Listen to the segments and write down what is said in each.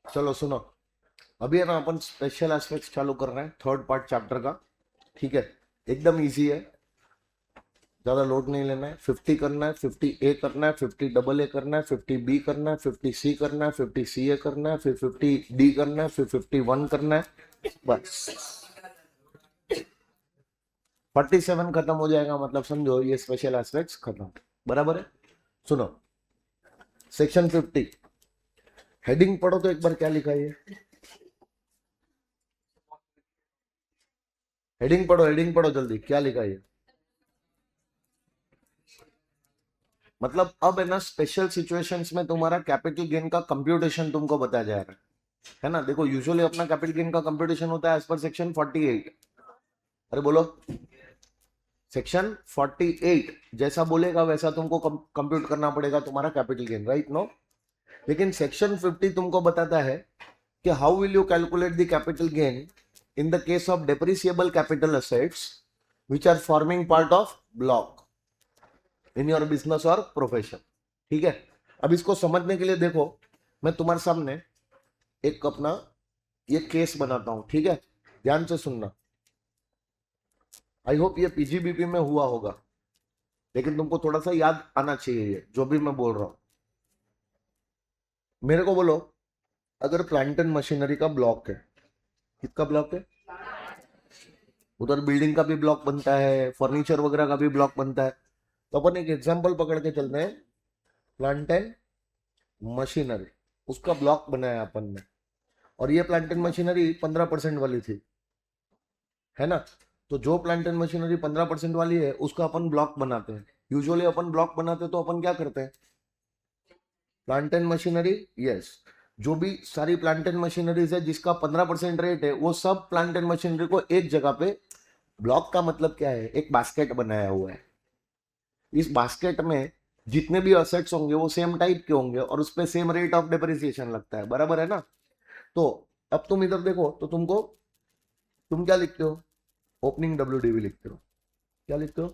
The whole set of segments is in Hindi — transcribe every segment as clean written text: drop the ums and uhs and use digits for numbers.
चलो सुनो, अभी है ना अपन स्पेशल एस्पेक्ट्स चालू कर रहे हैं, थर्ड पार्ट चैप्टर का। ठीक है, एकदम इजी है, ज्यादा लोड नहीं लेना है। 50 करना है, 50 ए करना है, 50 डबल ए करना है, 50 बी करना है, 50 सी करना है, 50 सी ए करना है, फिर 50 डी करना है, फिर 51 करना है। बस 47 खत्म हो जाएगा, मतलब समझो ये स्पेशल एस्पेक्ट्स खत्म। बराबर है। सुनो, सेक्शन 50, हेडिंग पढ़ो तो एक बार क्या लिखा है ये। हेडिंग पढ़ो जल्दी, क्या लिखा है ये। मतलब अब है ना, स्पेशल सिचुएशंस में तुम्हारा कैपिटल गेन का कंप्यूटेशन तुमको बताया जा रहा है ना। देखो, यूजुअली अपना कैपिटल गेन का कंप्यूटेशन होता है एज पर सेक्शन 48। अरे बोलो, सेक्शन 48 जैसा बोलेगा वैसा तुमको कंप्यूट करना पड़ेगा तुम्हारा कैपिटल गेन, राइट? नो, लेकिन सेक्शन 50 तुमको बताता है कि how will you calculate the capital gain in the case of depreciable capital assets which are forming part of block in your business और प्रोफेशन। ठीक है, अब इसको समझने के लिए देखो, मैं तुम्हारे सामने एक अपना ये केस बनाता हूं। ठीक है, ध्यान से सुनना। आई होप ये पीजीबीपी में हुआ होगा, लेकिन तुमको थोड़ा सा याद आना चाहिए ये जो भी मैं बोल रहा हूं। मेरे को बोलो, अगर प्लांट एंड मशीनरी का ब्लॉक है, किसका ब्लॉक है? उधर बिल्डिंग का भी ब्लॉक बनता है, फर्नीचर वगैरह का भी ब्लॉक बनता है। तो अपन एक एग्जांपल पकड़ के चलते हैं, प्लांट एंड मशीनरी, उसका ब्लॉक बनाया अपन ने। और ये प्लांट एंड मशीनरी 15% वाली थी, है ना। तो जो प्लांट एंड मशीनरी 15% वाली है उसका अपन ब्लॉक बनाते हैं। यूजुअली अपन ब्लॉक बनाते हैं तो अपन क्या करते हैं, प्लांट एंड मशीनरी, यस, जो भी सारी प्लांट एंड मशीनरीज है जिसका 15% रेट है वो सब प्लांट एंड मशीनरी को एक जगह पे, ब्लॉक का मतलब क्या है, एक बास्केट बनाया हुआ है। इस बास्केट में जितने भी असेट्स होंगे वो सेम टाइप के होंगे और उस पर सेम रेट ऑफ डेप्रिसिएशन लगता है, बराबर है ना। तो अब तुम इधर देखो तो तुम क्या लिखते हो, ओपनिंग डब्ल्यू लिखते हो। क्या लिखते हो?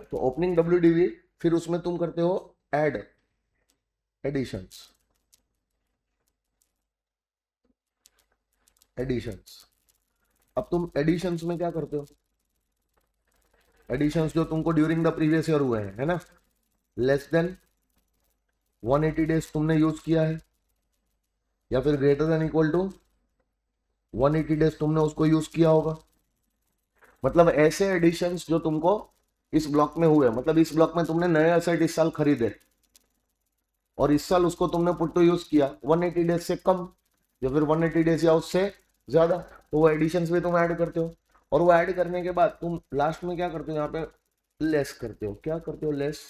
तो ओपनिंग डब्ल्यू, फिर उसमें तुम करते हो एड, एडिशंस, एडिशंस। अब तुम एडिशंस में क्या करते हो, एडिशंस जो तुमको ड्यूरिंग द प्रीवियस ईयर हुए हैं, है ना, लेस देन 180 डेज तुमने यूज किया है, या फिर greater than equal to 180 days तुमने उसको यूज किया होगा। मतलब ऐसे एडिशंस जो तुमको इस ब्लॉक में हुए, मतलब इस ब्लॉक में तुमने नए एसेट इस साल खरीदे और इस साल उसको तुमने पुट टू यूज किया 180 डेज से कम या फिर 180 डेज या उससे ज्यादा, तो वो एडिशंस भी तुम ऐड करते हो। और वो ऐड करने के बाद तुम लास्ट में क्या करते हो, यहाँ पे लेस करते हो। क्या करते हो? Less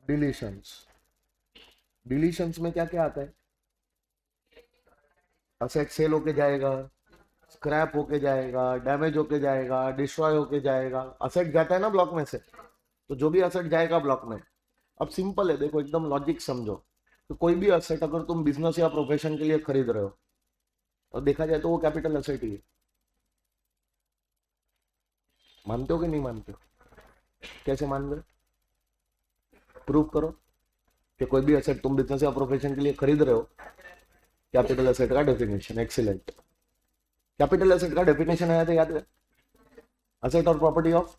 deletions. डिलीशंस में क्या क्या आता है, असेट सेल होके जाएगा, स्क्रैप होके जाएगा, डैमेज होके जाएगा, डिस्ट्रॉय होके जाएगा। असेट जाता है ना ब्लॉक में से, तो जो भी असेट जाएगा ब्लॉक में, अब सिंपल है, देखो एकदम लॉजिक समझो। तो कोई भी असेट अगर तुम बिजनेस या प्रोफेशन के लिए खरीद रहे हो और देखा जाए तो वो कैपिटल असेट ही है। मानते हो कि नहीं मानते हो? कैसे मान रहे हो? प्रूव करो कि कोई भी असेट तुम बिजनेस या प्रोफेशन के लिए खरीद रहे हो, कैपिटल असेट का डेफिनेशन, एक्सीलेंट। कैपिटल एसेट का डेफिनेशन आया था, याद है? असेट और प्रॉपर्टी ऑफ,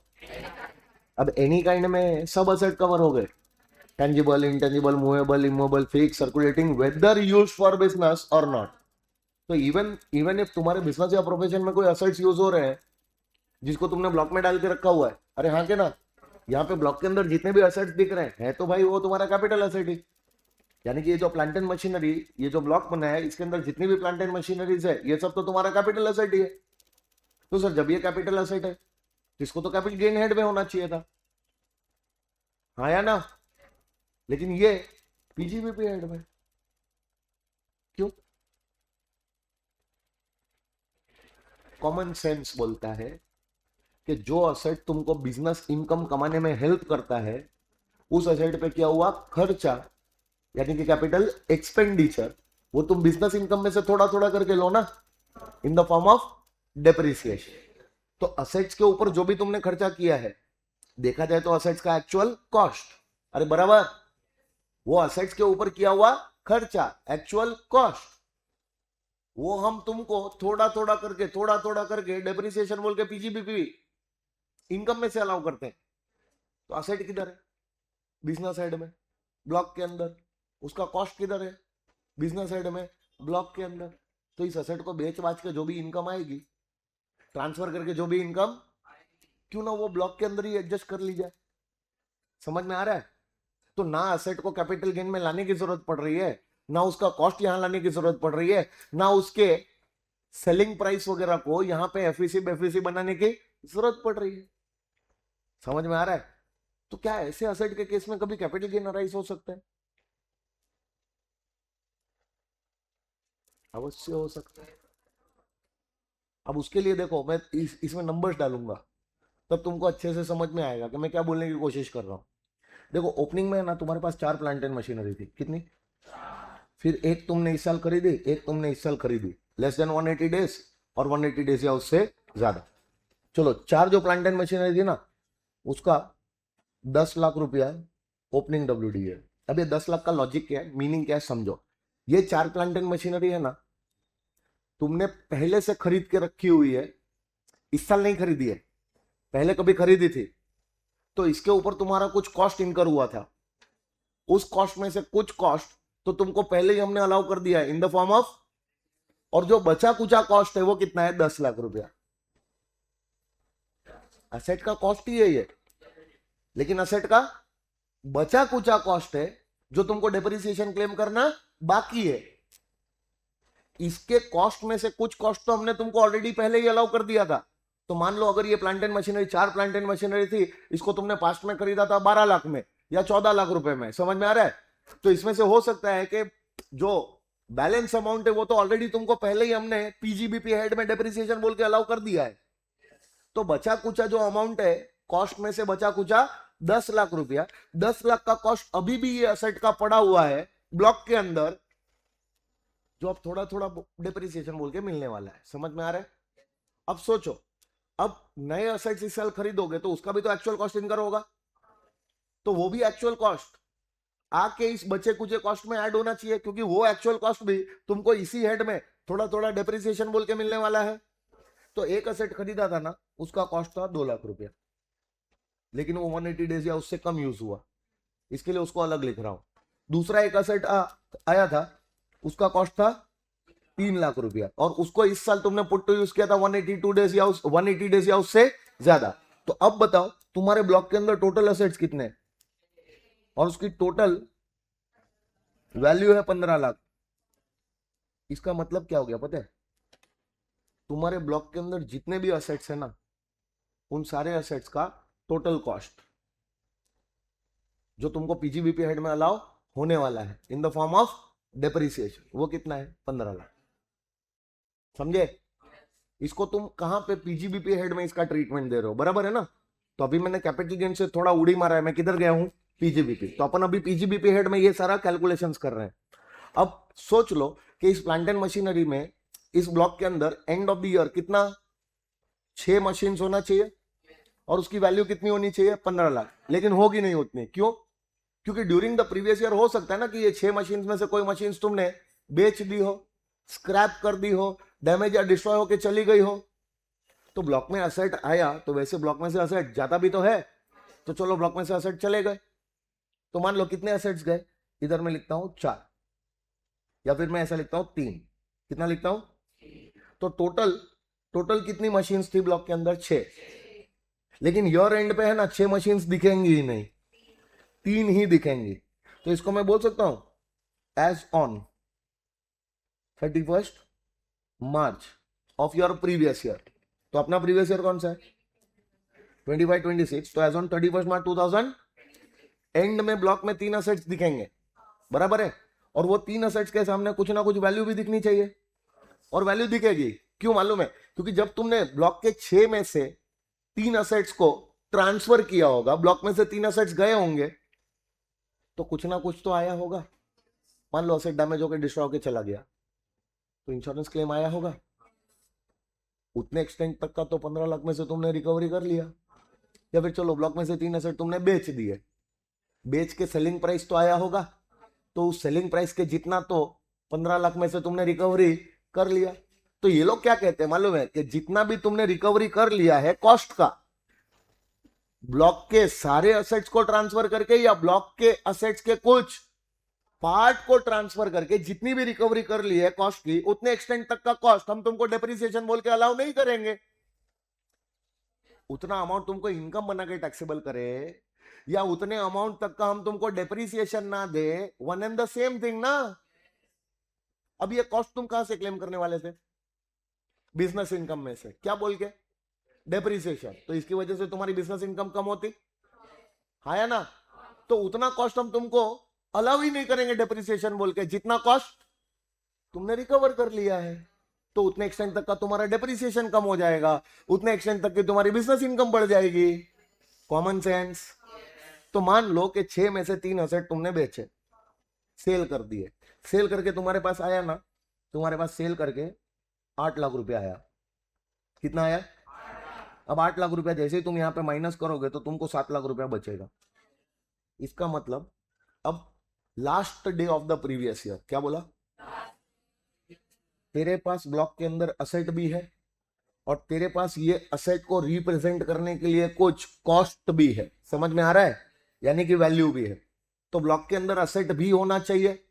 अब एनी काइंड में सब असेट कवर हो गए, tangible, intangible, movable, immovable, fix, circulating, whether use for business और नॉट। तो इवन इवन इफ तुम्हारे बिजनेस या प्रोफेशन में कोई असेट्स यूज हो रहे हैं जिसको तुमने ब्लॉक में डाल के रखा हुआ है, अरे हाँ के ना, यहाँ पे ब्लॉक के अंदर जितने भी असेट्स दिख रहे हैं तो भाई वो तुम्हारा कैपिटल असेट ही। यानी कि ये जो प्लांट एंड मशीनरी, ये जो ब्लॉक बना है इसके अंदर जितनी भी प्लांट एंड मशीनरीज है ये सब तो तुम्हारा कैपिटल असेट ही है। तो सर जब ये कैपिटल असेट है तो इसको तो कैपिटल गेन हेड में होना चाहिए था, हाँ या ना। लेकिन ये पीजीबीपी हेड में क्यों? कॉमन सेंस बोलता है कि जो असेट तुमको बिजनेस इनकम कमाने में हेल्प करता है उस असेट पे किया हुआ खर्चा, यानी कि कैपिटल एक्सपेंडिचर, वो तुम बिजनेस इनकम में से थोड़ा थोड़ा करके लो ना, in the form of depreciation. तो असेट्स के ऊपर जो भी तुमने खर्चा किया है, देखा जाए तो असेट्स का एक्चुअल कॉस्ट, अरे बराबर, वो असेट्स के ऊपर किया हुआ खर्चा, एक्चुअल कॉस्ट, वो हम तुमको थोड़ा थोड़ा करके डेप्रिसिएशन बोल के पीजीबीपी इनकम में से अलाउ करते हैं। तो असेट किधर है? बिजनेस साइड में, ब्लॉक के अंदर। उसका कॉस्ट किधर है? बिजनेस साइड में, ब्लॉक के अंदर। तो इस असेट को बेच बाच के जो भी इनकम आएगी, ट्रांसफर करके जो भी इनकम, क्यों ना वो ब्लॉक के अंदर ही एडजस्ट कर ली जाए। समझ में आ रहा है? तो ना असेट को कैपिटल गेन में लाने की जरूरत पड़ रही है, ना उसका कॉस्ट यहां लाने की जरूरत पड़ रही है, ना उसके सेलिंग प्राइस वगैरह को यहां पे एफईसी बेफीसी बनाने की जरूरत पड़ रही है। समझ में आ रहा है? तो क्या ऐसे असेट के केस में कभी कैपिटल गेन अराइज हो सकता है? अवश्य हो सकता है। अब उसके लिए देखो, मैं इसमें नंबर्स डालूंगा, तब तुमको अच्छे से समझ में आएगा कि मैं क्या बोलने की कोशिश कर रहा हूं। देखो, ओपनिंग में ना तुम्हारे पास 4 प्लांट एंड मशीनरी थी, कितनी? फिर एक तुमने इस साल खरीदी, एक तुमने इस साल खरीदी, लेस देन 180 डेज और 180 डेज या उससे ज्यादा। चलो, 4 जो प्लांट एंड मशीनरी थी ना, उसका 10 लाख रुपया ओपनिंग डब्ल्यूडी है। अब ये 10 लाख का लॉजिक क्या है, मीनिंग क्या है, समझो। ये 4 प्लांट एंड मशीनरी है ना, तुमने पहले से खरीद के रखी हुई है, इस साल नहीं खरीदी है, पहले कभी खरीदी थी। तो इसके ऊपर तुम्हारा कुछ कॉस्ट इनकर हुआ था, उस कॉस्ट में से कुछ कॉस्ट तो तुमको पहले ही हमने अलाउ कर दिया है इन द फॉर्म ऑफ, और जो बचा कुचा कॉस्ट है वो कितना है? 10 लाख रुपया। असेट का कॉस्ट ही है ये, लेकिन असेट का बचा कुचा कॉस्ट है जो तुमको डेप्रिसिएशन क्लेम करना बाकी है। इसके कॉस्ट में से कुछ कॉस्ट तो हमने तुमको ऑलरेडी पहले ही अलाउ कर दिया था। तो मान लो अगर ये plant and machinery, 4 plant and machinery थी, इसको तुमने पास्ट में खरीदा था 12 लाख में या 14 लाख रुपए में, समझ में आ रहा है? तो इसमें से हो सकता है कि जो बैलेंस अमाउंट है वो तो ऑलरेडी तुमको पहले ही हमने पीजीबीपी हेड में डेप्रिसिएशन बोल के अलाउ कर दिया है। तो बचा कुचा जो अमाउंट है, कॉस्ट में से बचा कुचा 10 लाख रुपया, 10 लाख का कॉस्ट अभी भी ये असेट का पड़ा हुआ है ब्लॉक के अंदर, जो अब थोड़ा थोड़ा डेप्रिसिएशन बोल के मिलने वाला है। समझ में आ रहा है? अब सोचो, अब नए असेट्स इस साल खरीदोगे तो उसका भी तो एक्चुअल कॉस्ट इनकर होगा, तो वो भी एक्चुअल कॉस्ट आके इस बचे कुचे कॉस्ट में ऐड होना चाहिए, क्योंकि वो एक्चुअल कॉस्ट भी तुमको इसी हेड में थोड़ा थोड़ा डेप्रिसिएशन बोल के मिलने वाला है। तो एक असेट खरीदा था ना, उसका कॉस्ट था 2 लाख रुपया, लेकिन वो 180 डेज या उससे कम यूज हुआ, इसके लिए उसको अलग लिख रहा हूं। दूसरा एक असेट आया था, उसका कॉस्ट था 3 लाख रुपया, और उसको इस साल तुमने पुट टू यूज किया था 182 डेज या 180 डेज या उससे ज्यादा। तो अब बताओ तुम्हारे ब्लॉक के अंदर टोटल असेट्स कितने, और उसकी टोटल वैल्यू है 15 लाख। इसका मतलब क्या हो गया पता है? तुम्हारे ब्लॉक के अंदर जितने भी असेट्स है ना, उन सारे असेट्स का टोटल कॉस्ट जो तुमको पीजीबीपी हेड में अलाउ होने वाला है in the form of depreciation, वो कितना है? 15 लाख। समझे? इसको तुम कहां पे पीजीबीपी हेड में इसका ट्रीटमेंट दे रहे हो, बराबर है ना? तो अभी मैंने कैपिटल गेन से थोड़ा उड़ी मारा है, मैं किधर गया हूं? पीजीबीपी। तो अपन अभी पीजीबीपी हेड में ये सारा कैलकुलेशंस कर रहे हैं। अब सोच लो कि इस प्लांट एंड मशीनरी में इस ब्लॉक के अंदर एंड ऑफ द ईयर कितना? 6 मशीन होना चाहिए, और उसकी वैल्यू कितनी होनी चाहिए? 15 लाख। लेकिन होगी नहीं उतनी, क्यों? क्योंकि ड्यूरिंग द प्रीवियस ईयर हो सकता है ना कि ये 6 मशीन में से कोई मशीन तुमने बेच दी हो, स्क्रैप कर दी हो, डैमेज या डिस्ट्रॉय होके चली गई हो। तो ब्लॉक में असेट आया तो वैसे ब्लॉक में से असेट जाता भी तो है, तो चलो ब्लॉक में से असेट चले गए। तो मान लो कितने असेट्स गए? इधर मैं लिखता हूं 4, या फिर मैं ऐसा लिखता हूं 3। कितना लिखता हूं? तो टोटल कितनी मशीन्स थी ब्लॉक के अंदर? 6। लेकिन ईयर एंड पे है ना 6 मशीन्स दिखेंगी ही नहीं, 3 ही दिखेंगी। तो इसको मैं बोल सकता हूं as on 31 March of your previous year. तो अपना प्रीवियस ईयर कौन सा है? 25-26। तो एज ऑन 31 मार्च 2000 एंड में ब्लॉक में 3 असेट्स दिखेंगे, बराबर है? और वो 3 असेट्स के सामने कुछ ना कुछ वैल्यू भी दिखनी चाहिए, और वैल्यू दिखेगी। क्यों मालूम है? क्योंकि जब तुमने ब्लॉक के 6 में से 3 असेट्स को ट्रांसफर किया होगा, ब्लॉक में से 3 असेट्स गए होंगे, तो कुछ ना कुछ तो आया होगा। मान लो असेट डैमेज होकर डिस्ट्रॉय होकर चला गया, तो इंश्योरेंस क्लेम आया होगा। उतने एक्सटेंट तक का तो 15 लाख में से तुमने रिकवरी कर लिया। या फिर चलो ब्लॉक में से 3 असेट तुमने बेच दिए, बेच के सेलिंग प्राइस तो आया होगा, तो उस सेलिंग प्राइस के जितना तो 15 लाख में से तुमने रिकवरी कर लिया। तो ये लोग क्या कहते हैं मालूम है कि जितना भी तुमने रिकवरी कर लिया है कॉस्ट का, ब्लॉक के सारे असेट्स को ट्रांसफर करके या ब्लॉक के असेट्स के कुछ पार्ट को ट्रांसफर करके जितनी भी रिकवरी कर ली है कॉस्ट की, उतने एक्सटेंट तक का कॉस्ट हम तुमको डेप्रिसिएशन बोल के अलाउ नहीं करेंगे। उतना अमाउंट तुमको इनकम बना के टैक्सेबल करे या उतने अमाउंट तक का हम तुमको डेप्रिसिएशन ना दे, one and the same thing ना। अब ये कॉस्ट तुम कहां से क्लेम करने वाले थे? बिजनेस इनकम में से। क्या बोल के? डेप्रिसिएशन। तो इसकी वजह से तुम्हारी बिजनेस इनकम कम होती है या ना? तो उतना कॉस्ट हम तुमको अलाउ ही नहीं करेंगे डेप्रिसिएशन बोल के जितना कॉस्ट तुमने रिकवर कर लिया है। तो उतने एक्सटेंट तक का तुम्हारा डेप्रिसिएशन कम हो जाएगा, उतने एक्सटेंट तक की तुम्हारी बिजनेस इनकम बढ़ जाएगी। Common sense. तो मान लो कि 6 में से 3 असेट तुमने बेचे, सेल कर दिए। सेल करके तुम्हारे पास आया ना, तुम्हारे पास सेल करके 8 लाख रुपया आया। कितना आया? अब 8 लाख रुपया जैसे ही तुम यहां पे माइनस करोगे तो तुमको 7 लाख रुपया बचेगा। इसका मतलब अब last day of the previous year, क्या बोला? तेरे पास ब्लॉक के अंदर असेट भी है और तेरे पास ये असेट को रिप्रेजेंट करने के लिए कुछ कॉस्ट भी है। समझ में आ रहा है? यानी कि वैल्यू भी है। तो ब्लॉक के अंदर असेट भी होना चाहिए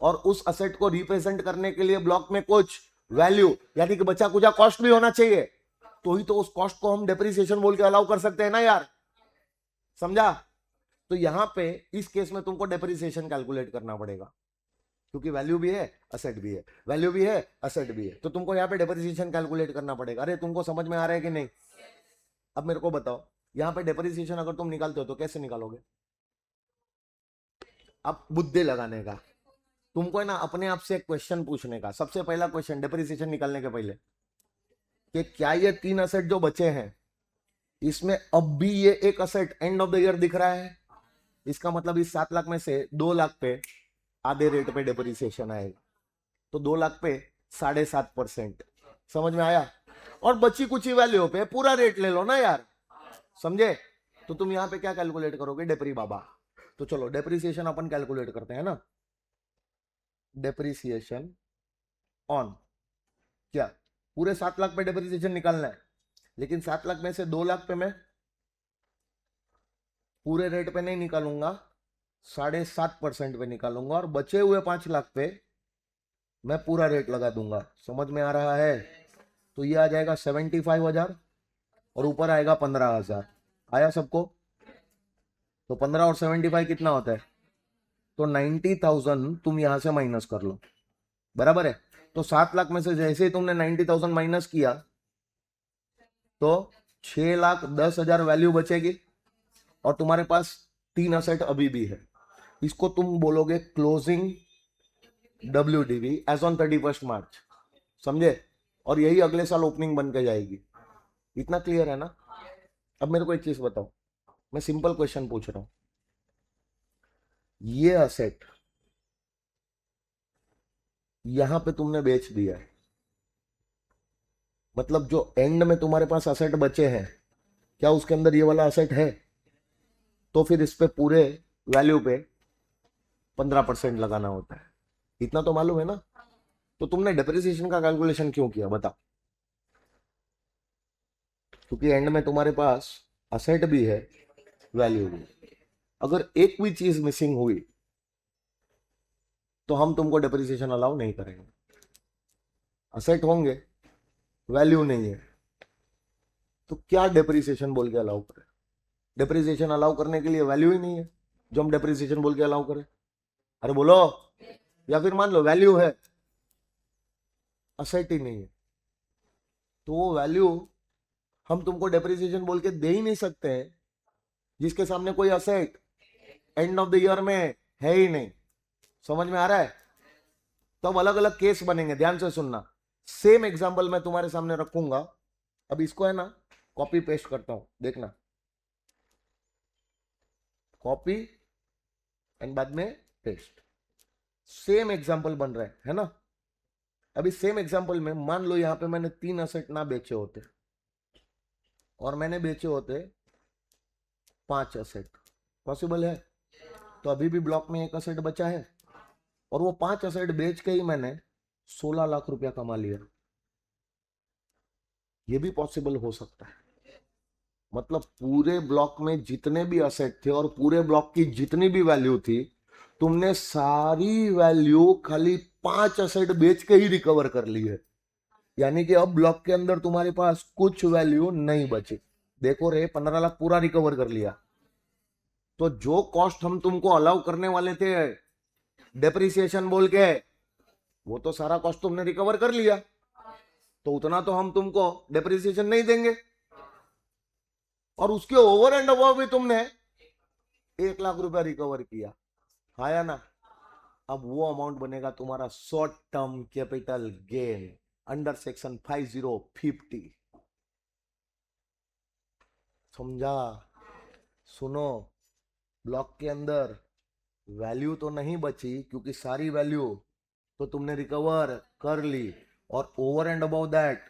और उस असेट को रिप्रेजेंट करने के लिए ब्लॉक में कुछ वैल्यू यानी कि बचा कुचा कॉस्ट भी होना चाहिए। तो ही तो उस कॉस्ट को हम डेप्रिसिएशन बोल के अलाउ कर सकते हैं ना यार। समझा? तो यहां पे इस केस में तुमको डेप्रिसिएशन कैलकुलेट करना पड़ेगा क्योंकि वैल्यू भी है असेट भी है, वैल्यू भी है असेट भी है। तो तुमको यहाँ पे डेप्रिसिएशन कैलकुलेट करना पड़ेगा। अरे तुमको समझ में आ रहा है कि नहीं? अब मेरे को बताओ, यहाँ पे डेप्रिसिएशन अगर तुम निकालते हो तो कैसे निकालोगे? अब बुद्धि लगाने का तुमको है ना, अपने आप से एक क्वेश्चन पूछने का। सबसे पहला क्वेश्चन डेप्रिसिएशन निकालने के पहले कि क्या ये 3 असेट जो बचे हैं इसमें अब भी ये एक asset end of the year दिख रहा है? इसका मतलब इस 7 लाख में से 2 लाख पे आधे रेट पे डेप्रिसिएशन आएगा। तो 2 लाख पे 7.5%। समझ में आया? और बची कुछ वैल्यू पे पूरा रेट ले लो ना यार। समझे? तो तुम यहां पे क्या कैलकुलेट करोगे? डेप्री बाबा। तो चलो डेप्रिसिएशन अपन कैलकुलेट करते हैं ना। डेप्रिसिएशन ऑन क्या पूरे 7 लाख पे डेप्रिसिएशन निकालना है, लेकिन 7 लाख में से 2 लाख पे मैं पूरे रेट पे नहीं निकालूंगा, 7.5% पे निकालूंगा और बचे हुए 5 लाख पे मैं पूरा रेट लगा दूंगा। समझ में आ रहा है? तो ये आ जाएगा 75,000 और ऊपर आएगा 15,000। आया सबको? तो 15 और 75 कितना होता है? तो 90,000 तुम यहां से माइनस कर लो। बराबर है? तो 7 लाख में से जैसे ही तुमने 90,000 माइनस किया तो 6,10,000 वैल्यू बचेगी और तुम्हारे पास 3 असेट अभी भी है। इसको तुम बोलोगे क्लोजिंग WDV एज ऑन 31 मार्च। समझे? और यही अगले साल ओपनिंग बन के जाएगी। इतना क्लियर है ना? अब मेरे को एक चीज बताओ, मैं सिंपल क्वेश्चन पूछ रहा हूं। ये असेट यहां पे तुमने बेच दिया है, मतलब जो एंड में तुम्हारे पास असेट बचे हैं, क्या उसके अंदर ये वाला असेट है? तो फिर इस पे पूरे वैल्यू पे 15% लगाना होता है। इतना तो मालूम है ना? तो तुमने डेप्रिसिएशन का कैलकुलेशन क्यों किया बता? क्योंकि एंड में तुम्हारे पास असेट भी है वैल्यू भी। अगर एक भी चीज मिसिंग हुई तो हम तुमको डेप्रिसिएशन अलाउ नहीं करेंगे। असेट होंगे, वैल्यू नहीं है, तो क्या डेप्रिसिएशन बोल के अलाउ करें? डेप्रिसिएशन अलाउ करने के लिए वैल्यू ही नहीं है जो हम डेप्रिसिएशन बोल के अलाउ करें। अरे बोलो। या फिर मान लो वैल्यू है, असेट ही नहीं है, तो वो वैल्यू हम तुमको डेप्रिसिएशन बोल के दे ही नहीं सकते हैं जिसके सामने कोई asset end of the year में है ही नहीं। समझ में आ रहा है? तो अब अलग अलग केस बनेंगे, ध्यान से सुनना। सेम एग्जांपल मैं तुम्हारे सामने रखूंगा। अब इसको है ना कॉपी पेस्ट करता हूं, देखना। कॉपी एंड बाद में पेस्ट। सेम एग्जांपल बन रहा है ना? अभी सेम एग्जांपल में मान लो यहां पे मैंने 3 असेट ना बेचे होते और मैंने बेचे होते 5 असेट। पॉसिबल है? तो अभी भी ब्लॉक में एक असेट बचा है और वो 5 असेट बेच के ही मैंने 16 लाख रुपया कमा लिया। ये भी पॉसिबल हो सकता है। मतलब पूरे ब्लॉक में जितने भी असेट थे और पूरे ब्लॉक की जितनी भी वैल्यू थी, तुमने सारी वैल्यू खाली 5 असेट बेच के ही रिकवर कर ली है। यानी कि अब ब्लॉक के अंदर तुम्हारे पास कुछ वैल्यू नहीं बची। देखो रे, 15 लाख पूरा रिकवर कर लिया। तो जो कॉस्ट हम तुमको अलाउ करने वाले थे डेप्रिसिएशन बोल के, वो तो सारा कॉस्ट तुमने रिकवर कर लिया, तो उतना तो हम तुमको डेप्रिसिएशन नहीं देंगे। और उसके ओवर एंड अबव भी तुमने 1 लाख रुपया रिकवर किया, हाँ या ना? अब वो अमाउंट बनेगा तुम्हारा short term capital gain under section 5050। समझा? सुनो, ब्लॉक के अंदर वैल्यू तो नहीं बची, क्योंकि सारी वैल्यू तो तुमने रिकवर कर ली, और over and above that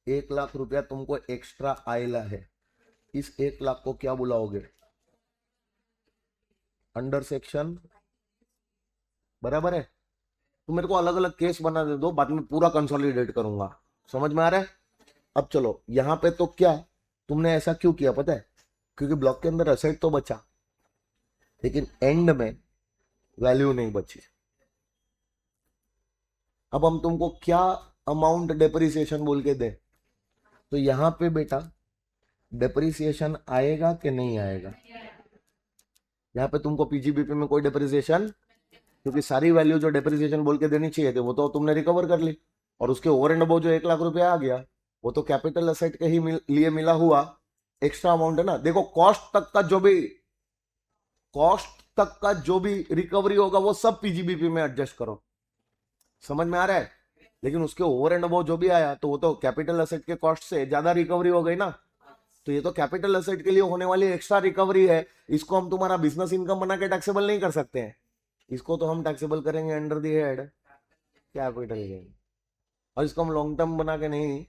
1 lakh रुपया तुमको एक्स्ट्रा आएला है। इस 1 लाख को क्या बुलाओगे? अंडर सेक्शन, बराबर है? तो मेरे को अलग अलग केस बना दे दो, बाद में पूरा कंसोलिडेट करूंगा। समझ में आ रहा है? अब चलो यहां पे तो क्या तुमने ऐसा क्यों किया पता है? क्योंकि ब्लॉक के अंदर असेट तो बचा, लेकिन एंड में वैल्यू नहीं बची। अब हम तुमको क्या अमाउंट डेप्रिसिएशन बोल के दे? तो यहां पे बेटा डेप्रिसिएशन आएगा कि नहीं आएगा? यहाँ पे तुमको पीजीबीपी में कोई डेप्रिसिएशन, क्योंकि सारी वैल्यू जो डेप्रिसिएशन बोल के देनी चाहिए थे वो तो तुमने रिकवर कर ली, और उसके ओवर एंड अबव जो 1 लाख रुपया आ गया, वो तो कैपिटल असेट के ही लिए मिला हुआ एक्स्ट्रा अमाउंट है ना। देखो, कॉस्ट तक का जो भी रिकवरी होगा वो सब पीजीबीपी में एडजस्ट करो। समझ में आ रहा है? लेकिन उसके ओवर एंड अबव जो भी आया, तो वो तो कैपिटल असेट के कॉस्ट से ज्यादा रिकवरी हो गई ना। तो ये तो कैपिटल असेट के लिए होने वाली एक्स्ट्रा रिकवरी है। इसको हम तुम्हारा बिजनेस इनकम बना के टैक्सेबल नहीं कर सकते हैं। इसको तो हम टैक्सेबल करेंगे under the head capital gain, और इसको हम लॉन्ग टर्म बना के नहीं,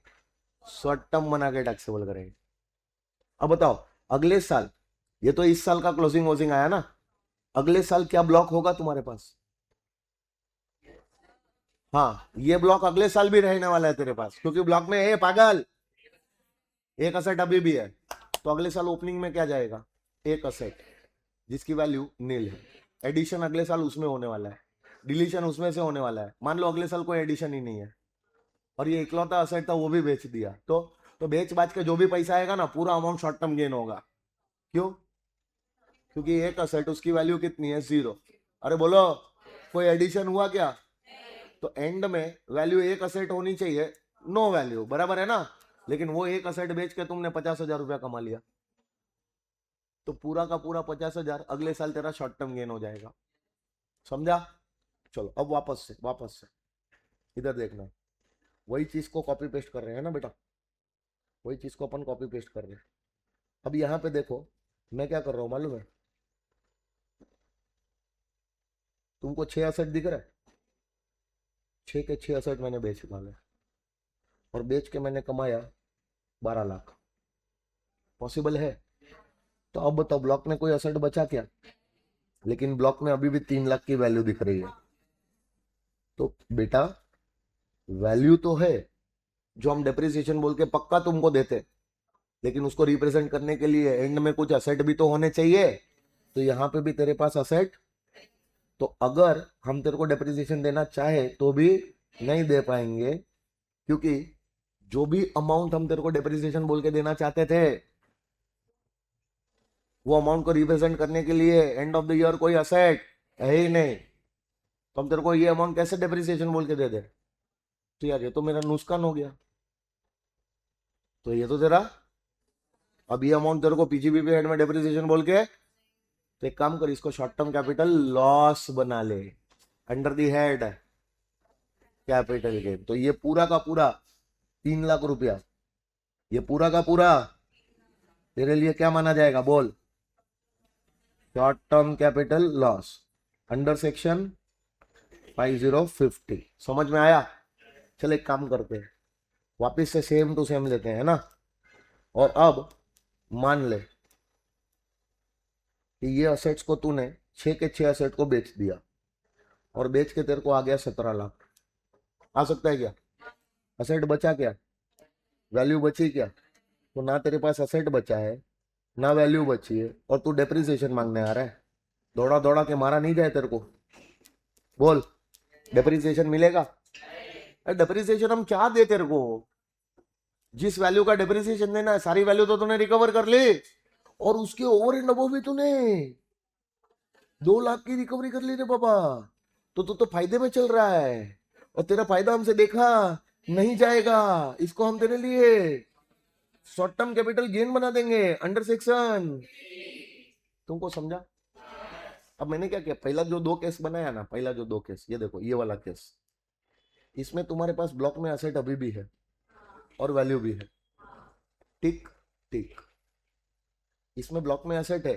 शॉर्ट टर्म बना के टैक्सेबल करेंगे। अब बताओ, अगले साल, ये तो इस साल का क्लोजिंग वोजिंग आया ना, अगले साल क्या ब्लॉक होगा तुम्हारे पास? हाँ, ये ब्लॉक अगले साल भी रहने वाला है तेरे पास, क्योंकि ब्लॉक में है पागल, एक असेट अभी भी है। तो अगले साल ओपनिंग में क्या जाएगा? एक असेट जिसकी वैल्यू नील है। एडिशन अगले साल उसमें होने वाला है, डिलीशन उसमें से होने वाला है। मान लो अगले साल कोई एडिशन ही नहीं है, और ये इकलौता असेट था वो भी बेच दिया, तो बेच बाच के जो भी पैसा आएगा ना, पूरा अमाउंट शॉर्ट टर्म गेन होगा। क्यों? क्योंकि एक असेट, उसकी वैल्यू कितनी है? 0। अरे बोलो, कोई एडिशन हुआ क्या? तो एंड में वैल्यू एक असेट होनी चाहिए, नो वैल्यू, बराबर है ना? लेकिन वो एक असेट बेच के तुमने 50,000 रुपया कमा लिया, तो पूरा का पूरा 50,000 अगले साल तेरा शॉर्ट टर्म गेन हो जाएगा। समझा? चलो अब वापस से इधर देखना, वही चीज को कॉपी पेस्ट कर रहे हैं ना बेटा, वही चीज को अपन कॉपी पेस्ट कर रहे हैं। अब यहाँ पे देखो, मैं क्या कर रहा हूँ मालूम है तुमको? 6 असेट दिख रहा है, 6 के 6 असेट मैंने बेच डाले, और बेच के मैंने कमाया 12 लाख। पॉसिबल है? तो अब बताओ, ब्लॉक में कोई असेट बचा क्या? लेकिन ब्लॉक में अभी भी 3 लाख की वैल्यू दिख रही है। तो बेटा वैल्यू तो है जो हम डेप्रिसिएशन बोल के पक्का तुमको देते, लेकिन उसको रिप्रेजेंट करने के लिए एंड में कुछ असेट भी तो होने चाहिए। तो यहाँ पे भी तेरे पास असेट, तो अगर हम तेरे को डेप्रिसिएशन देना चाहे तो भी नहीं दे पाएंगे, क्योंकि जो भी अमाउंट हम तेरे को डेप्रिसिएशन बोल के देना चाहते थे, वो अमाउंट को रिप्रेजेंट करने के लिए एंड ऑफ द ईयर कोई असेट है ही नहीं। तो हम तेरे को ये अमाउंट कैसे डेप्रिसिएशन बोल के दे दे? तो यार ये तो मेरा नुकसान हो गया। तो ये तो तेरा, अब ये अमाउंट तेरे को पीजीबीपी हेड में डेप्रिसिएशन बोल के, तो एक काम कर, इसको शॉर्ट टर्म कैपिटल लॉस बना ले under the head capital gain. तो ये पूरा का पूरा 3 लाख रुपया, ये पूरा का पूरा तेरे लिए क्या माना जाएगा? बोल। Short term capital loss under section 5050। समझ में आया? चल एक काम करते हैं, वापिस से सेम टू सेम लेते हैं ना। और अब मान ले कि ये असेट्स को तूने 6 के 6 असेट को बेच दिया, और बेच के तेरे को आ गया 17 लाख, आ सकता है क्या? असेट बचा क्या? वैल्यू बची क्या? तो ना तेरे पास असेट बचा है, ना वैल्यू बची है, और तू डेप्रिसिएशन मांगने आ रहा है। दौड़ा दौड़ा के मारा नहीं जाए तेरे को, बोल। डेप्रिसिएशन मिलेगा? डेप्रिसिएशन हम क्या दे तेरे को? जिस वैल्यू का डेप्रिसिएशन देना है सारी वैल्यू तो तूने रिकवर कर ली, और उसके ओवर एंड अबव भी तूने 2 लाख की रिकवरी कर ली रे बाबा। तो तू तो फायदे में चल रहा है, और तेरा फायदा हमसे देखा नहीं जाएगा। इसको हम तेरे लिए शॉर्ट टर्म कैपिटल गेन बना देंगे अंडर सेक्शन। तुमको समझा? अब मैंने क्या किया, पहला जो 2 केस बनाया ना, पहला जो 2 केस, ये देखो, ये वाला केस, इसमें तुम्हारे पास ब्लॉक में एसेट अभी भी है और वैल्यू भी है, टिक टिक। इसमें ब्लॉक में एसेट है,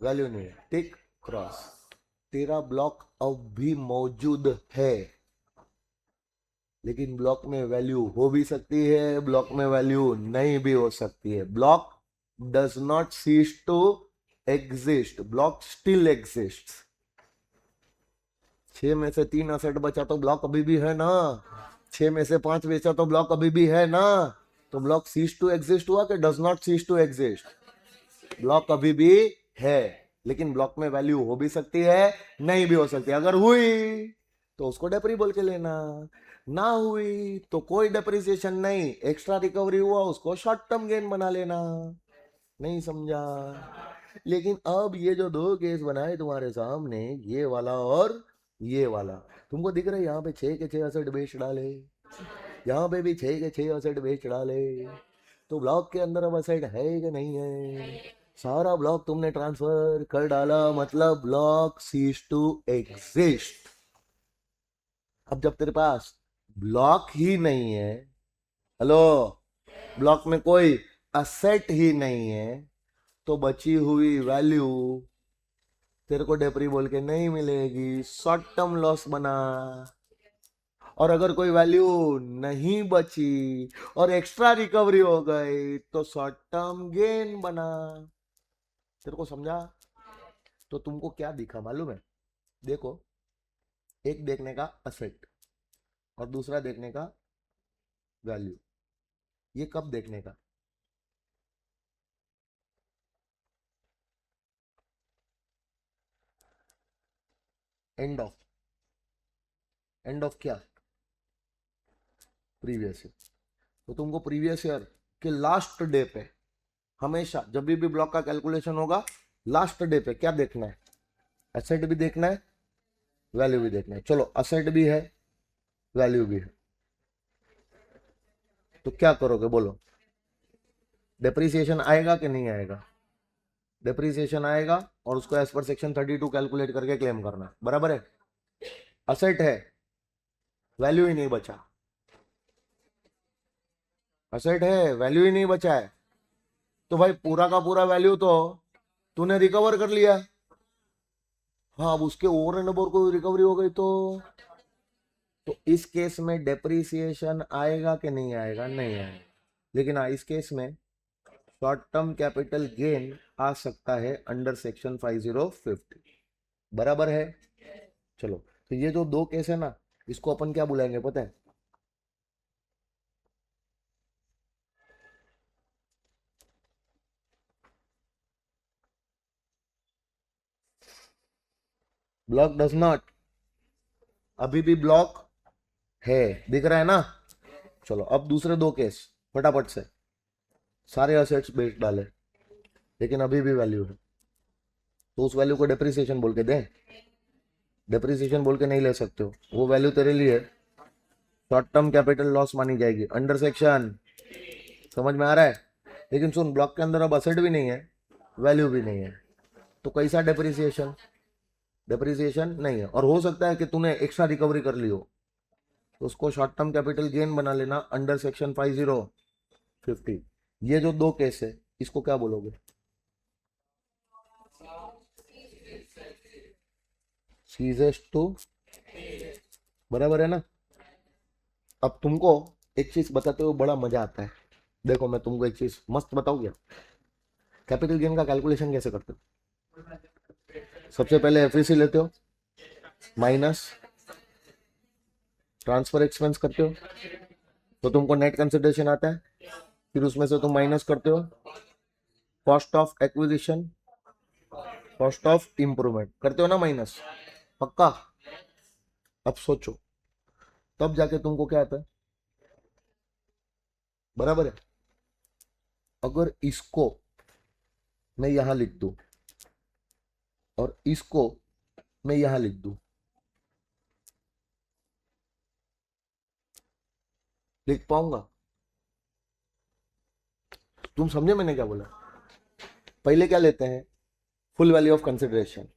वैल्यू नहीं है, टिक क्रॉस। तेरा ब्लॉक अब भी मौजूद है, लेकिन ब्लॉक में वैल्यू हो भी सकती है, ब्लॉक में वैल्यू नहीं भी हो सकती है। Block does not cease to exist, block still exist. 6 में से 3 असेट बचा तो ब्लॉक अभी भी है ना, 6 में से 5 बेचा तो ब्लॉक अभी भी है ना। तो ब्लॉक सीज टू एग्जिस्ट हुआ कि does not cease to exist? Block अभी भी है, लेकिन ब्लॉक में वैल्यू हो भी सकती है, नहीं भी हो सकती है। अगर हुई तो उसको डेप्री बोल के लेना, ना हुई तो कोई डेप्रिसिएशन नहीं, एक्स्ट्रा रिकवरी हुआ उसको शॉर्ट टर्म गेन बना लेना। नहीं समझा? लेकिन अब ये जो 2 केस बनाए तुम्हारे सामने, ये वाला और ये वाला, तुमको दिख रहा है यहाँ पे 6 के 6 असेट बेच डाले, यहाँ पे भी 6 के 6 असेट बेच डाले। तो ब्लॉक के अंदर अब असेट है कि नहीं है? सारा ब्लॉक तुमने ट्रांसफर कर डाला, मतलब ब्लॉक सीज टू एग्जिस्ट। अब जब तेरे पास ब्लॉक ही नहीं है, हेलो, ब्लॉक में कोई असेट ही नहीं है, तो बची हुई वैल्यू तेरे को डेप्री बोल के नहीं मिलेगी, शॉर्ट टर्म लॉस बना। और अगर कोई वैल्यू नहीं बची और एक्स्ट्रा रिकवरी हो गई तो शॉर्ट टर्म गेन बना। तेरे को समझा? तो तुमको क्या दिखा मालूम है? देखो, एक देखने का असेट और दूसरा देखने का वैल्यू। ये कब देखने का? एंड ऑफ, एंड ऑफ क्या? Previous year. तो तुमको प्रीवियस ईयर के लास्ट डे पे, हमेशा जब भी ब्लॉक का कैलकुलेशन होगा, लास्ट डे पे क्या देखना है? एसेट भी देखना है, वैल्यू भी देखना है। चलो, असेट भी है, वैल्यू भी है, तो क्या करोगे बोलो? डेप्रिसिएशन आएगा कि नहीं आएगा? डेप्रिसिएशन आएगा और उसको एज पर सेक्शन 32 कैलकुलेट करके क्लेम करना, बराबर है? असेट है, वैल्यू ही नहीं बचा। असेट है, वैल्यू ही नहीं बचा है, तो भाई पूरा का पूरा वैल्यू तो तूने रिकवर कर लिया। हाँ, अब उसके ओवर एंड अबव कोई रिकवरी हो गई तो इस केस में डेप्रिसिएशन आएगा कि नहीं आएगा? नहीं आएगा। लेकिन हाँ, इस केस में शॉर्ट टर्म कैपिटल गेन आ सकता है अंडर सेक्शन 5050, बराबर है? चलो, तो ये जो 2 केस है ना, इसको अपन क्या बुलाएंगे पता है? ब्लॉक डज नॉट, अभी भी ब्लॉक है, दिख रहा है ना? चलो, अब दूसरे 2 केस फटाफट से। सारे असेट्स बेच डाले, लेकिन अभी भी वैल्यू है, तो उस वैल्यू को डेप्रिसिएशन बोल के दें? डेप्रिसिएशन बोल के नहीं ले सकते हो, वो वैल्यू तेरे लिए शॉर्ट टर्म कैपिटल लॉस मानी जाएगी अंडर सेक्शन। समझ में आ रहा है? लेकिन सुन, ब्लॉक के अंदर अब असेट भी नहीं है, वैल्यू भी नहीं है, तो कैसा डेप्रिसिएशन? डेप्रिसिएशन नहीं है। और हो सकता है कि तूने एक्स्ट्रा रिकवरी कर ली हो, तो उसको शॉर्ट टर्म कैपिटल गेन बना लेना अंडर सेक्शन 5050। ये जो 2 केस है, इसको क्या बोलोगे? सीजेस टू, बराबर है ना? अब तुमको एक चीज बताते हुए बड़ा मजा आता है। देखो, मैं तुमको एक चीज मस्त बताऊं क्या? कैपिटल गेन का कैलकुलेशन कैसे करते हो? सबसे पहले एफईसी लेते हो, माइनस ट्रांसफर एक्सपेंस करते हो तो तुमको नेट कंसिडरेशन आता है, फिर उसमें से तुम माइनस करते हो cost of acquisition, cost of improvement, करते हो ना माइनस, पक्का। अब सोचो, तब जाके तुमको क्या आता है, बराबर है। अगर इसको मैं यहां लिख दूं और इसको मैं यहां लिख दूं, लिख पाऊंगा? तुम समझे मैंने क्या बोला? पहले क्या लेते हैं, फुल वैल्यू ऑफ कंसिडरेशन,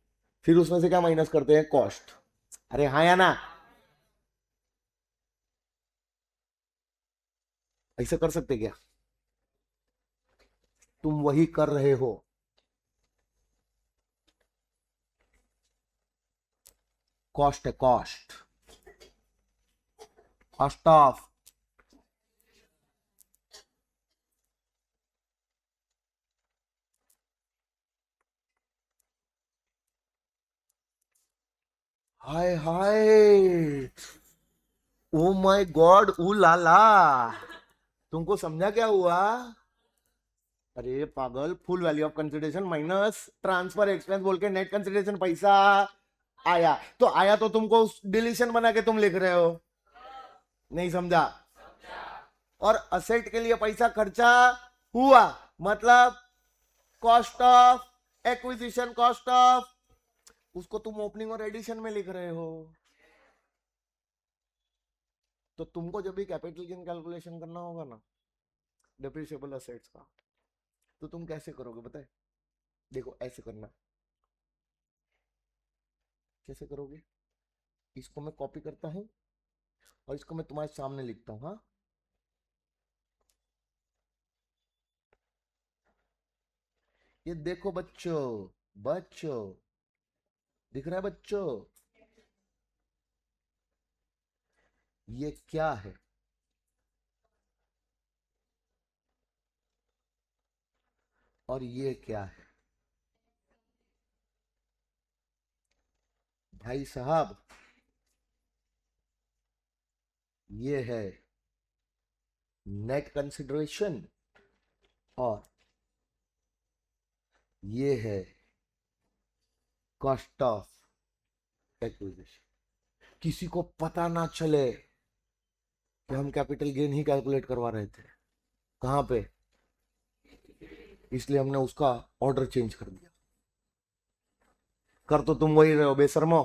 फिर उसमें से क्या माइनस करते हैं, कॉस्ट। अरे हाँ या ना? ऐसा कर सकते क्या? तुम वही कर रहे हो। कॉस्ट है, cost, cost of, hi hi, oh my God, ऊ लाला, तुमको समझा क्या हुआ? अरे पागल, full value of consideration minus transfer expense बोल के नेट कंसिडरेशन पैसा आया, तो आया तो तुमको डिलीशन बना के तुम लिख रहे हो, नहीं समझा? और असेट के लिए पैसा खर्चा हुआ, मतलब cost of acquisition, cost of, उसको तुम ओपनिंग और एडिशन में लिख रहे हो। तो तुमको जब भी कैपिटल गेन कैलकुलेशन करना होगा ना डेप्रिसिएबल असेट्स का, तो तुम कैसे करोगे बताए? देखो ऐसे करना, कैसे करोगे, इसको मैं कॉपी करता हूं और इसको मैं तुम्हारे सामने लिखता हूं, हाँ। ये देखो बच्चों, बच्चों दिख रहा है बच्चों, ये क्या है, और ये क्या है भाई साहब? ये है नेट कंसिडरेशन और ये है कॉस्ट ऑफ एक्विजिशन। किसी को पता ना चले कि हम कैपिटल गेन ही कैलकुलेट करवा रहे थे, कहां पे, इसलिए हमने उसका ऑर्डर चेंज कर दिया। कर तो तुम वही रहे हो बेशर्मो,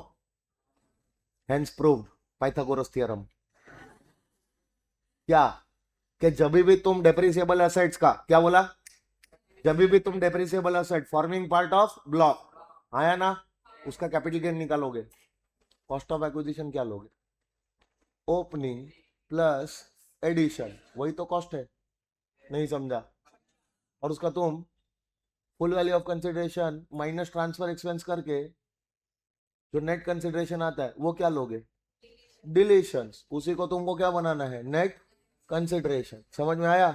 हेंस प्रूव्ड पाइथागोरस थ्योरम। क्या, कि जब भी तुम डेप्रिसिएबल एसेट्स का, क्या बोला, जब भी तुम depreciable asset forming part of block आया ना, उसका कैपिटल गेन निकालोगे, कॉस्ट ऑफ एक्विजिशन क्या लोगे, ओपनिंग प्लस एडिशन, वही तो कॉस्ट है, नहीं समझा? और उसका तुम full value of consideration minus transfer expense करके जो नेट कंसिडरेशन आता है वो क्या लोगे, डिलीशंस, उसी को तुमको क्या बनाना है, नेट कंसिडरेशन। समझ में आया?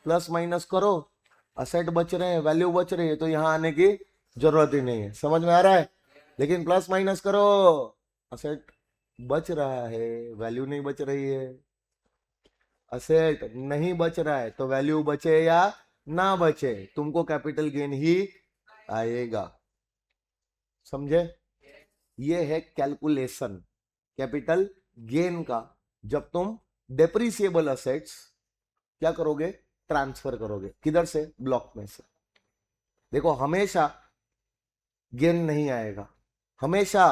प्लस माइनस करो, असेट बच रहे हैं, वैल्यू बच रही है, तो यहां आने की जरूरत ही नहीं है। समझ में आ रहा है? लेकिन प्लस माइनस करो, असेट बच रहा है, वैल्यू नहीं बच रही है। असेट नहीं बच रहा है तो वैल्यू बचे या ना बचे, तुमको कैपिटल गेन ही आएगा। समझे? ये है कैलकुलेशन कैपिटल गेन का, जब तुम डेप्रिसिएबल असेट्स क्या करोगे, ट्रांसफर करोगे, किधर से, ब्लॉक में से। देखो हमेशा गेन नहीं आएगा, हमेशा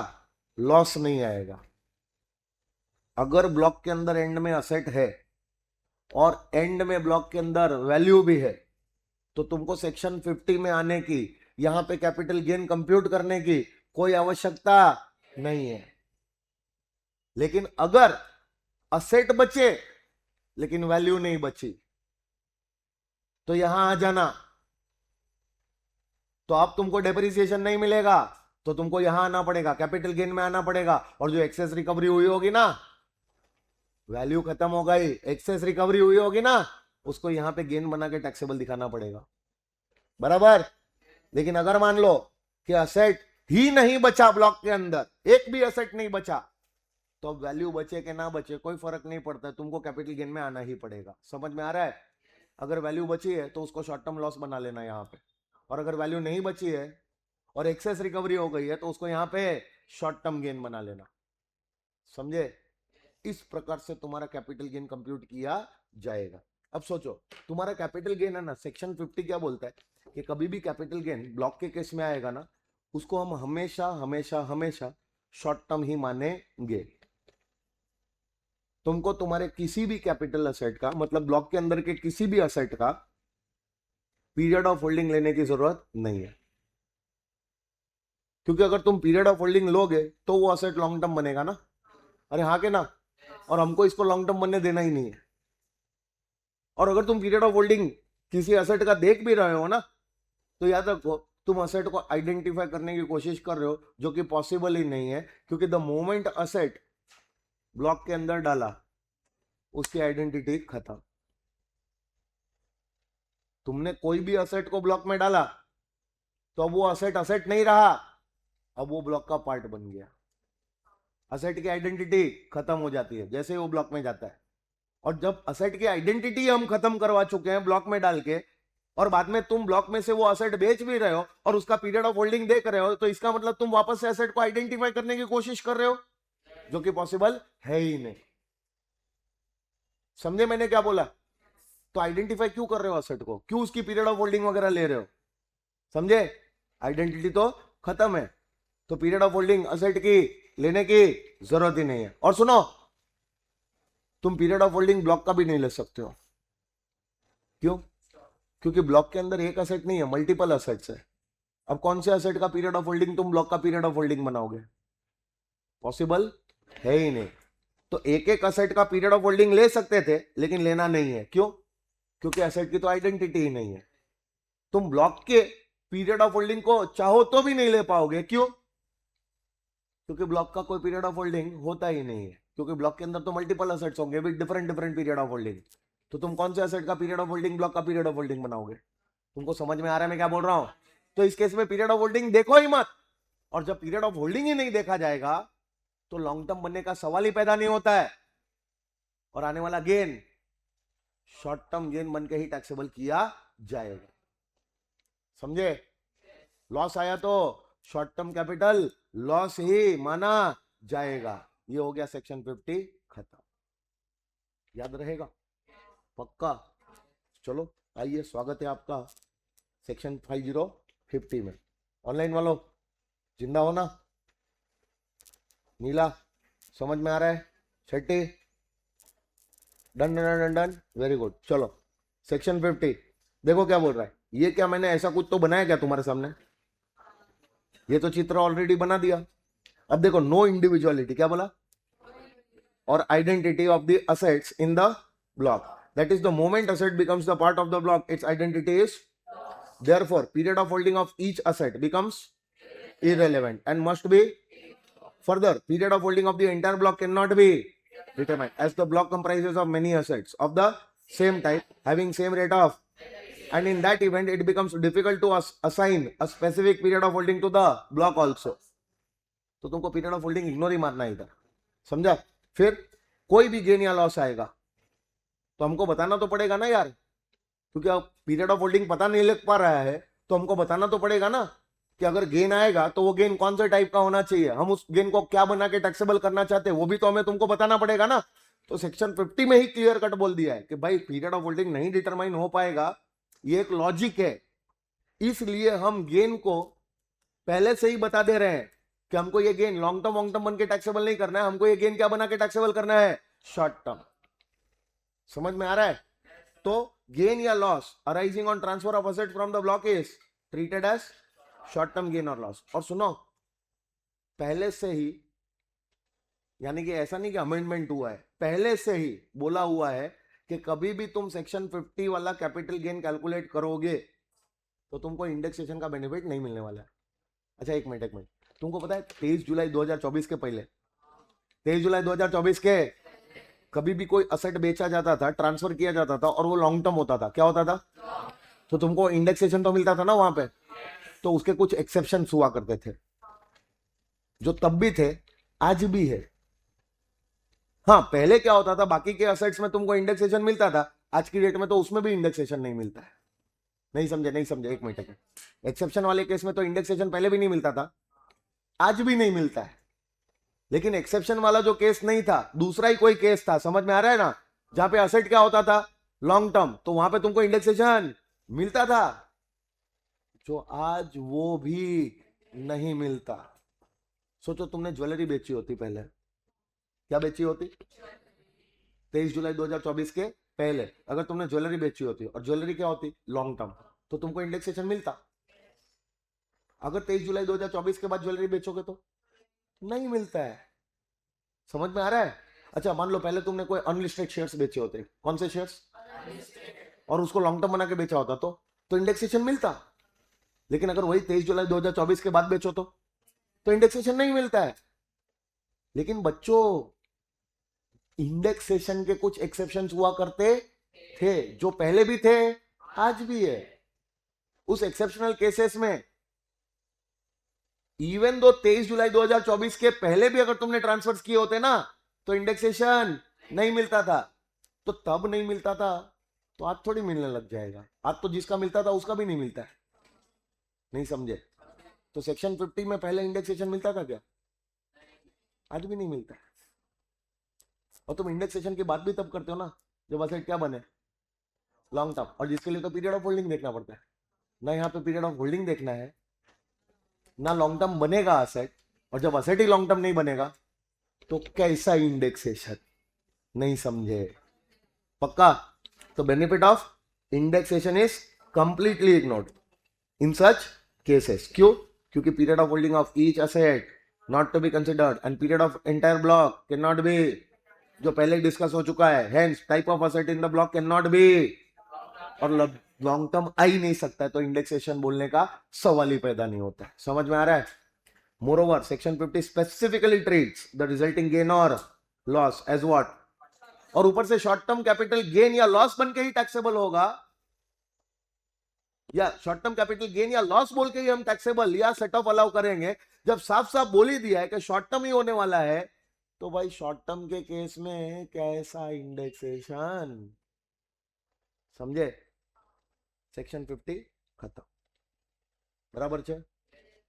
लॉस नहीं आएगा। अगर ब्लॉक के अंदर एंड में असेट है और एंड में ब्लॉक के अंदर वैल्यू भी है, तो तुमको सेक्शन 50 में आने की, यहां पे कैपिटल गेन कंप्यूट करने की कोई आवश्यकता नहीं है। लेकिन अगर असेट बचे लेकिन वैल्यू नहीं बची, तो यहां आ जाना, तो अब तुमको डेप्रिसिएशन नहीं मिलेगा, तो तुमको यहां आना पड़ेगा, कैपिटल गेन में आना पड़ेगा, और जो एक्सेस रिकवरी हुई होगी ना, वैल्यू खत्म हो गई, एक्सेस रिकवरी हुई होगी ना, उसको यहां पे गेन बना के टैक्सेबल दिखाना पड़ेगा, बराबर। लेकिन अगर मान लो कि असेट ही नहीं बचा ब्लॉक के अंदर, एक भी एसेट नहीं बचा, तो अब वैल्यू बचे कि ना बचे कोई फर्क नहीं पड़ता, तुमको कैपिटल गेन में आना ही पड़ेगा। समझ में आ रहा है? अगर वैल्यू बची है तो उसको शॉर्ट टर्म लॉस बना लेना यहाँ पे, और अगर वैल्यू नहीं बची है और एक्सेस रिकवरी हो गई है तो उसको यहाँ पे शॉर्ट टर्म गेन बना लेना। समझे? इस प्रकार से तुम्हारा कैपिटल गेन कंप्यूट किया जाएगा। अब सोचो, तुम्हारा कैपिटल गेन है ना, सेक्शन 50 क्या बोलता है कि कभी भी कैपिटल गेन ब्लॉक के केस में आएगा ना, उसको हम हमेशा हमेशा हमेशा शॉर्ट टर्म ही मानेंगे। तुमको तुम्हारे किसी भी कैपिटल असेट का, मतलब ब्लॉक के अंदर के किसी भी असेट का पीरियड ऑफ होल्डिंग लेने की जरूरत नहीं है, क्योंकि अगर तुम पीरियड ऑफ होल्डिंग लोगे तो वो असेट लॉन्ग टर्म बनेगा ना। अरे हाँ के ना? और हमको इसको लॉन्ग टर्म बनने देना ही नहीं है। और अगर तुम पीरियड ऑफ होल्डिंग किसी असेट का देख भी रहे हो ना, तो याद रखो तुम असेट को आइडेंटिफाई करने की कोशिश कर रहे हो, जो कि पॉसिबल ही नहीं है, क्योंकि द मोमेंट असेट ब्लॉक के अंदर डाला उसकी आइडेंटिटी खत्म। तुमने कोई भी असेट को ब्लॉक में डाला तो अब वो असेट असेट नहीं रहा, अब वो ब्लॉक का पार्ट बन गया। असेट की आइडेंटिटी खत्म हो जाती है जैसे ही वो ब्लॉक में जाता है। और जब असेट की आइडेंटिटी हम खत्म करवा चुके हैं ब्लॉक में डाल के, और बाद में तुम ब्लॉक में से वो असेट बेच भी रहे हो और उसका पीरियड ऑफ होल्डिंग देख रहे हो, तो इसका मतलब तुम वापस से असेट को आइडेंटिफाई करने की कोशिश कर रहे हो, जो कि पॉसिबल है ही नहीं। समझे मैंने क्या बोला? तो आइडेंटिफाई क्यों कर रहे हो असेट को, क्यों उसकी पीरियड ऑफ होल्डिंग वगैरह ले रहे हो? समझे? आइडेंटिटी तो खत्म है, तो पीरियड ऑफ होल्डिंग असेट की लेने की जरूरत ही नहीं है। और सुनो, तुम पीरियड ऑफ होल्डिंग ब्लॉक का भी नहीं ले सकते हो। क्यों? क्योंकि ब्लॉक के अंदर एक असेट नहीं है, मल्टीपल असेट्स है। अब कौन से असेट का पीरियड ऑफ होल्डिंग तुम ब्लॉक का पीरियड ऑफ होल्डिंग बनाओगे? पॉसिबल है ही नहीं। तो एक एक असेट का पीरियड ऑफ होल्डिंग ले सकते थे, लेकिन लेना नहीं है। क्यों? क्योंकि असेट की तो आइडेंटिटी ही नहीं है। तुम ब्लॉक के पीरियड ऑफ होल्डिंग को चाहो तो भी नहीं ले पाओगे। क्यों? क्योंकि ब्लॉक का कोई पीरियड ऑफ होल्डिंग होता ही नहीं है, क्योंकि ब्लॉक के अंदर तो मल्टीपल असेट्स होंगे with different different period of holding. तो तुम कौन से असेट का पीरियड ऑफ होल्डिंग ब्लॉक का पीरियड ऑफ होल्डिंग बनाओगे? तुमको समझ में आ रहा है मैं क्या बोल रहा हूं? तो इस केस में पीरियड ऑफ होल्डिंग देखो ही मत, और जब पीरियड ऑफ होल्डिंग ही नहीं देखा जाएगा तो लॉन्ग टर्म बनने का सवाल ही पैदा नहीं होता है, और आने वाला गेन शॉर्ट टर्म गेन बन के ही टैक्सेबल किया जाएगा। समझे? लॉस आया तो शॉर्ट टर्म कैपिटल लॉस ही माना जाएगा। ये हो गया सेक्शन 50 खत्म। याद रहेगा? पक्का? चलो आइए, स्वागत है आपका सेक्शन 50 में। ऑनलाइन वालों जिंदा हो ना? नीला समझ में आ रहा है? छठी done done done done, very good. चलो सेक्शन 50 देखो क्या बोल रहा है। ये क्या मैंने ऐसा कुछ तो बनाया क्या तुम्हारे सामने? ये तो चित्र ऑलरेडी बना दिया। अब देखो, नो इंडिविजुअलिटी क्या बोला? और identity of the assets in the block, that is the moment asset becomes the part of the block, its identity is, therefore period of holding of each asset becomes irrelevant and must be, further period of holding of the entire block cannot be determined, as the block comprises of many assets of the same type having same rate of, and in that event it becomes difficult to assign a specific period of holding to the block also। तो तुमको पीरियड ऑफ होल्डिंग इग्नोर ही मारना है इधर। समझा? फिर कोई भी गेन या लॉस आएगा तो हमको बताना तो पड़ेगा ना यार, क्योंकि अब पीरियड ऑफ होल्डिंग पता नहीं लग पा रहा है तो हमको बताना तो पड़ेगा ना कि अगर गेन आएगा तो वो गेन कौन से टाइप का होना चाहिए, हम उस गेन को क्या बना के टैक्सेबल करना चाहते हैं, वो भी तो हमें तुमको बताना पड़ेगा ना। तो सेक्शन 50 में ही क्लियर कट बोल दिया है कि भाई पीरियड ऑफ होल्डिंग नहीं डिटरमाइन हो पाएगा, ये एक लॉजिक है। इसलिए हम गेन को पहले से ही बता दे रहे हैं कि हमको ये गेन लॉन्ग टर्म बन के टैक्सेबल नहीं करना है, हमको ये गेन क्या बना के टैक्सेबल करना है? Short term. समझ में आ रहा है? तो गेन या loss arising on transfer of asset from the block is treated as short term gain और लॉस। और सुनो, पहले से ही, यानी कि ऐसा नहीं कि अमेंडमेंट हुआ है, पहले से ही बोला हुआ है कि कभी भी तुम सेक्शन 50 वाला कैपिटल गेन कैलकुलेट करोगे तो तुमको इंडेक्सेशन का बेनिफिट नहीं मिलने वाला है। अच्छा एक मिनट, तुमको पता है 23 जुलाई 2024 के पहले, 23 जुलाई 2024 के कभी भी कोई असेट बेचा जाता था, ट्रांसफर किया जाता था और वो लॉन्ग टर्म होता था, क्या होता था? तो तुमको इंडेक्सेशन तो मिलता था ना वहां पे। तो उसके कुछ एक्सेप्शंस हुआ करते थे। जो तब भी थे आज भी है। हाँ, पहले क्या होता था, बाकी के असेट्स में तुमको इंडेक्सेशन मिलता था, आज की डेट में तो उसमें भी इंडेक्सेशन नहीं मिलता है। नहीं समझे, नहीं समझे, एक मिनट। एक्सेप्शन वाले केस में तो इंडेक्सेशन पहले भी नहीं मिलता था, आज भी नहीं मिलता है। लेकिन एक्सेप्शन वाला जो केस नहीं था, दूसरा ही कोई केस था, समझ में आ रहा है ना, जहां पे असेट क्या होता था, लॉन्ग टर्म, तो वहां पे तुमको इंडेक्सेशन मिलता था, जो आज वो भी नहीं मिलता। सोचो तुमने ज्वेलरी बेची होती पहले, क्या बेची होती, 23 जुलाई 2024 के पहले अगर तुमने ज्वेलरी बेची होती और ज्वेलरी क्या होती, लॉन्ग टर्म, तो तुमको इंडेक्सेशन मिलता। अगर 23 जुलाई 2024 के बाद ज्वेलरी बेचोगे तो नहीं मिलता है। समझ में आ रहा है? अच्छा, मान लो पहले तुमने कोई अनलिस्टेड शेयर्स बेचे होते, कौन से शेयर्स, और उसको लॉन्ग टर्म बना के बेचा होता तो इंडेक्सेशन मिलता। लेकिन अगर वही 23 जुलाई 2024 के बाद बेचो तो इंडेक्सेशन नहीं मिलता है। लेकिन बच्चों, इंडेक्सेशन के कुछ एक्सेप्शंस हुआ करते थे, जो पहले भी थे आज भी है। उस एक्सेप्शनल केसेस में इवन दो 23 जुलाई 2024 के पहले भी अगर तुमने ट्रांसफर्स किए होते ना, तो इंडेक्सेशन नहीं मिलता था। तो तब नहीं मिलता था, तो आज थोड़ी मिलने लग जाएगा। आज तो जिसका मिलता था उसका भी नहीं मिलता है। नहीं समझे? तो सेक्शन 50 में पहले इंडेक्सेशन मिलता था क्या? आज भी नहीं मिलता। और तुम इंडेक्सेशन की बात भी तब करते हो ना, जब असेट क्या बने, लॉन्ग टर्म, और जिसके लिए तो पीरियड ऑफ होल्डिंग देखना पड़ता है ना। यहाँ पे पीरियड ऑफ होल्डिंग देखना है ना, लॉन्ग टर्म बनेगा असेट, और जब असेट ही लॉन्ग टर्म नहीं बनेगा तो कैसा इंडेक्सेशन? नहीं समझे? पक्का? तो benefit of indexation is completely ignored in such cases. क्यों? क्योंकि period of holding of each asset not to be considered and period of entire block can not be, जो पहले डिस्कस हो चुका है। Hence type of asset in the block can not be, और लॉन्ग टर्म आ ही नहीं सकता है, तो इंडेक्सेशन बोलने का सवाल ही पैदा नहीं होता है। समझ में आ रहा है? Moreover section 50 specifically treats the resulting gain और लॉस एज व्हाट, और ऊपर से शॉर्ट टर्म कैपिटल गेन या लॉस बन के ही टैक्सेबल होगा, या शॉर्ट टर्म कैपिटल गेन या लॉस बोल के ही हम टैक्सेबल या सेट ऑफ अलाउ करेंगे। जब साफ साफ बोल ही दिया है कि शॉर्ट टर्म ही होने वाला है, तो भाई शॉर्ट टर्म के केस में कैसा इंडेक्सेशन? समझे? सेक्शन 50 खत्म। बराबर है?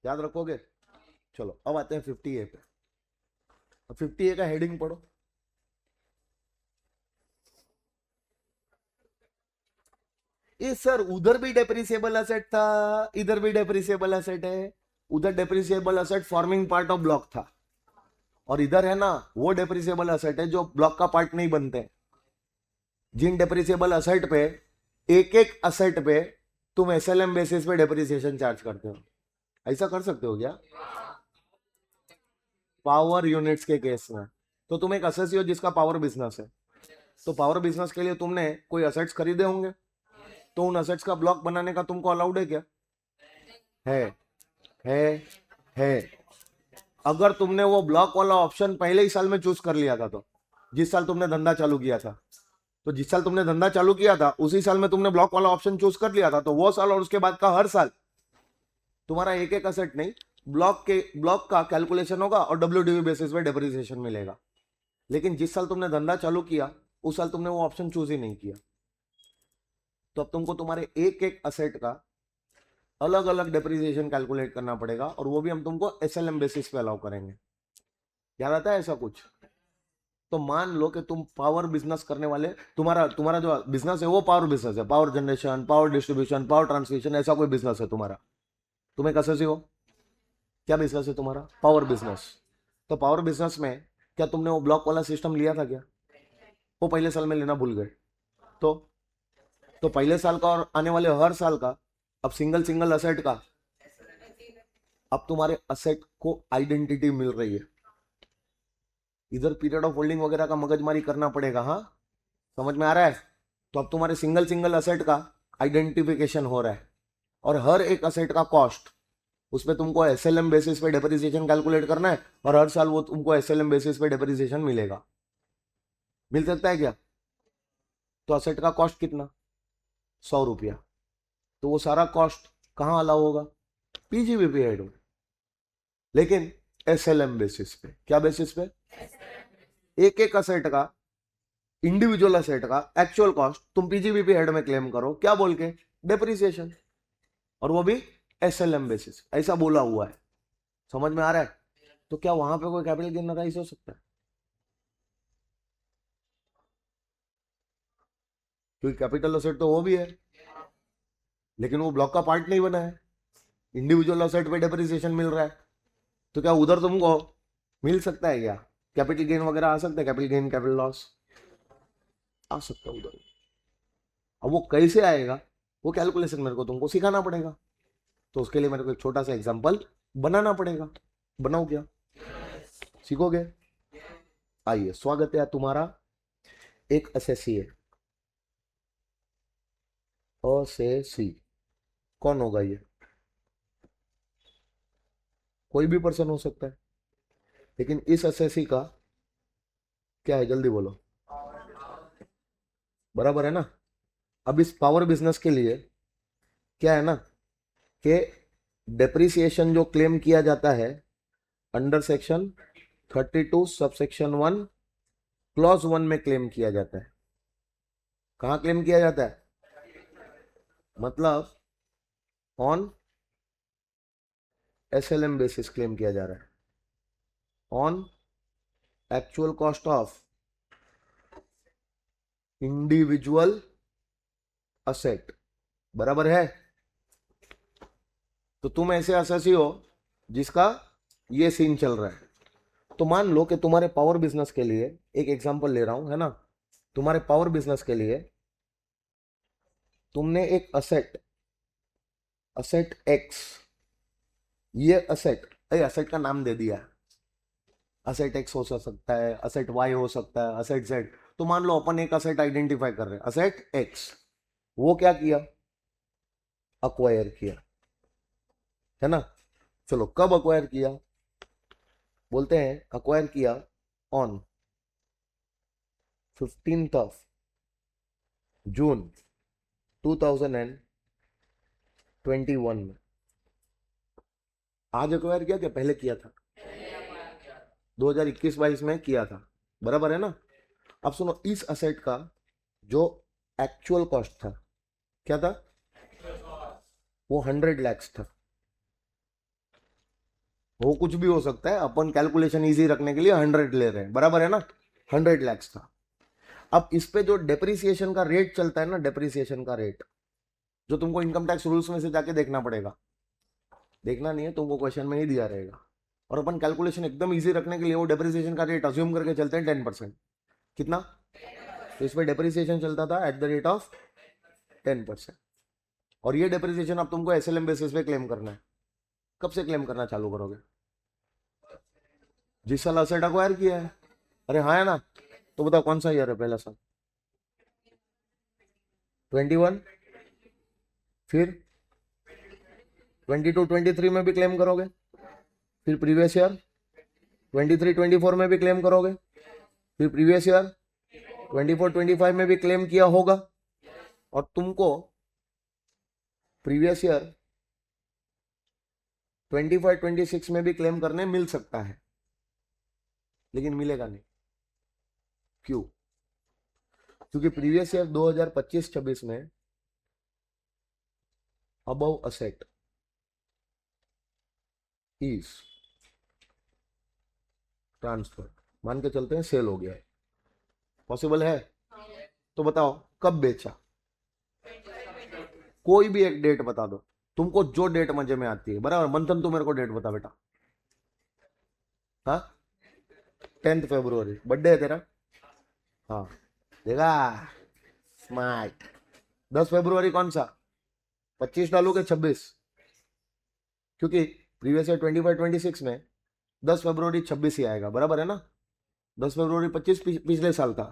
याद रखोगे? चलो अब आते हैं 50A पे। 50A का हेडिंग पढ़ो। ये सर उधर भी डेप्रिसिएबल असेट था, इधर भी डेप्रिसिएबल असेट है। उधर depreciable asset forming part of block था, और इधर है ना वो डेप्रिसिएबल असेट है जो ब्लॉक का पार्ट नहीं बनते। जिन डेप्रिसिएबल असेट पे, एक एक असेट पे तुम एसएलएम बेसिस पे डेप्रिसिएशन चार्ज करते हो। ऐसा कर सकते हो क्या? पावर यूनिट्स के केस में तो तुम एक असेसी हो जिसका पावर बिजनेस है, तो पावर बिजनेस के लिए तुमने कोई असेट्स खरीदे होंगे, तो उन असेट्स का ब्लॉक बनाने का तुमको अलाउड है क्या? है है है। अगर तुमने वो ब्लॉक वाला ऑप्शन पहले ही साल में चूज कर लिया था, तो जिस साल तुमने धंधा चालू किया था, तो जिस साल तुमने धंधा चालू किया था उसी साल में तुमने ब्लॉक वाला ऑप्शन चूज कर लिया था, तो वो साल और उसके बाद का हर साल तुम्हारा एक एक असेट नहीं, ब्लॉक का कैलकुलेशन होगा और डब्ल्यूडीवी बेसिस पे डेप्रिसिएशन मिलेगा। लेकिन जिस साल तुमने धंधा चालू किया उस साल तुमने वो ऑप्शन चूज ही नहीं किया, तो अब तुमको तुम्हारे एक एक असेट का अलग अलग डेप्रिसिएशन कैलकुलेट करना पड़ेगा, और वो भी हम तुमको एसएलएम बेसिस पे अलाउ करेंगे। याद आता है ऐसा कुछ? तो मान लो कि तुम पावर बिजनेस करने वाले, तुम्हारा तुम्हारा जो बिजनेस है वो पावर बिजनेस है, power generation, power distribution, power transmission, ऐसा कोई बिजनेस है तुम्हारा। तुम एक असेसी हो, क्या बिजनेस है तुम्हारा? Power business. तो पावर बिजनेस में क्या तुमने वो ब्लॉक वाला सिस्टम लिया था क्या? वो पहले साल में लेना भूल गए, तो पहले साल का और आने वाले हर साल का अब सिंगल सिंगल असेट का, अब तुम्हारे असेट को आइडेंटिटी मिल रही है। इधर पीरियड ऑफ होल्डिंग वगैरह का मगजमारी करना पड़ेगा। हाँ, समझ में आ रहा है? तो अब तुम्हारे सिंगल सिंगल असेट का आइडेंटिफिकेशन हो रहा है, और हर एक असेट का कॉस्ट, उसमें तुमको एसएलएम बेसिस पे डेप्रिसिएशन कैलकुलेट करना है, और हर साल वो तुमको एसएलएम बेसिस पे डेप्रिसिएशन मिलेगा। मिल सकता है क्या? तो असेट का कॉस्ट कितना? 100 रुपया। तो वो सारा कॉस्ट कहाँ अलाउ होगा? पीजीबीपी हेड में। लेकिन SLM बेसिस पे। क्या बेसिस पे? एक एक असेट का, इंडिविजुअल असेट का एक्चुअल कॉस्ट तुम पीजीबीपी हेड में क्लेम करो, क्या बोल के? डेप्रिसिएशन, और वो भी SLM बेसिस, ऐसा बोला हुआ है। समझ में आ रहा है? तो क्या वहां पे कोई कैपिटल गेन राइज हो सकता है? क्योंकि कैपिटल असेट तो वो भी है, लेकिन वो ब्लॉक का पार्ट नहीं बना है। इंडिविजुअल असेट पे डेप्रिसिएशन मिल रहा है, तो क्या उधर तुमको मिल सकता है क्या? कैपिटल गेन वगैरह आ सकता है? कैपिटल गेन, कैपिटल लॉस आ सकता है उधर। अब वो कैसे आएगा, वो कैलकुलेशन मेरे को तुमको सिखाना पड़ेगा। तो उसके लिए मेरे को एक छोटा सा एग्जांपल बनाना पड़ेगा। बनाओ क्या? सीखोगे? आइए, स्वागत है तुम्हारा। एक असेसी है, अ से सी। कौन होगा ये? कोई भी पर्सन हो सकता है, लेकिन इस असेसी का क्या है, जल्दी बोलो। बराबर है ना? अब इस पावर बिजनेस के लिए क्या है ना, कि डेप्रिसिएशन जो क्लेम किया जाता है अंडर सेक्शन 32 सबसेक्शन 1 क्लॉज 1 में क्लेम किया जाता है। कहां क्लेम किया जाता है? मतलब ऑन SLM बेसिस क्लेम किया जा रहा है, on actual cost of individual asset. बराबर है? तो तुम ऐसे असेसी हो जिसका ये सीन चल रहा है। तो मान लो कि तुम्हारे पावर बिजनेस के लिए, एक एग्जांपल ले रहा हूं, है ना, तुम्हारे पावर बिजनेस के लिए तुमने एक असेट, असेट एक्स, ये असेट, असेट का नाम दे दिया, असेट एक्स हो सकता है, असेट वाई हो सकता है, असेट जेड। तो मान लो अपन एक असेट आइडेंटिफाई कर रहे हैं, असेट एक्स। वो क्या किया? अक्वायर किया, है ना? चलो, कब अक्वायर किया? बोलते हैं अक्वायर किया ऑन 15th ऑफ जून 2021 में। आज अक्वायर किया क्या पहले किया था? 2021-22 में किया था। बराबर है ना? अब सुनो, इस असेट का जो एक्चुअल कॉस्ट था, क्या था? वो 100 लैक्स था। वो कुछ भी हो सकता है, अपन कैलकुलेशन इजी रखने के लिए 100 ले रहे हैं। बराबर है ना? 100 लैक्स था। अब इस पे जो डेप्रिसिएशन का रेट चलता है ना, डेप्रिसिएशन का रेट, जो तुमको इनकम टैक्स रूल्स में से जाके देखना पड़ेगा, देखना नहीं है तुमको, क्वेश्चन में ही दिया रहेगा। और अपन कैलकुलेशन एकदम इजी रखने के लिए वो डेप्रिसिएशन का रेट अज्यूम करके चलते हैं 10%। कितना? तो इस पे डेप्रिसिएशन चलता था एट द रेट ऑफ 10%। और ये डेप्रिसिएशन अब तुमको SLM बेसिस पे क्लेम करना है। कब से क्लेम करना चालू करोगे? जिस साल असेट अक्वायर किया है। अरे हाँ, है ना? तो बताओ कौन सा ईयर है पहला साल? 21। फिर 22-23 में भी क्लेम करोगे, फिर प्रीवियस ईयर 23-24 में भी क्लेम करोगे, फिर प्रीवियस ईयर 24-25 में भी क्लेम किया होगा। और तुमको प्रीवियस ईयर 25-26 में भी क्लेम करने मिल सकता है, लेकिन मिलेगा नहीं। क्यों? क्योंकि प्रीवियस ईयर 2025-26 में अबव असेट इज ट्रांसफर, मान के चलते हैं सेल हो गया है। पॉसिबल है? तो बताओ कब बेचा? कोई भी एक डेट बता दो, तुमको जो डेट मजे में आती है। बराबर? मंथन तू मेरे को डेट बता बेटा। हाँ, 10 फरवरी बर्थडे है तेरा? हाँ, देखा, स्मार्ट। 10 फरवरी कौन सा? 25 डालू के 26? क्योंकि प्रीवियस ईयर 25-26 में 10 फरवरी 26 ही आएगा। बराबर है ना? 10 फरवरी 25 पिछले साल था,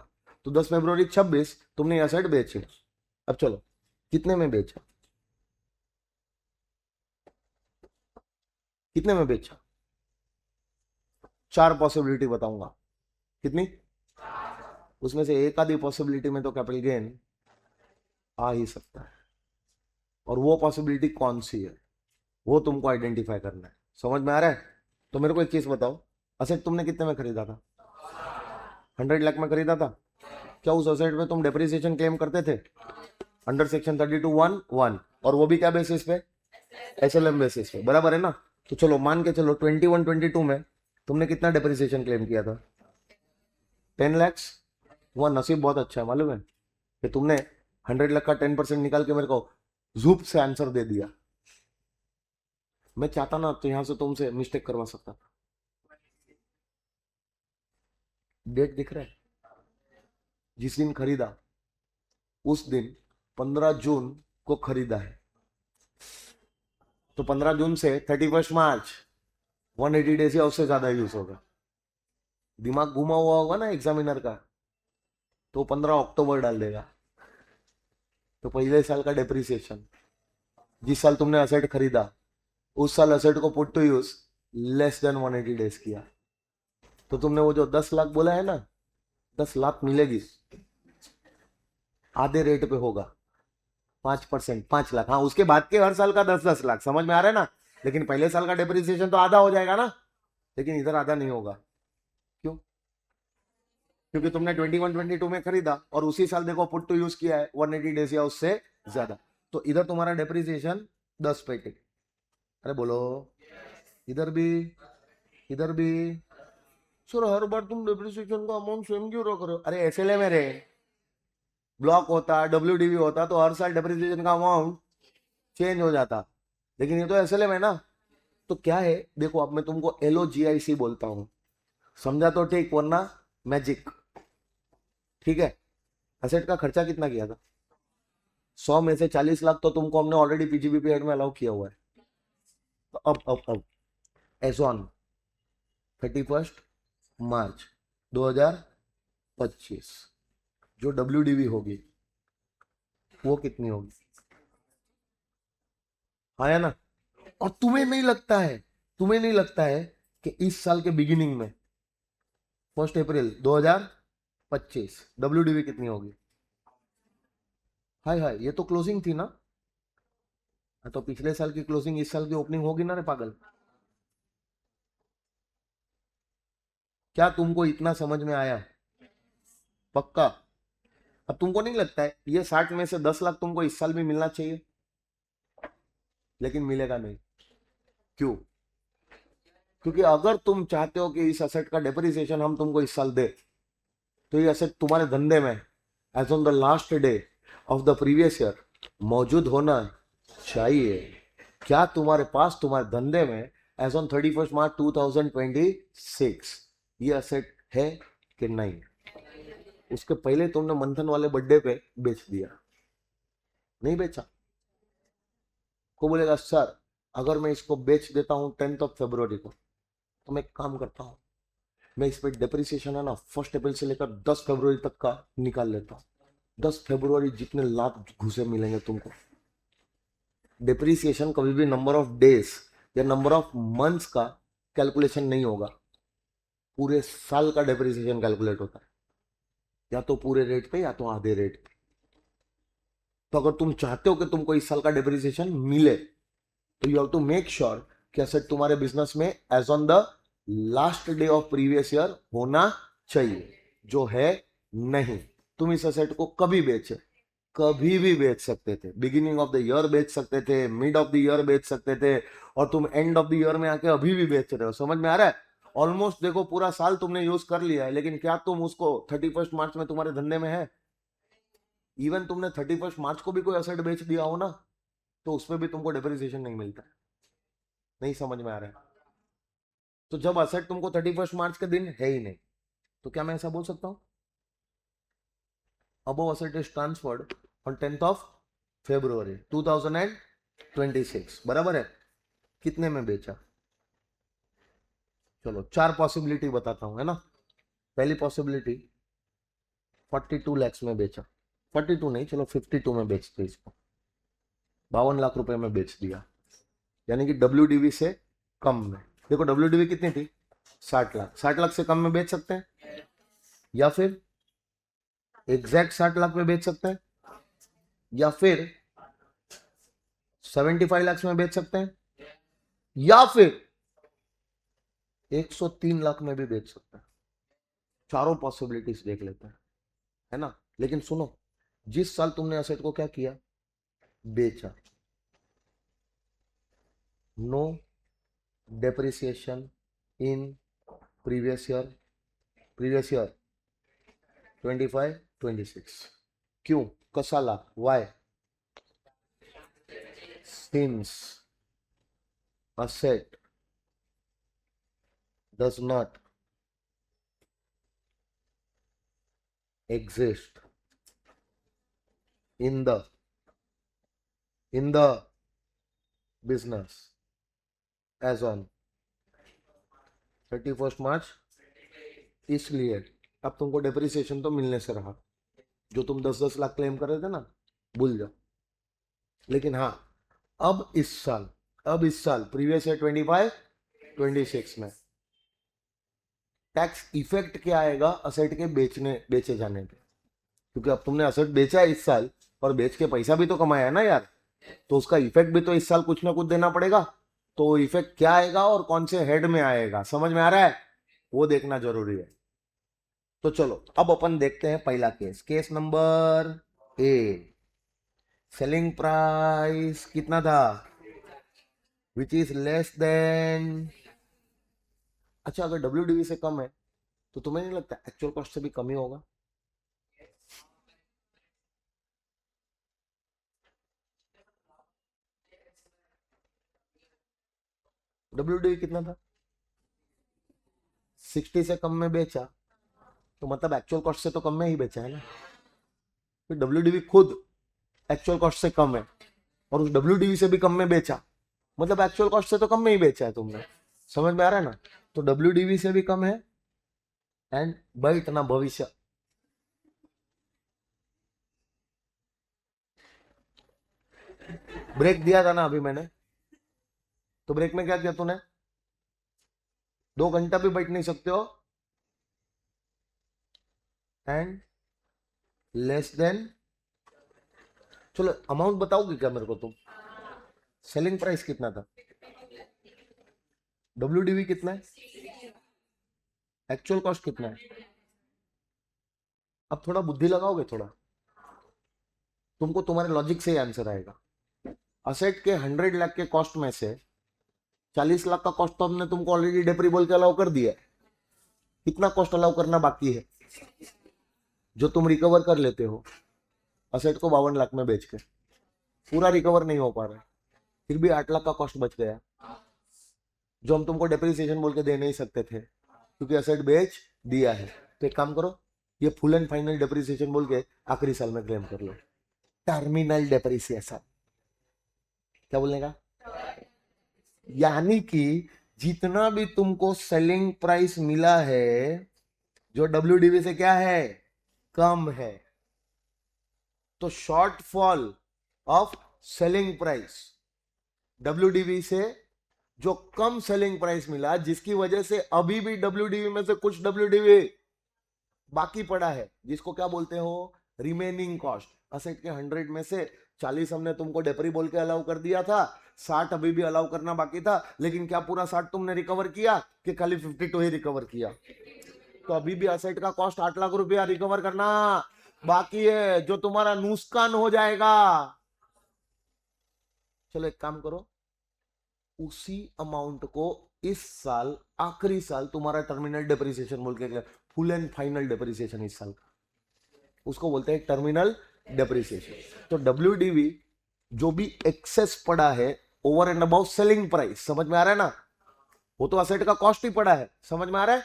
तो 10 फरवरी 26 तुमने यह सेट बेचे। अब चलो, कितने में बेचा? कितने में बेचा? 4 पॉसिबिलिटी बताऊंगा। कितनी? उसमें से एक आधी पॉसिबिलिटी में तो कैपिटल गेन आ ही सकता है। और वो पॉसिबिलिटी कौन सी है, वो तुमको आइडेंटिफाई करना है। समझ में आ रहा है? तो मेरे को एक चीज बताओ, असेट तुमने कितने में खरीदा था? 100 लाख में खरीदा था। क्या उस असेट पे तुम डेप्रिसिएशन क्लेम करते थे अंडर सेक्शन 32(1)(1)? और वो भी क्या बेसिस पे? SLM बेसिस पे, बराबर है ना? तो चलो मान के चलो 21-22 में तुमने कितना डेप्रिसिएशन क्लेम किया था? 10 lakhs। वो नसीब बहुत अच्छा है मालूम है कि तुमने 100 लाख का 10% निकाल के मेरे को जूप से आंसर दे दिया। मैं चाहता ना तो यहां से तुमसे मिस्टेक करवा सकता। डेट दिख रहा है? जिस दिन खरीदा उस दिन 15 जून को खरीदा है, तो 15 जून से 31 मार्च 180 डेज या उससे ज्यादा यूज होगा। दिमाग घुमा हुआ होगा ना एग्जामिनर का, तो 15 अक्टूबर डाल देगा। तो पहले साल का डेप्रिसिएशन, जिस साल तुमने असेट खरीदा उस साल असेट को put to use less than 180 days किया। तो तुमने वो जो 10 लाख बोला है ना, 10 लाख मिलेगी, आधे रेट पे होगा 5%, 5 लाख। हाँ, उसके बाद के हर साल का 10-10 लाख, समझ में आ रहा है ना? लेकिन पहले साल का डेप्रिसिएशन तो आधा हो जाएगा ना, लेकिन इधर आधा नहीं होगा। क्यों? क्योंकि तुमने 21-22 में खरीदा और उसी साल देखो पुट टू यूज किया है 180 डेज या उससे ज्यादा। तो इधर तुम्हारा डेप्रिसिएशन 10 पे टिक। अरे बोलो, इधर भी, इधर भी। सर हर बार तुम डेप्रिसिएशन का अमाउंट सेम क्यों रख रहे हो? अरे SLM में रे, ब्लॉक होता, WDV होता तो हर साल डेप्रिसिएशन का अमाउंट चेंज हो जाता, लेकिन ये तो SLM है ना। तो क्या है देखो, अब मैं तुमको LOGIC बोलता हूं, समझा तो ठीक, वरना मैजिक। ठीक है? असेट का खर्चा कितना किया था? 100 में से 40 लाख तो तुमको हमने ऑलरेडी PGBP हेड में अलाउ किया हुआ है। तो अब एज ऑन 31 मार्च 2025 जो WDV होगी वो कितनी होगी? हाँ या ना? और तुम्हें नहीं लगता है, तुम्हें नहीं लगता है कि इस साल के बिगिनिंग में 1 अप्रैल 2025 WDV कितनी होगी? हाय हाय, ये तो क्लोजिंग थी ना। हाँ, तो पिछले साल की क्लोजिंग इस साल की ओपनिंग होगी ना रे पागल। क्या तुमको इतना समझ में आया? पक्का? अब तुमको नहीं लगता है ये 60 में से 10 लाख तुमको इस साल भी मिलना चाहिए? लेकिन मिलेगा नहीं। क्यों? क्योंकि अगर तुम चाहते हो कि इस असेट का डेप्रिसिएशन हम तुमको इस साल दे, तो ये असेट तुम्हारे धंधे में as on the last day of the previous year मौजूद होना चाहिए। क्या तुम्हारे पास तुम्हारे धंधे में एज ऑन 31 मार्च 2026 ये असेट है कि नहीं? उसके पहले तुमने मंथन वाले बर्थडे पे बेच दिया, नहीं बेचा। को बोलेगा सर अगर मैं इसको बेच देता हूं 10 फरवरी को, तो मैं एक काम करता हूं, मैं इस पे डेप्रिसिएशन है ना 1 अप्रैल से लेकर 10 फरवरी तक का निकाल लेता हूँ। 10 फरवरी जितने लाख घुसे मिलेंगे तुमको। डेप्रिसिएशन कभी भी नंबर ऑफ डेज या नंबर ऑफ मंथ्स का कैलकुलेशन नहीं होगा, पूरे साल का डेप्रिसिएशन कैलकुलेट होता है, या तो पूरे रेट पे या तो आधे रेट पे। तो अगर तुम चाहते हो कि तुमको इस साल का डेप्रिसिएशन मिले, तो you have to make sure कि असेट तुम्हारे बिजनेस में as on the last day of previous year होना चाहिए, जो है नहीं। तुम इस असेट को कभी बेचे, कभी भी बेच सकते थे, बिगिनिंग ऑफ द ईयर बेच सकते थे, मिड ऑफ द ईयर बेच सकते थे, और तुम एंड ऑफ द ईयर में आके अभी भी बेच रहे हो। समझ में आ रहा है? ऑलमोस्ट देखो पूरा साल तुमने यूज कर लिया है, लेकिन क्या तुम उसको 31 मार्च में तुम्हारे धंधे में है? इवन तुमने 31 मार्च को भी कोई असेट बेच दिया हो ना, तो उसमें भी तुमको डेप्रिसिएशन नहीं मिलता। नहीं समझ में आ रहा है? तो जब असेट तुमको 31 मार्च के दिन है ही नहीं, तो क्या मैं ऐसा बोल सकता हूं above asset is transferred on 10th of February 2026, बराबर है? कितने में बेचा? चलो 4 पॉसिबिलिटी बताता हूं, है ना? पहली पॉसिबिलिटी 42 लैक्स में बेचा, 42 नहीं, चलो 52 में बेचते इसको, 52 लाख रुपए में बेच दिया, यानी कि WDV से कम में। देखो WDV कितनी थी? 60 लाख, 60 लाख से कम में बेच सकते हैं, या फिर एग्जैक्ट 60 लाख में बेच सकते हैं, या फिर 75 लाख में बेच सकते हैं, या फिर 103 लाख में भी बेच सकता है। चारों पॉसिबिलिटीज देख लेते हैं, है ना। लेकिन सुनो, जिस साल तुमने असेट को क्या किया, बेचा, no depreciation in previous year 25 26। क्यों, कशाला, why, since asset does not exist in the business as on 31st मार्च, इसलिए अब तुमको डेप्रिसिएशन तो मिलने से रहा। जो तुम 10-10 लाख क्लेम कर रहे थे ना, भूल जाओ। लेकिन हाँ, अब इस साल प्रीवियस ईयर 25 26 में टैक्स इफेक्ट क्या आएगा असेट के बेचे जाने पे, क्योंकि अब तुमने असेट बेचा है इस साल और बेच के पैसा भी तो कमाया है ना यार, तो उसका इफेक्ट भी तो इस साल कुछ ना कुछ देना पड़ेगा। तो इफेक्ट क्या आएगा और कौन से हेड में आएगा, समझ में आ रहा है, वो देखना जरूरी है। तो चलो अब अपन देखते हैं पहला case number A. Selling price कितना था, विच इज लेस देन, अच्छा अगर WDV से कम है तो तुम्हें नहीं लगता एक्चुअल कॉस्ट से भी कम ही होगा। WDV कितना था, 60 से कम में बेचा, तो मतलब एक्चुअल कॉस्ट से तो कम में ही बेचा है ना। फिर WDV खुद एक्चुअल कॉस्ट से कम है और उस WDV से भी कम में बेचा, मतलब एक्चुअल कॉस्ट से तो कम में ही बेचा है तुमने, समझ में आ रहा है ना। तो WDV से भी कम है एंड भाई इतना भविष्य, ब्रेक दिया था ना अभी मैंने, तो ब्रेक में क्या किया तूने, 2 घंटा भी बैठ नहीं सकते हो एंड लेस देन, चलो अमाउंट बताओगे क्या मेरे को तुम, सेलिंग प्राइस कितना था, WDV कितना है, एक्चुअल कॉस्ट कितना है। अब थोड़ा बुद्धि लगाओगे, थोड़ा तुमको तुम्हारे लॉजिक से ही आंसर आएगा। असेट के 100 लाख के कॉस्ट में से 40 लाख का कॉस्ट तो हमने तुमको ऑलरेडी डेप्री बोल के अलाउ कर दिया, कितना कॉस्ट अलाउ करना बाकी है, जो तुम रिकवर कर लेते हो असेट को 52 लाख में बेच के, पूरा रिकवर नहीं हो पा रहा है, फिर भी 8 लाख का कॉस्ट बच गया, जो हम तुमको डेप्रिसिएशन बोल के दे नहीं सकते थे क्योंकि असेट बेच दिया है। तो एक काम करो, ये फुल एंड फाइनल डेप्रिसिएशन बोल के आखिरी साल में क्लेम कर लो, टर्मिनल डेप्रिसिएशन, क्या बोलने का, यानी कि जितना भी तुमको सेलिंग प्राइस मिला है जो WDV से क्या है, कम है, तो shortfall of selling price WDV से जो कम सेलिंग प्राइस मिला, जिसकी वजह से अभी भी WDV में से कुछ WDV बाकी पड़ा है, जिसको क्या बोलते हो, रिमेनिंग कॉस्ट। असेट के 100 में से 40 हमने तुमको डेप्री बोल के अलाउ कर दिया था, 60 अभी भी अलाउ करना बाकी था, लेकिन क्या पूरा 60 तुमने रिकवर किया कि खाली 52 ही रिकवर किया, तो अभी भी असेट का कॉस्ट 8 लाख रुपया रिकवर करना बाकी है, जो तुम्हारा नुकसान हो जाएगा। चलो एक काम करो, उसी अमाउंट को इस साल आखिरी साल तुम्हारा टर्मिनल डेप्रिसिएशन बोल के, फुल एंड फाइनल डेप्रिसिएशन इस साल का, उसको बोलते हैं टर्मिनल डेप्रिसिएशन। तो WDV जो भी एक्सेस पड़ा है over and about selling price, समझ में आ रहा है ना, वो तो असेट का कॉस्ट ही पड़ा है, समझ में आ रहा है,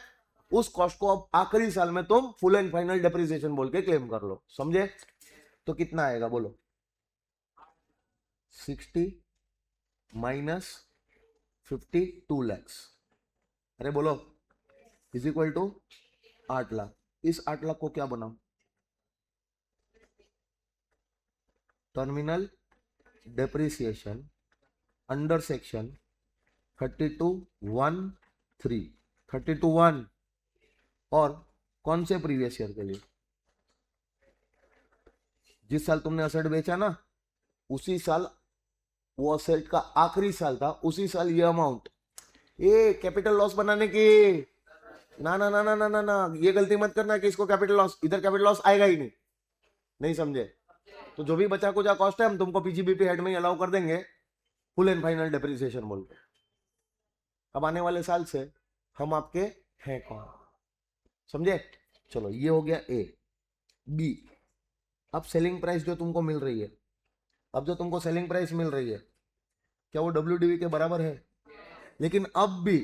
उस कॉस्ट को अब आखिरी साल में तुम फुल एंड फाइनल डेप्रिसिएशन बोल के क्लेम कर लो, समझे। तो कितना आएगा बोलो, 60 माइनस 52 लैक्स, अरे बोलो, इज इक्वल टू 8 लाख। इस 8 लाख को क्या बनाओ, टर्मिनल डेप्रिसिएशन अंडर सेक्शन 32(1)(3), 32(1) और कौन से प्रीवियस ईयर के लिए, जिस साल तुमने असेट बेचा ना, उसी साल वो असेट का आखिरी साल था, उसी साल ये अमाउंट ये कैपिटल लॉस बनाने की, ना ना ना ना ना ना ना, ये गलती मत करना कि इसको कैपिटल लॉस, इधर कैपिटल लॉस आएगा ही नहीं। नहीं समझे? तो जो भी बचा कुचा कॉस्ट है हम तुमको पीजीबीपी हेड में ही अलाउ कर देंगे, फुल एंड फाइनल डेप्रिसिएशन बोल के। अब आने वाले साल से हम आपके हैं कौन, समझे? चलो ये हो गया ए। बी, अब सेलिंग प्राइस जो तुमको मिल रही है, अब जो तुमको सेलिंग प्राइस मिल रही है, क्या वो डब्ल्यूडीवी के बराबर है? लेकिन अब भी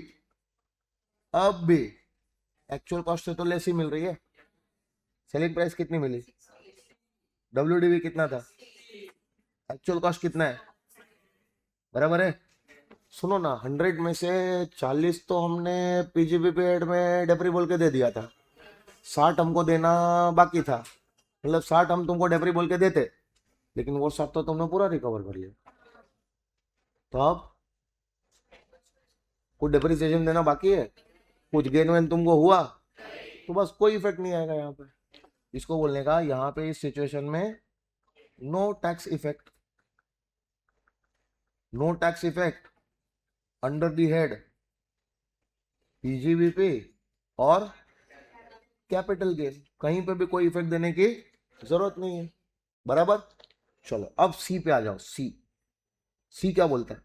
एक्चुअल कॉस्ट से तो लेस ही मिल रही है। सेलिंग प्राइस कितनी मिली? डब्ल्यूडीवी कितना था? एक्चुअल कॉस्ट कितना है? बराबर है। सुनो ना, 100 में से 40 तो हमने पीजीबीपी हेड में डेप्री बोल के दे दिया था, 60 हमको देना बाकी था। मतलब 60 हम तुमको डेप्री बोल के देते, लेकिन वो 60 तो तुमने पूरा रिकवर कर लिया। तो अब कुछ डेप्रिसिएशन देना बाकी है, कुछ गेन वेन तुमको हुआ, तो बस कोई इफेक्ट नहीं आएगा यहाँ पे। इसको बोलने का यहाँ पे इस सिचुएशन में no tax effect, no tax effect under the head PGBP और कैपिटल गेन, कहीं पे भी कोई इफेक्ट देने की जरूरत नहीं है। बराबर। चलो अब सी पे आ जाओ। सी क्या बोलता है?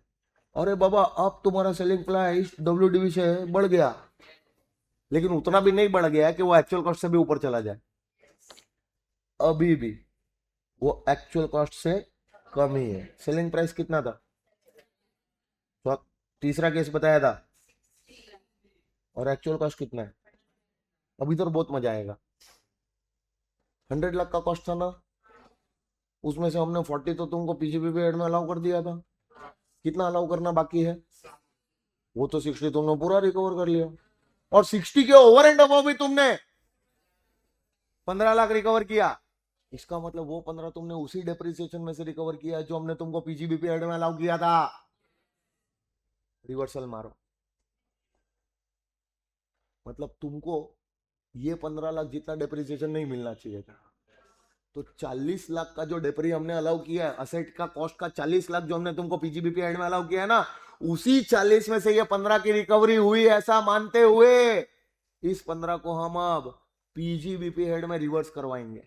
अरे बाबा अब तुम्हारा सेलिंग प्राइस डब्ल्यूडीवी से बढ़ गया, लेकिन उतना भी नहीं बढ़ गया कि वो एक्चुअल कॉस्ट से भी ऊपर चला जाए, अभी भी वो एक्चुअल कॉस्ट से कम ही है। सेलिंग प्राइस कितना था? तो तीसरा केस बताया था, और एक्चुअल कॉस्ट कितना है? अभी तो बहुत मजा आएगा। 100 लाख का कॉस्ट था ना, उसमें से हमने 40 तो तुमको पीजीबीपी हेड में अलाउ कर दिया था। कितना अलाउ करना बाकी है? वो तो 60 तुमने पूरा रिकवर कर लिया, और 60 के ओवर एंड अबव भी तुमने 15 लाख रिकवर किया। इसका मतलब वो 15 तुमने उसी डेप्रिसिएशन में से रिकवर किया जो हमने तुमको पीजीबीपी हेड में अलाउ किया था। रिवर्सल मारो, मतलब तुमको ये 15 लाख जितना डेप्रिसिएशन नहीं मिलना चाहिए था। तो 40 लाख का जो डेप्री हमने अलाउ किया है, असेट का कॉस्ट का 40 लाख जो हमने तुमको पीजीबीपी हेड में अलाउ किया है ना, उसी 40 में से ये 15 की रिकवरी हुई, ऐसा मानते हुए इस 15 को हम अब पीजीबीपी हेड में रिवर्स करवाएंगे,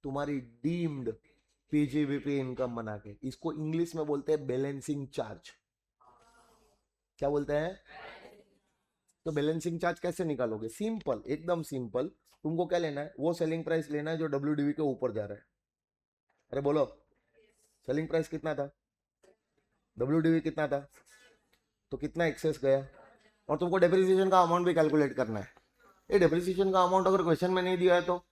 तुम्हारी डीम्ड पीजीबीपी इनकम बना के। इसको इंग्लिश में बोलते हैं बैलेंसिंग चार्ज। क्या बोलते हैं? तो बैलेंसिंग चार्ज कैसे निकालोगे? सिंपल, एकदम सिंपल। तुमको क्या लेना है? वो सेलिंग प्राइस लेना है जो डब्ल्यूडीवी के ऊपर जा रहा है। अरे बोलो, सेलिंग प्राइस कितना था? डब्ल्यूडीवी कितना था? तो कितना एक्सेस गया? और तुमको डेप्रिसिएशन का अमाउंट भी कैलकुलेट करना है। ये डेप्रिसिएशन का अमाउंट अगर क्वेश्चन में नहीं दिया है तो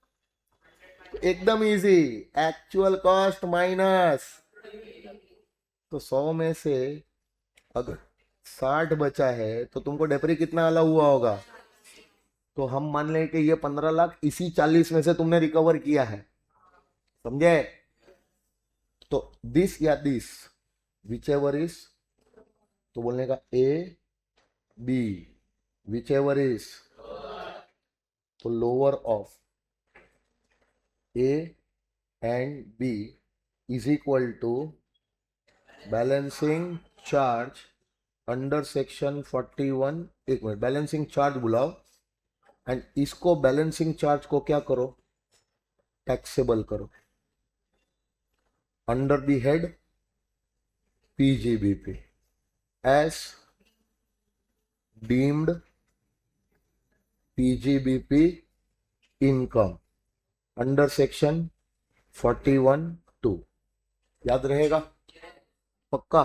एकदम इजी, एक्चुअल कॉस्ट माइनस। तो 100 में से अगर 60 बचा है तो तुमको डेप्री कितना अलाउ हुआ होगा? तो हम मान लें कि ये 15 लाख इसी 40 में से तुमने रिकवर किया है, समझे? तो दिस या दिस, विच एवर इज, तो बोलने का A B, whichever is, तो lower of A and B is equal to balancing charge under section 41। एक मिनट, बैलेंसिंग चार्ज बुलाओ, एंड इसको बैलेंसिंग चार्ज को क्या करो? टैक्सेबल करो under the head PGBP as deemed PGBP income under section 41(2). याद रहेगा? पक्का?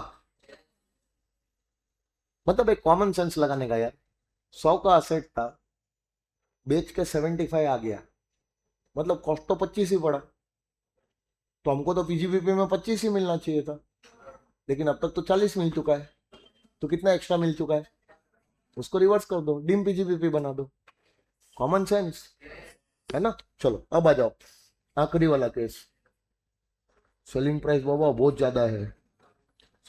मतलब एक कॉमन सेंस लगाने का यार। 100 का असेट था, बेच के 75 आ गया, मतलब कॉस्ट तो 25 ही पड़ा, तो हमको तो पीजीबीपी में 25 ही मिलना चाहिए था, लेकिन अब तक तो 40 मिल चुका है। तो कितना एक्स्ट्रा मिल चुका है? उसको रिवर्स कर दो, डिम पीजीबीपी बना दो। कॉमन सेंस है ना? चलो अब आ जाओ आखिरी वाला केस। सेलिंग प्राइस बाबा बहुत ज्यादा है,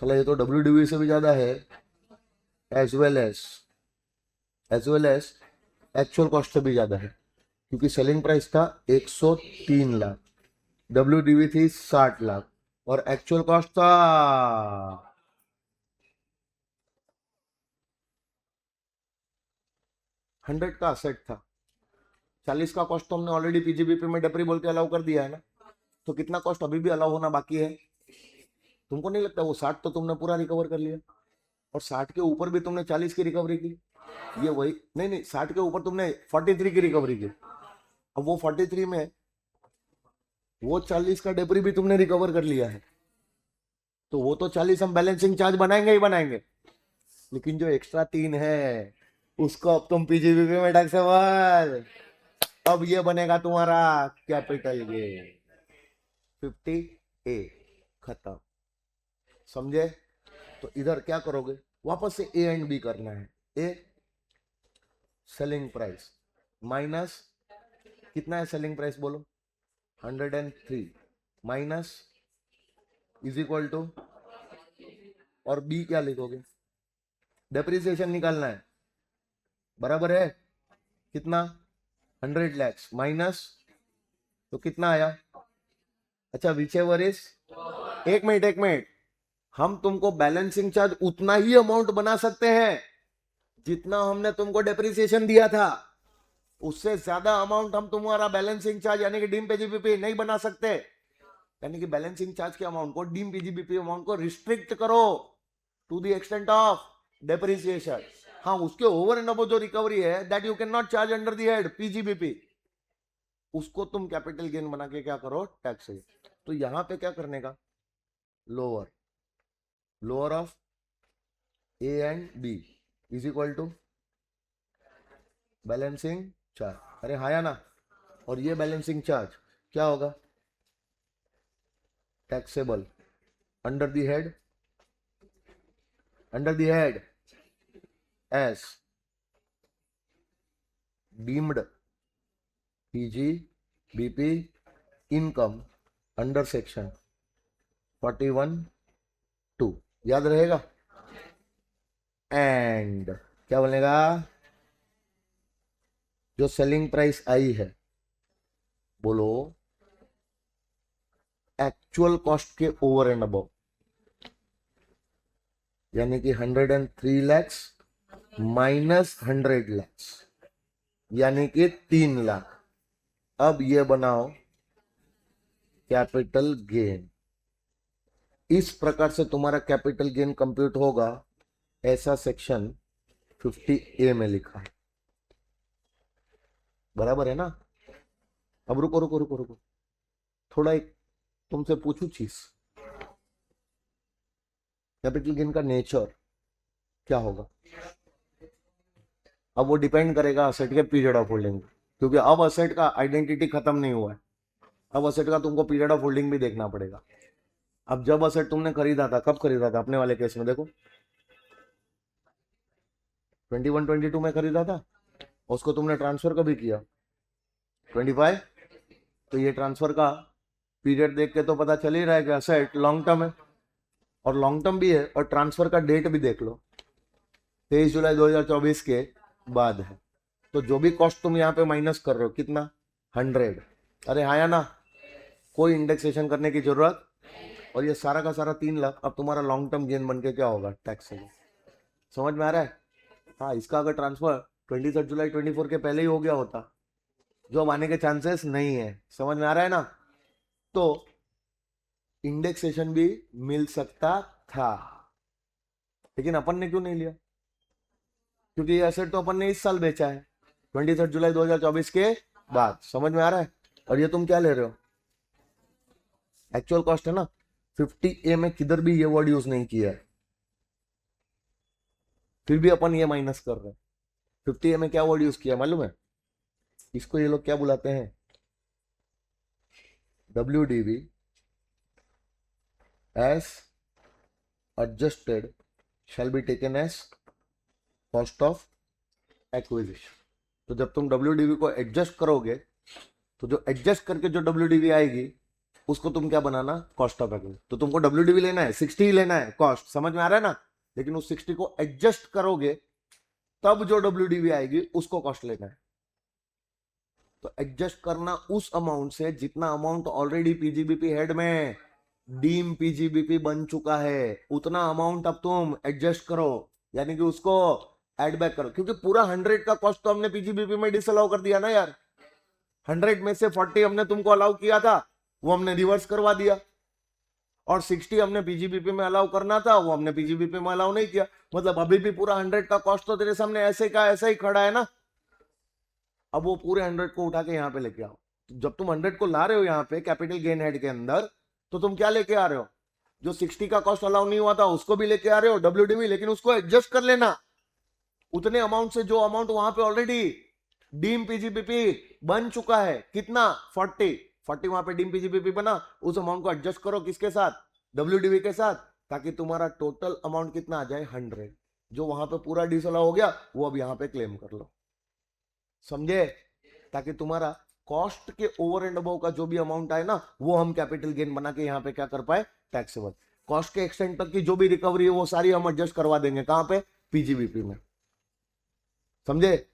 चलो ये तो डब्ल्यूडीवी से भी ज्यादा है, as well as actual cost से भी ज्यादा है, क्योंकि सेलिंग प्राइस था 103 लाख, डब्ल्यूडीवी थी 60 लाख, और एक्चुअल कॉस्ट था 100 का असेट था, 40 का कॉस्ट तो हमने ऑलरेडी पीजीबीपी में डेप्री बोल के अलाउ कर दिया है ना, तो कितना कॉस्ट अभी भी अलाउ होना बाकी है? तुमको नहीं लगता वो 60 तो तुमने पूरा रिकवर कर लिया, और 60 के ऊपर भी तुमने 40 की रिकवरी की, ये वही नहीं नहीं 60 के ऊपर तुमने 43 की रिकवरी की। अब वो 43 में वो 40 का डेब्री भी तुमने रिकवर कर लिया है, तो वो तो 40 हम बैलेंसिंग चार्ज बनाएंगे ही बनाएंगे, लेकिन जो एक्स्ट्रा 3 है उसको अब तुम पीजीबीपी में टैक्सेबल, अब ये बनेगा तुम्हारा कैपिटल गेन 50A, खत्म। समझे? तो इधर क्या करोगे, वापस से ए एंड बी करना है। ए सेलिंग प्राइस माइनस कितना है, सेलिंग प्राइस बोलो 103 माइनस इज इक्वल टू, और बी क्या लिखोगे, डेप्रिसिएशन निकालना है, बराबर है कितना 100 लाख माइनस, तो कितना आया, अच्छा विचेवर इज, एक मिनट, हम तुमको बैलेंसिंग चार्ज उतना ही अमाउंट बना सकते हैं जितना हमने तुमको डेप्रिसिएशन दिया था, उससे ज्यादा अमाउंट हम तुम्हारा बैलेंसिंग चार्ज यानी कि डीम पीजीबीपी नहीं बना सकते, यानी कि बैलेंसिंग चार्ज के अमाउंट को, डीम पीजीबीपी अमाउंट को रिस्ट्रिक्ट करो to the extent of depreciation. हाँ, उसके ओवर एंड अबव जो रिकवरी है that you can not charge under the head PGBP, उसको तुम कैपिटल गेन बना के क्या करो, टैक्स। तो यहां पे क्या करने का, lower of A and B is equal to balancing charge, अरे हाँ या ना, और ये बैलेंसिंग चार्ज क्या होगा, taxable under the head S deemed PGBP income under section 41(2), याद रहेगा। एंड क्या बनेगा, जो सेलिंग प्राइस आई है बोलो एक्चुअल कॉस्ट के ओवर एंड अबव, यानी कि 103 लाख माइनस 100 लाख यानी कि 3 लाख। अब ये बनाओ कैपिटल गेन, इस प्रकार से तुम्हारा कैपिटल गेन कंप्यूट होगा, ऐसा सेक्शन 50A में लिखा है, बराबर है ना। अब रुको, थोड़ा एक तुमसे पूछू चीज, कैपिटल गेन का नेचर क्या होगा, अब वो डिपेंड करेगा असेट के पीरियड ऑफ होल्डिंग, क्योंकि अब असेट का आइडेंटिटी खत्म नहीं हुआ है, अब असेट का तुमको पीरियड ऑफ होल्डिंग भी देखना पड़ेगा। अब जब असेट तुमने खरीदा था, कब खरीदा था, अपने वाले केस में देखो 21-22 में खरीदा था, उसको तुमने ट्रांसफर कभी किया 25, तो ये ट्रांसफर का पीरियड देख के तो पता चल ही रहा है कि असेट लॉन्ग टर्म है, और लॉन्ग टर्म भी है, और ट्रांसफर का डेट भी देख लो 23 जुलाई 2024 के बाद है, तो जो भी कॉस्ट तुम यहाँ पे माइनस कर रहे हो कितना 100, अरे हाँ या ना, कोई इंडेक्सेशन करने की जरूरत, और ये सारा का सारा 3 लाख अब तुम्हारा लॉन्ग टर्म गेन बन के क्या होगा, टैक्स होगा। समझ में आ रहा है? हाँ, इसका अगर ट्रांसफर 23 जुलाई 24 के पहले ही हो गया होता, जो अब आने के चांसेस नहीं है, समझ में आ रहा है ना, तो इंडेक्सेशन भी मिल सकता था, लेकिन अपन ने क्यों नहीं लिया, क्योंकि ये एसेट तो अपन ने इस साल बेचा है 23 जुलाई 2024 के बाद। समझ में आ रहा है? और ये तुम क्या ले रहे हो, एक्चुअल कॉस्ट है ना। 50A में किधर भी ये वर्ड यूज नहीं किया है, फिर भी अपन ये माइनस कर रहे हैं। 50A में क्या वर्ड यूज किया मालूम है, इसको ये लोग क्या बुलाते हैं, WDV as adjusted shall be taken as cost of acquisition। तो जब तुम WDV को एडजस्ट करोगे, तो जो एडजस्ट करके जो WDV आएगी उसको तुम क्या बनाना, कॉस्ट ऑफ एक्विजिशन। तो तुमको WDV लेना है 60 ही लेना है कॉस्ट, समझ में आ रहा है ना, लेकिन उस 60 को एडजस्ट करोगे तब जो WDV आएगी उसको कॉस्ट लेना है। तो एडजस्ट करना उस अमाउंट से जितना अमाउंट ऑलरेडी पीजीबीपी हेड में डीम पीजीबीपी बन चुका है, उतना अमाउंट अब तुम एडजस्ट करो, यानी कि उसको एड बैक करो, क्योंकि पूरा 100 का कॉस्ट तो हमने पीजीबीपी में डिसअलाउ कर दिया ना यार। 100 में से 40 हमने तुमको अलाउ किया था, वो हमने रिवर्स करवा दिया, और 60 हमने पीजीबीपी में अलाउ करना था, वो हमने पीजीबीपी में अलाउ नहीं किया। मतलब अभी भी पूरा 100 का कॉस्ट तो तेरे सामने ऐसे का ऐसा ही खड़ा है ना। अब वो पूरे 100 को उठा के यहाँ पे लेके आओ। जब तुम 100 को ला रहे हो यहाँ पे कैपिटल गेन हेड के अंदर, तो तुम क्या लेके आ रहे हो? जो 60 का कॉस्ट अलाउ नहीं हुआ था उसको भी लेके आ रहे हो डब्ल्यूडीवी, लेकिन उसको एडजस्ट कर लेना उतने अमाउंट से जो अमाउंट वहां पे ऑलरेडी डीम पीजीबीपी बन चुका है। कितना? 40 वहां पे डीम पीजीबीपी बना, उस अमाउंट को एडजस्ट करो किसके साथ? डब्ल्यूडीवी के साथ, ताकि तुम्हारा टोटल अमाउंट कितना आ जाए? 100। जो वहां पे पूरा डिसअलाउ हो गया वो अब यहाँ पे क्लेम कर लो, समझे? ताकि तुम्हारा कॉस्ट के ओवर एंड अबव का जो भी अमाउंट आए ना, वो हम कैपिटल गेन बना के यहाँ पे क्या कर पाए? टैक्सेबल। कॉस्ट के एक्सटेंट तक की जो भी रिकवरी है वो सारी हम एडजस्ट करवा देंगे। कहां पे? पीजीबीपी में, समझे?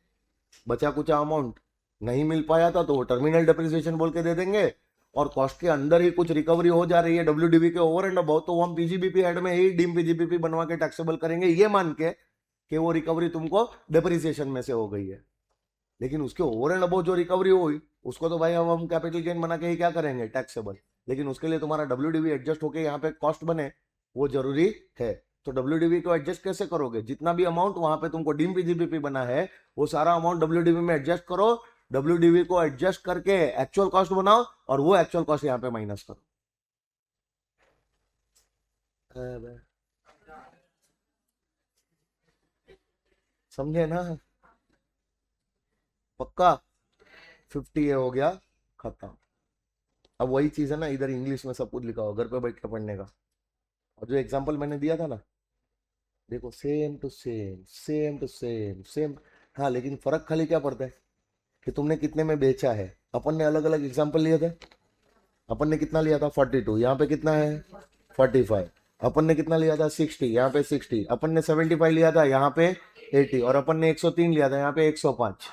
बचा कुचा अमाउंट नहीं मिल पाया था तो वो टर्मिनल डेप्रिसिएशन बोल के दे देंगे, और कॉस्ट के अंदर ही कुछ रिकवरी हो जा रही है डब्ल्यूडीवी के ओवर एंड अबव, तो हम पीजीबीपी हेड में ही डीम पीजीबीपी बनवा के टैक्सेबल करेंगे, ये मान के कि वो रिकवरी तुमको डेप्रिसिएशन में से हो गई है। लेकिन उसके ओवर एंड अबव जो रिकवरी हुई उसको तो भाई हम कैपिटल गेन बना के ही क्या करेंगे? टैक्सेबल। लेकिन उसके लिए तुम्हारा डब्ल्यूडीवी एडजस्ट होके यहाँ पे कॉस्ट बने, वो जरूरी है। तो डब्ल्यूडीवी को एडजस्ट कैसे करोगे? जितना भी अमाउंट वहां पे तुमको डीम पीजीबीपी बना है वो सारा अमाउंट डब्ल्यूडीवी में एडजस्ट करो, डब्ल्यूडीवी को एडजस्ट करके एक्चुअल कॉस्ट बनाओ, और वो एक्चुअल कॉस्ट यहाँ पे माइनस करो। समझे ना? पक्का? 50 हो गया, खत्म। अब वही चीज है ना, इधर इंग्लिश में सब कुछ लिखा हो, घर पे बैठ के पढ़ने का। और जो एग्जांपल मैंने दिया था ना, देखो same to same, same to same, same. हाँ, लेकिन फर्क खाली क्या पड़ता है कि तुमने कितने में बेचा है। अपन ने अलग अलग एग्जांपल लिए थे। अपन ने कितना लिया था? 42। यहाँ पे कितना है? 45। अपन ने कितना लिया था? 60। यहाँ पे 60। अपन ने 75 लिया था, यहाँ पे 80। और अपन ने 103 लिया था, यहाँ पे 105।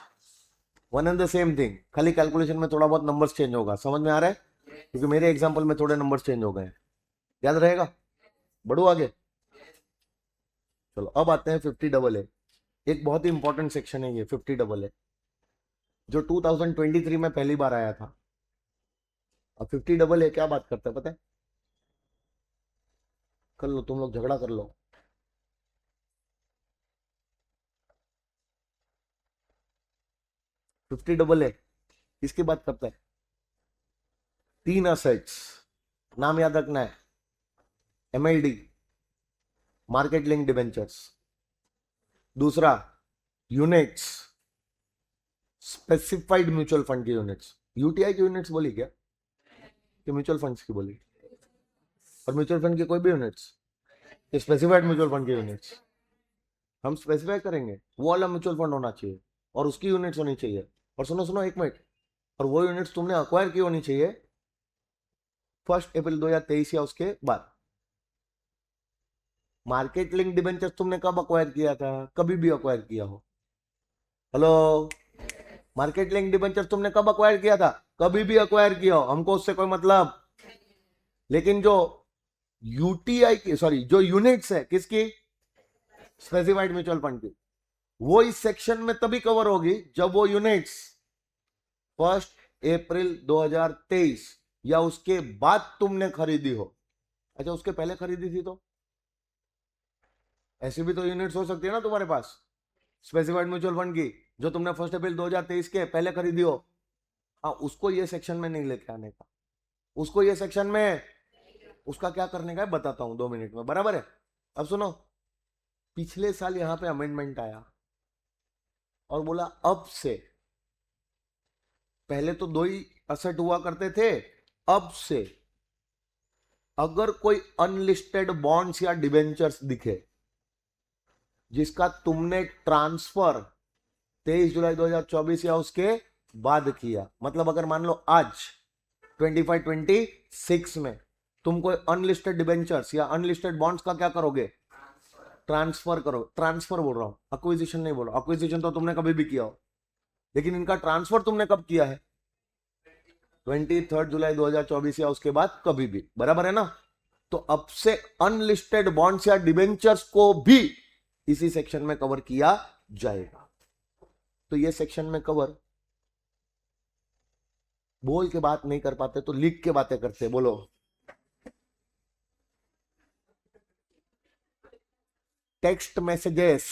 One and the same thing, खाली कैलकुलेशन में थोड़ा बहुत नंबर्स चेंज होगा। समझ में आ रहा है? क्योंकि मेरे एग्जाम्पल में थोड़े नंबर्स चेंज हो गए हैं। याद रहेगा? बढ़ो आगे। चलो अब आते हैं 50AA। एक बहुत ही इंपॉर्टेंट सेक्शन है ये 50AA, जो 2023 में पहली बार आया था। अब 50AA क्या बात करता है पता है? कर लो तुम लोग, झगड़ा कर लो। 50AA किसकी बात करता है? 3 असेट्स, नाम याद रखना है। MLD, market link debentures. दूसरा यूनिट्स, स्पेसिफाइड म्यूचुअल फंड की यूनिट्स। यूटीआई की यूनिट्स बोली क्या कि म्यूचुअल फंड्स की बोली? और म्यूचुअल फंड की कोई भी यूनिट्स? स्पेसिफाइड म्यूचुअल फंड की यूनिट्स हम स्पेसिफाई करेंगे, वो वाला म्यूचुअल फंड होना चाहिए और उसकी यूनिट्स होनी चाहिए। और सुनो सुनो एक मिनट, और वो यूनिट्स तुमने अक्वायर की होनी चाहिए 1 अप्रैल 2023 या उसके बाद। मार्केट लिंक डिबेंचर्स तुमने कब अक्वायर किया था? कभी भी अक्वायर किया हो। हेलो, मार्केट लिंक डिबेंचर्स तुमने कब अक्वायर किया था? कभी भी अक्वायर किया हो, हमको उससे कोई मतलब। लेकिन जो यूटीआई की, सॉरी, जो यूनिट्स है किसकी? स्पेसिफाइड म्यूचुअल फंड की, वो इस सेक्शन में तभी कवर होगी जब वो यूनिट्स 1 अप्रैल 2023 या उसके बाद तुमने खरीदी हो। अच्छा, उसके पहले खरीदी थी तो ऐसी भी तो यूनिट्स हो सकती है ना तुम्हारे पास स्पेसिफाइड म्यूचुअल फंड की, जो तुमने 1 अप्रैल 2023 के पहले खरीदी हो। हाँ, उसको ये सेक्शन में नहीं लेके आने का, उसको ये सेक्शन में, उसका क्या करने का है बताता हूं 2 मिनट में, बराबर है? अब सुनो, पिछले साल यहां पे अमेंडमेंट आया और बोला अब से, पहले तो 2 ही असेट हुआ करते थे, अब से अगर कोई अनलिस्टेड बॉन्ड्स या डिबेंचर्स दिखे जिसका तुमने ट्रांसफर 23 जुलाई 2024 या उसके बाद किया, मतलब अगर मान लो आज 25-26 में तुम कोई अनलिस्टेड डिबेंचर्स या अनलिस्टेड बॉन्ड्स का क्या करोगे? ट्रांसफर करो। ट्रांसफर बोल रहा हूं, एक्विजिशन नहीं बोल रहा। एक्विजिशन तो तुमने कभी भी किया हो, लेकिन इनका ट्रांसफर तुमने कब किया है? 23 जुलाई 2024 या उसके बाद कभी भी, बराबर है ना? तो अब से अनलिस्टेड बॉन्ड्स या डिबेंचर्स को भी इसी सेक्शन में कवर किया जाएगा। तो ये सेक्शन में कवर, बोल के बात नहीं कर पाते तो लिख के बातें करते। बोलो, टेक्स्ट मैसेजेस,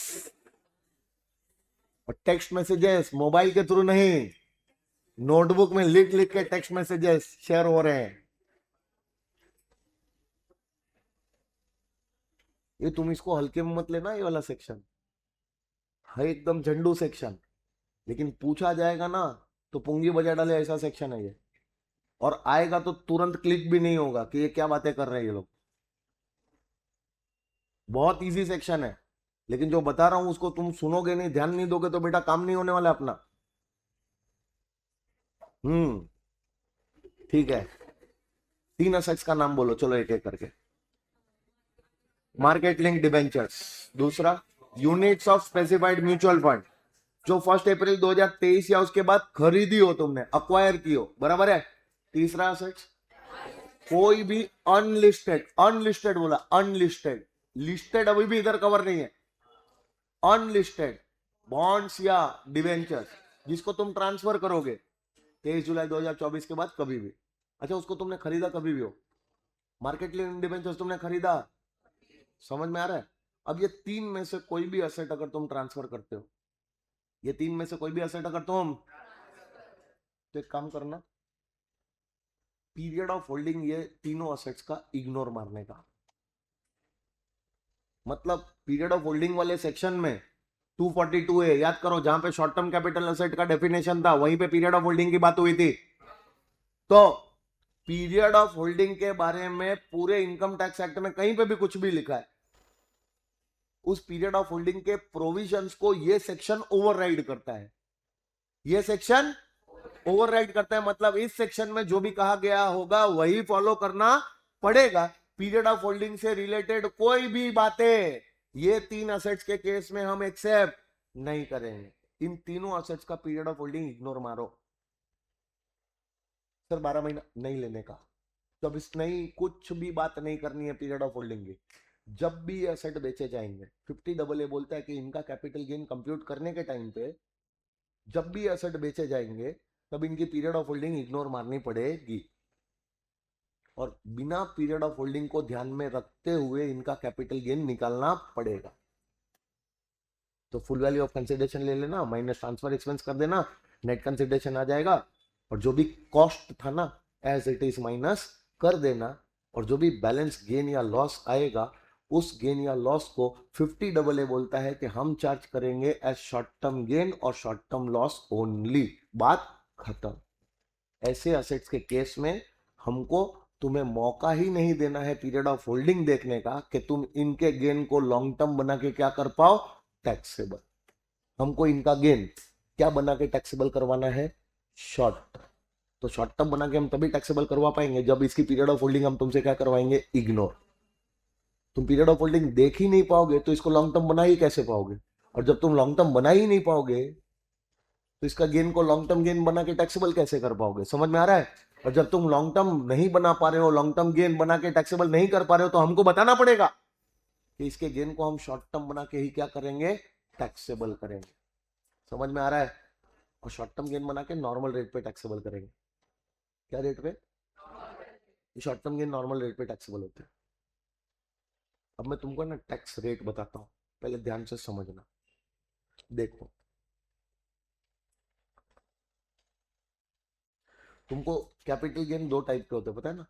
और टेक्स्ट मैसेजेस मोबाइल के थ्रू नहीं, नोटबुक में लिख लिख के टेक्स्ट मैसेजेस शेयर हो रहे हैं। ये तुम इसको हल्के में मत लेना, ये वाला सेक्शन है एकदम झंडू सेक्शन, लेकिन पूछा जाएगा ना तो पुंगी बजा डाले ऐसा सेक्शन है ये। और आएगा तो तुरंत क्लिक भी नहीं होगा कि ये क्या बातें कर रहे हैं ये लोग। बहुत इजी सेक्शन है, लेकिन जो बता रहा हूं उसको तुम सुनोगे नहीं, ध्यान नहीं दोगे तो बेटा काम नहीं होने वाला अपना। ठीक है, 3 असेट्स का नाम बोलो, चलो एक एक करके। मार्केट लिंक डिबेंचर्स, दूसरा units of specified mutual fund, जो 1 अप्रैल 2023 या उसके बाद खरीदी हो तुमने, अक्वायर की हो, बराबर है। तीसरा असेट्स, कोई भी अनलिस्टेड, अनलिस्टेड बोला, अनलिस्टेड, लिस्टेड अभी भी इधर कवर नहीं है, अनलिस्टेड बॉन्ड्स या डिवेंचर्स जिसको तुम ट्रांसफर करोगे 23 जुलाई 2024 के बाद कभी भी। अच्छा, उसको तुमने खरीदा कभी भी हो, मार्केट लिंक डिवेंचर्स तुमने खरीदा, समझ में आ रहा है। अब ये 3 में से कोई भी असेट अगर तुम ट्रांसफर करते हो, ये 3 में से कोई भी असेट अगर तुम, तो एक काम करना, पीरियड ऑफ होल्डिंग ये तीनों असेट्स का इग्नोर मारने का। मतलब पीरियड ऑफ होल्डिंग वाले सेक्शन में 242 है, याद करो, जहां पे शॉर्ट टर्म कैपिटल असेट का डेफिनेशन था वहीं पे पीरियड ऑफ होल्डिंग की बात हुई थी। तो पीरियड ऑफ होल्डिंग के बारे में पूरे इनकम टैक्स एक्ट में कहीं पे भी कुछ भी लिखा है, उस पीरियड ऑफ होल्डिंग के प्रोविजंस को ये सेक्शन ओवरराइड करता है। ये सेक्शन ओवरराइड करता है, मतलब इस सेक्शन में जो भी कहा गया होगा वही फॉलो करना पड़ेगा। पीरियड ऑफ होल्डिंग से रिलेटेड कोई भी बातें ये 3 असेट्स के केस में हम एक्सेप्ट नहीं करेंगे। इन तीनों असेट्स का पीरियड ऑफ होल्डिंग इग्नोर मारो। सर 12 महीना नहीं लेने का, तो अब इस नहीं, कुछ भी बात नहीं करनी है पीरियड ऑफ होल्डिंग की। जब भी एसेट बेचे जाएंगे, 50AA बोलता है कि इनका कैपिटल गेन कंप्यूट करने के टाइम पे जब भी एसेट बेचे जाएंगे तब इनकी पीरियड ऑफ होल्डिंग इग्नोर मारनी पड़ेगी, और बिना पीरियड ऑफ होल्डिंग को ध्यान में रखते हुए इनका कैपिटल गेन निकालना पड़ेगा। तो फुल वैल्यू ऑफ कंसिडरेशन ले लेना, माइनस ट्रांसफर एक्सपेंस कर देना, नेट कंसिडरेशन आ जाएगा, और जो भी कॉस्ट था ना एज इट इज माइनस कर देना, और जो भी बैलेंस गेन या लॉस आएगा उस गेन या लॉस को 50AA बोलता है कि हम चार्ज करेंगे एज शॉर्ट टर्म गेन और शॉर्ट टर्म लॉस ओनली, बात खत्म। ऐसे असेट्स के केस में हमको तुम्हें मौका ही नहीं देना है पीरियड ऑफ होल्डिंग देखने का कि तुम इनके गेन को लॉन्ग टर्म बना के क्या कर पाओ, टैक्सेबल। हमको इनका गेन क्या बना के टैक्सेबल करवाना है, शॉर्ट। तो शॉर्ट टर्म बना के हम तभी टैक्सेबल करवा पाएंगे जब इसकी पीरियड ऑफ होल्डिंग हम तुमसे क्या करवाएंगे, इग्नोर। तुम पीरियड ऑफ होल्डिंग देख ही नहीं पाओगे तो इसको लॉन्ग टर्म बना ही कैसे पाओगे, और जब तुम लॉन्ग टर्म बना ही नहीं पाओगे तो इसका गेन को लॉन्ग टर्म गेन बना के टैक्सेबल कैसे कर पाओगे, समझ में आ रहा है। और जब तुम लॉन्ग टर्म नहीं बना पा रहे हो, लॉन्ग टर्म गेन बना के टैक्सेबल नहीं कर पा रहे हो, तो हमको बताना पड़ेगा कि इसके गेन को हम शॉर्ट टर्म बना के ही क्या करेंगे, टैक्सेबल करेंगे। समझ में आ रहा है। और शॉर्ट टर्म गेन बना के नॉर्मल रेट पे टैक्सेबल करेंगे। क्या रेट पे, short term gain normal rate पे टैक्सेबल होते हैं। अब मैं तुमको ना टैक्स रेट बताता हूं, पहले ध्यान से समझना। देखो, तुमको कैपिटल गेन 2 टाइप के होते हैं, पता है ना।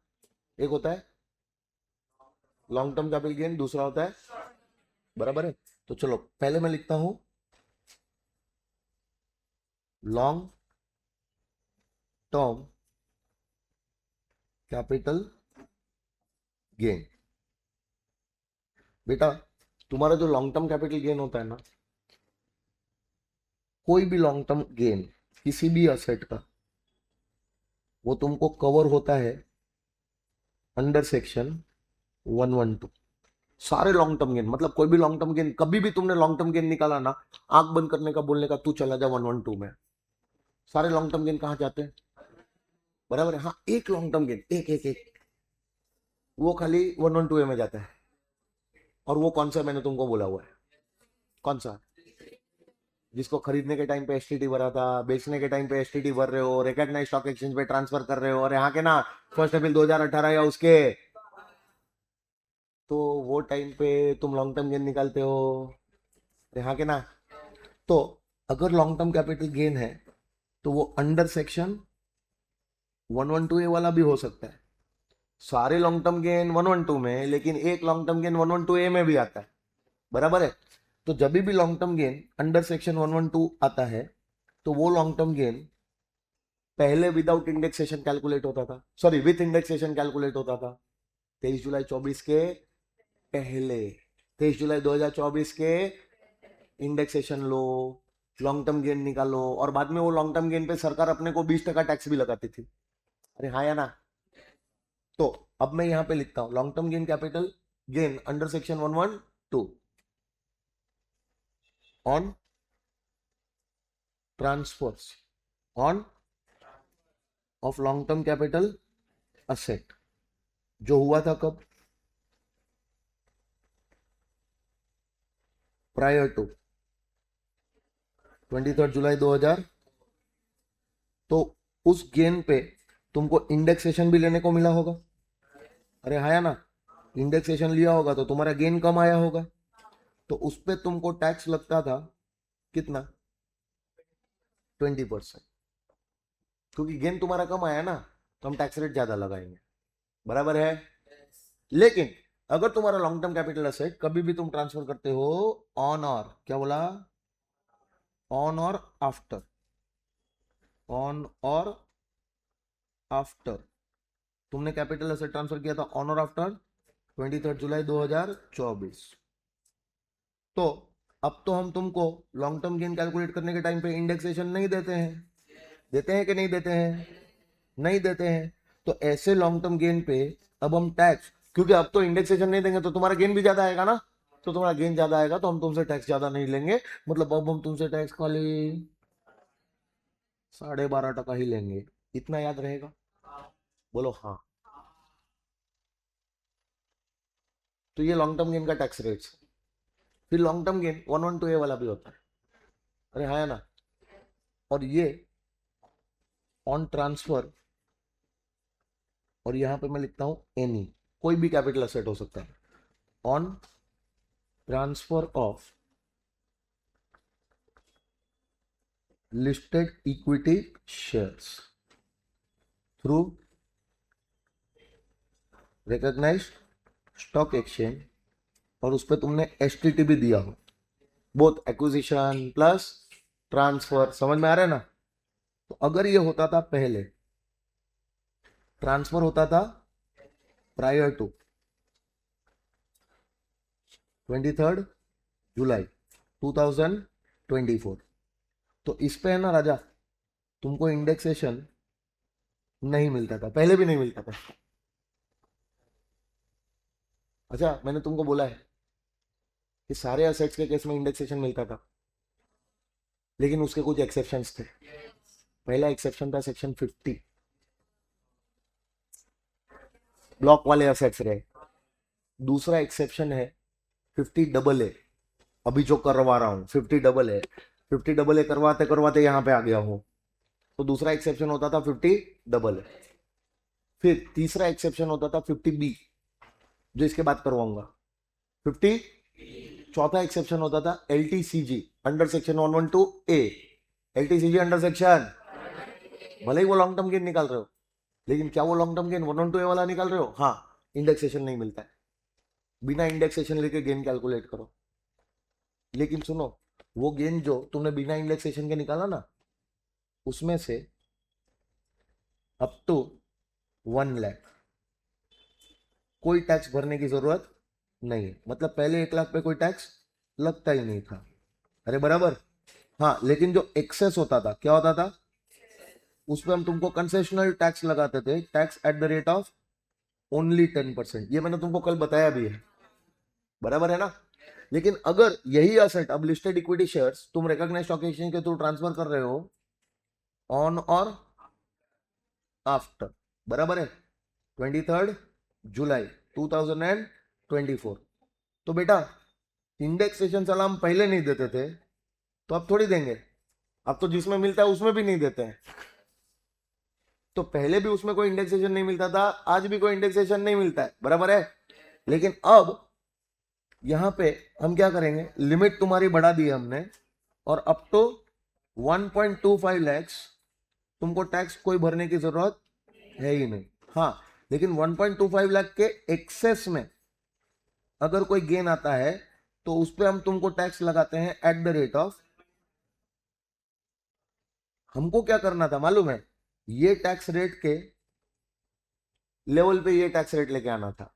एक होता है लॉन्ग टर्म कैपिटल गेन, दूसरा होता है, बराबर है। तो चलो पहले मैं लिखता हूं लॉन्ग टर्म कैपिटल गेन। बेटा तुम्हारा जो लॉन्ग टर्म कैपिटल गेन होता है ना, कोई भी लॉन्ग टर्म गेन किसी भी असेट का, वो तुमको कवर होता है अंडर सेक्शन 112। सारे लॉन्ग टर्म गेन, मतलब कोई भी लॉन्ग टर्म गेन, कभी भी तुमने लॉन्ग टर्म गेन निकाला ना, आंख बंद करने का, बोलने का, तू चला जा 112 में। सारे लॉन्ग टर्म गेन कहां जाते हैं, बराबर है। हाँ, एक लॉन्ग टर्म गेन, एक एक एक, वो खाली 112 में जाता है। और वो कौन सा मैंने तुमको बोला हुआ है, कौन सा, जिसको खरीदने के टाइम पे एसटीटी भरा था, बेचने के टाइम पे एसटीटी भर रहे हो, रिकॉग्नाइज स्टॉक एक्सचेंज पे ट्रांसफर कर रहे हो, और यहाँ के ना 1 अप्रैल 2018 या उसके, तो वो टाइम पे तुम लॉन्ग टर्म गेन निकालते हो यहाँ के ना। तो अगर लॉन्ग टर्म कैपिटल गेन है तो वो अंडर सेक्शन 112A वाला भी हो सकता है। सारे लॉन्ग टर्म गेन 112 में है, लेकिन एक लॉन्ग टर्म गेन 112A में भी आता है, बराबर है। तो जब भी long term gain under section 112 आता है तो वो लॉन्ग टर्म गेन पहले विदाउट इंडेक्सेशन कैलकुलेट होता था, सॉरी विथ इंडेक्सेशन कैलकुलेट होता था 23 जुलाई 24 के पहले। 23 जुलाई 2024 के इंडेक्सेशन लो, लॉन्ग टर्म गेन निकालो, और बाद में वो लॉन्ग टर्म गेन पे सरकार अपने को 20% टैक्स भी लगाती थी। अरे हाँ या ना। तो अब मैं यहां पे लिखता हूं long term gain capital gain under section 112 on transfers on of long term capital asset, जो हुआ था कब, प्रायर टू 23 जुलाई 2000। तो उस गेन पे तुमको इंडेक्सेशन भी लेने को मिला होगा। अरे हाँ या ना, इंडेक्सेशन लिया होगा तो तुम्हारा गेन कम आया होगा, तो उस पे तुमको टैक्स लगता था कितना, 20%। क्योंकि गेन तुम्हारा कम आया ना, तो हम टैक्स रेट ज्यादा लगाएंगे, बराबर है। लेकिन अगर तुम्हारा लॉन्ग टर्म कैपिटल असेट कभी भी तुम ट्रांसफर करते हो ऑन और, क्या बोला, ऑन और आफ्टर, ऑन और आफ्टर, तुमने कैपिटल असेट ट्रांसफर किया था ऑन और आफ्टर 23 जुलाई 2024, तो अब तो हम तुमको लॉन्ग टर्म गेन कैलकुलेट करने के टाइम पे इंडेक्सेशन नहीं देते हैं। देते हैं कि नहीं देते हैं? नहीं देते हैं। तो ऐसे लॉन्ग टर्म गेन पे अब हम टैक्स, क्योंकि अब तो इंडेक्सेशन नहीं देंगे तो तुम्हारा गेन भी ज्यादा आएगा ना, तो तुम्हारा गेन ज्यादा आएगा तो हम तुमसे टैक्स ज्यादा नहीं लेंगे, मतलब अब हम तुमसे टैक्स खाली 12.5% ही लेंगे। इतना याद रहेगा? बोलो हाँ। तो ये लॉन्ग टर्म गेन का टैक्स रेट। फिर लॉन्ग टर्म गेन 112A वाला भी होता है। अरे हाँ ना। और ये ऑन ट्रांसफर, और यहां पे मैं लिखता हूं एनी, कोई भी कैपिटल असेट हो सकता है, on transfer of listed equity shares through recognised stock exchange, और उस पर तुमने एसटीटी भी दिया हो, बोथ एक्विजिशन प्लस ट्रांसफर, समझ में आ रहा है ना। तो अगर ये होता था पहले, ट्रांसफर होता था प्रायर टू 23 जुलाई 2024, तो इस पे है ना राजा, तुमको इंडेक्सेशन नहीं मिलता था, पहले भी नहीं मिलता था। अच्छा, मैंने तुमको बोला है कि सारे असेट्स के केस में इंडेक्सेशन मिलता था, लेकिन उसके कुछ एक्सेप्शंस थे। पहला एक्सेप्शन था सेक्शन 50, ब्लॉक वाले असेट्स रहे। दूसरा एक्सेप्शन है 50AA, अभी जो करवा रहा हूं 50AA, 50AA करवाते करवाते यहां पे आ गया हूं, तो दूसरा एक्सेप्शन होता था 50AA। फिर तीसरा एक्सेप्शन होता था 50B, जो इसके बाद करवाऊंगा 50। चौथा एक्सेप्शन होता था LTCG under section 112A, LTCG under section, भले ही वो लॉन्ग टर्म गेन निकाल रहे हो, लेकिन क्या वो लॉन्ग टर्म गेन 112A वाला निकाल रहे हो? हाँ, इंडेक्सेशन नहीं मिलता है, बिना इंडेक्सेशन लेके गेन कैलकुलेट करो। लेकिन सुनो, वो गेन जो तुमने बिना इंडेक्सेशन के निकाला ना, उसमें से अप टू 1 लाख कोई टैक्स भरने की जरूरत नहीं है, मतलब पहले 1 लाख पे कोई टैक्स लगता ही नहीं था। अरे बराबर। हाँ, लेकिन जो एक्सेस होता था, क्या होता था, उस पर हम तुमको कंसेशनल टैक्स लगाते थे, tax at the rate of only 10%। ये मैंने तुमको कल बताया भी है, बराबर है ना। लेकिन अगर यही असेट अब लिस्टेड इक्विटी शेयर्स तुम रिकॉग्नाइज्ड स्टॉक एक्सचेंज के थ्रू ट्रांसफर कर रहे हो ऑन और आफ्टर, बराबर है, 23 जुलाई 2024, तो बेटा इंडेक्सेशन सलाम पहले नहीं देते थे, तो अब थोड़ी देंगे, अब तो जिसमें मिलता है उसमें भी नहीं देते हैं। तो पहले भी उसमें कोई इंडेक्सेशन नहीं मिलता था, आज भी कोई इंडेक्सेशन नहीं मिलता है, बराबर है। लेकिन अब यहां पे हम क्या करेंगे, लिमिट तुम्हारी बढ़ा दी है हमने, और अप टू 1.25 lakhs तुमको टैक्स कोई भरने की जरूरत है ही नहीं। हाँ, लेकिन 1.25 लाख के एक्सेस में अगर कोई गेन आता है तो उस पर हम तुमको टैक्स लगाते हैं एट द रेट ऑफ, हमको क्या करना था मालूम है, ये टैक्स रेट के लेवल पे ये टैक्स रेट लेके आना था।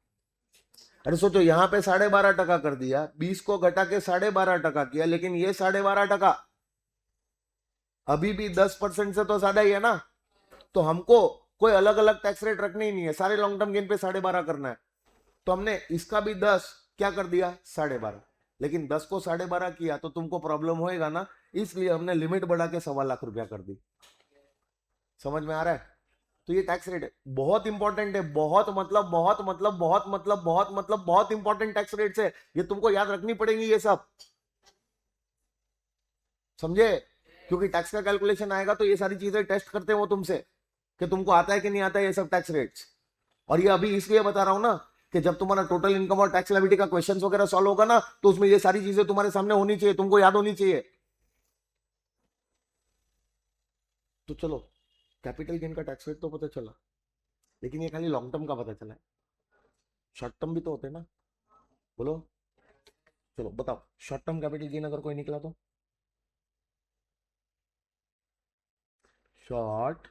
अरे सोचो, यहां पे 12.5% कर दिया, 20 को घटा के 12.5% किया, लेकिन ये 12.5% अभी भी 10% से तो ज्यादा ही है ना। तो हमको कोई अलग अलग टैक्स रेट रखनी ही नहीं है, सारे लॉन्ग टर्म गेन पे 12.5 करना है। तो हमने इसका भी 10 क्या कर दिया, 12.5। लेकिन 10 को 12.5 किया तो तुमको प्रॉब्लम होएगा ना, इसलिए हमने लिमिट बढ़ा के 1.25 लाख कर दी। समझ में आ रहा है? तो ये टैक्स रेट बहुत इंपॉर्टेंट है, बहुत मतलब बहुत मतलब बहुत मतलब बहुत मतलब बहुत इंपॉर्टेंट टैक्स रेट्स है, ये तुमको याद रखनी पड़ेगी ये सब, समझे? क्योंकि टैक्स का कैलकुलेशन आएगा तो ये सारी चीजें टेस्ट करते हैं वो तुमसे, कि तुमको आता है कि नहीं आता है ये सब टैक्स रेट्स। और ये अभी इसलिए बता रहा हूं ना कि जब तुम्हारा टोटल इनकम और टैक्स लायबिलिटी का क्वेश्चन वगैरह सॉल्व होगा ना, तो उसमें ये सारी चीजें तुम्हारे सामने होनी चाहिए, तुमको याद होनी चाहिए। तो चलो, कैपिटल गेन का टैक्स रेट तो पता चला, लेकिन ये खाली लॉन्ग टर्म का पता चला है, शॉर्ट टर्म भी तो होते हैं ना, बोलो। चलो बताओ, शॉर्ट टर्म कैपिटल गेन अगर कोई निकला तो, शॉर्ट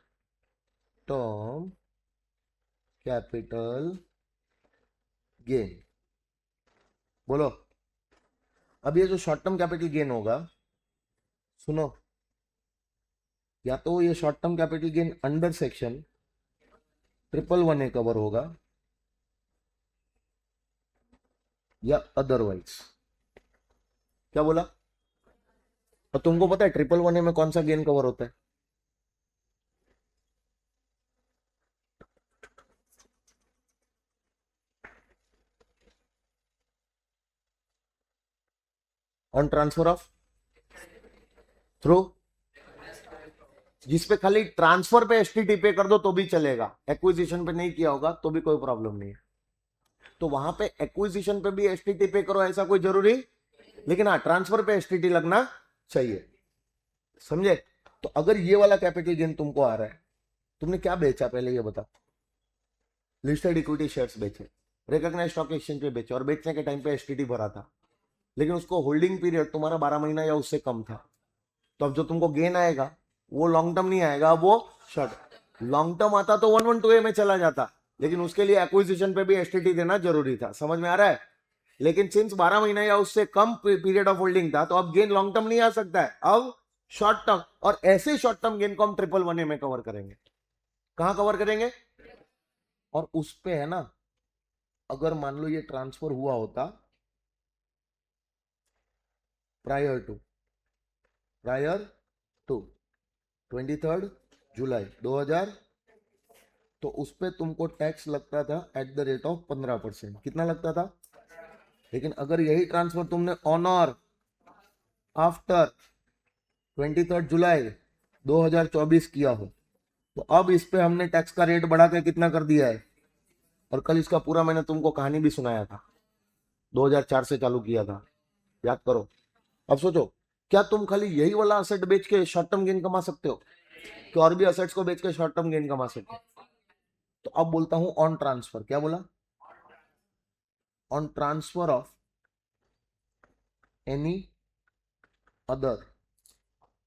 टर्म कैपिटल गेन, बोलो। अब ये जो शॉर्ट टर्म कैपिटल गेन होगा, सुनो, या तो ये short term capital gain under section 111A cover होगा, या अदरवाइज। क्या बोला? और तुमको पता है 111A में कौन सा गेन कवर होता है? ऑन ट्रांसफर ऑफ, थ्रू, जिसपे खाली ट्रांसफर पे एसटीटी पे कर दो तो भी चलेगा, एक्विजिशन पे नहीं किया होगा तो भी कोई प्रॉब्लम नहीं है। तो वहां पे एक्विजिशन पे भी एसटीटी पे करो ऐसा कोई जरूरी, लेकिन हाँ ट्रांसफर पे एसटीटी लगना चाहिए, समझे? तो अगर ये वाला कैपिटल गेन तुमको आ रहा है, तुमने क्या बेचा पहले ये बता? लिस्टेड इक्विटी शेयर्स बेचे, रिकॉग्नाइज्ड स्टॉक एक्सचेंज पे बेचे, और बेचने के टाइम पे एसटीटी भरा था, लेकिन उसको होल्डिंग पीरियड तुम्हारा 12 महीना या उससे कम था। तो अब जो तुमको गेन आएगा वो लॉन्ग टर्म नहीं आएगा, वो शॉर्ट। लॉन्ग टर्म आता तो 112A में चला जाता, लेकिन उसके लिए एक्विजिशन पे भी एसटीटी देना जरूरी था, समझ में आ रहा है? लेकिन सिंस 12 महीना या उससे कम पीरियड ऑफ होल्डिंग था, तो अब गेन लॉन्ग टर्म नहीं आ सकता है, अब शॉर्ट टर्म। और ऐसे शॉर्ट टर्म गेन को हम 111A में कवर करेंगे। कहां कवर करेंगे? और उस पे है ना, अगर मान लो ये ट्रांसफर हुआ होता प्रायर टू, प्रायर टू 23 जुलाई 2000, तो उस पे तुमको टैक्स लगता था एट द रेट ऑफ 15%। कितना लगता था? लेकिन अगर यही ट्रांसफर तुमने ऑन और आफ्टर 23 जुलाई 2024 किया हो, तो अब इस पे हमने टैक्स का रेट बढ़ा के कितना कर दिया है? और कल इसका पूरा मैंने तुमको कहानी भी सुनाया था, 2004 से चालू किया था, याद करो। अब सोचो, क्या तुम खाली यही वाला असेट बेच के शॉर्ट टर्म गेन कमा सकते हो, कि और भी असेट्स को बेच के शॉर्ट टर्म गेन कमा सकते हो? तो अब बोलता हूं ऑन ट्रांसफर, क्या बोला? On transfer of any other,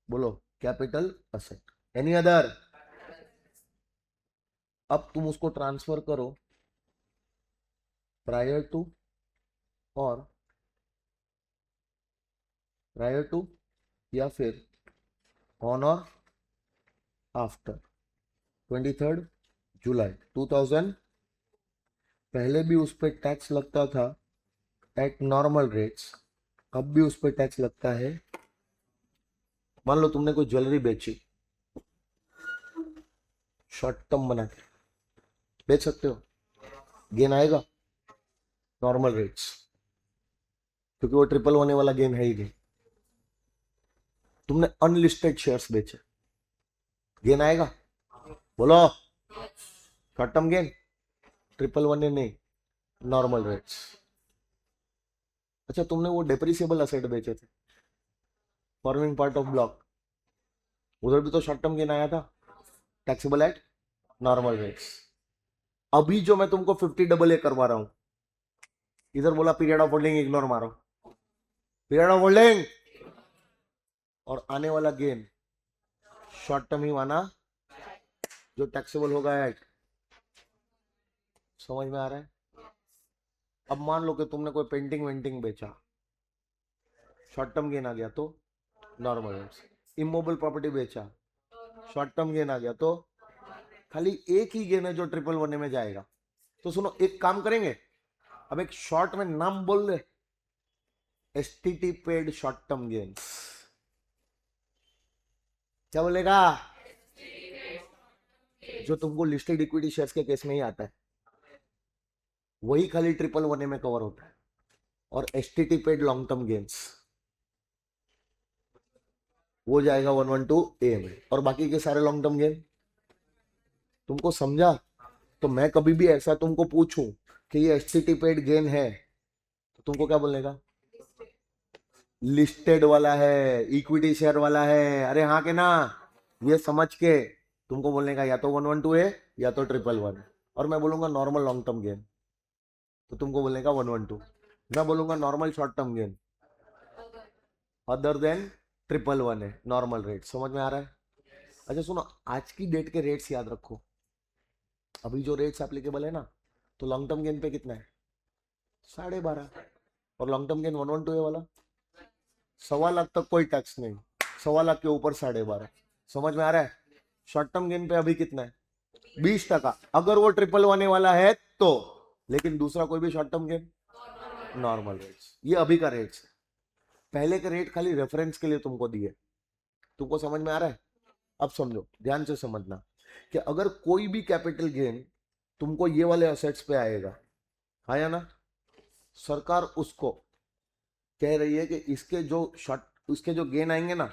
बोलो, कैपिटल असेट, एनी अदर। अब तुम उसको ट्रांसफर करो प्रायर टू, और प्रायर टू या फिर ऑन और आफ्टर 23 जुलाई 2000। पहले भी उस पर टैक्स लगता था एट नॉर्मल रेट्स, अब भी उस पर टैक्स लगता है। मान लो तुमने कोई ज्वेलरी बेची, शॉर्ट टर्म बना के बेच सकते हो, गेन आएगा नॉर्मल रेट्स, क्योंकि वो 111 वाला गेन है ही नहीं। तुमने अनलिस्टेड शेयर्स बेचे, गेन आएगा? बोलो। शॉर्ट टर्म गेन, 111 नहीं, नॉर्मल रेट्स। अच्छा, तुमने वो डेप्रिसिएबल असेट बेचे थे, फॉर्मिंग पार्ट ऑफ ब्लॉक, उधर भी तो शॉर्ट टर्म गेन आया था, टैक्सेबल एट नॉर्मल रेट्स। अभी जो मैं तुमको 50 AA करवा रहा हूं, इधर बोला पीरियड ऑफ होल्डिंग इग्नोर मारो, पीरियड ऑफ होल्डिंग, और आने वाला गेन शॉर्ट टर्म ही माना, जो टैक्सेबल होगा एट। समझ में आ रहा है? अब मान लो कि तुमने कोई पेंटिंग वेंटिंग बेचा, शॉर्ट टर्म गेन आ गया तो नॉर्मल रेट्स। इमोबल प्रॉपर्टी बेचा, शॉर्ट टर्म गेन आ गया तो खाली एक ही गेन है जो 111 में जाएगा। तो सुनो, एक काम करेंगे, अब एक शॉर्ट में नाम बोल दे, STT paid short term gains. क्या बोलेगा? जो तुमको लिस्टेड इक्विटी शेयर्स के केस में ही आता है, वही खाली 111 में कवर होता है। और STT paid long term gains वो जाएगा 112A में, और बाकी के सारे लॉन्ग टर्म गेन। तुमको समझा? तो मैं कभी भी ऐसा तुमको पूछूं कि ये एसटीटी पेड गेन है, तो तुमको क्या बोलने का? लिस्टेड वाला है, इक्विटी शेयर वाला है, अरे हाँ के ना, ये समझ के तुमको बोलने का या तो 112A या तो 111। और मैं बोलूंगा नॉर्मल लॉन्ग टर्म गेन, तो तुमको बोलने का 112। मैं बोलूंगा normal short term gain other than 111 है, नॉर्मल रेट। समझ में आ रहा है? अच्छा सुनो, आज की डेट के रेट्स याद रखो। अभी जो रेट्स एप्लीकेबल है ना, तो लॉन्ग टर्म गेन पे कितना है? 12.5। और लॉन्ग टर्म गेन 112A वाला 1.25 लाख तक कोई टैक्स नहीं, 1.25 लाख के ऊपर 12.5। समझ में आ रहा है? शॉर्ट टर्म गेन पे अभी कितना है? 20%, अगर वो 111 वाला है तो। लेकिन दूसरा कोई भी short term gain normal rates. ये अभी का रेट्स है, पहले के रेट खाली रेफरेंस के लिए तुमको दिए। तुमको समझ में आ रहा है? अब समझो, ध्यान से समझना कि अगर कोई भी कैपिटल गेन तुमको ये वाले असेट्स पे आएगा, आया ना, सरकार उसको कह रही है कि इसके जो गेन आएंगे ना,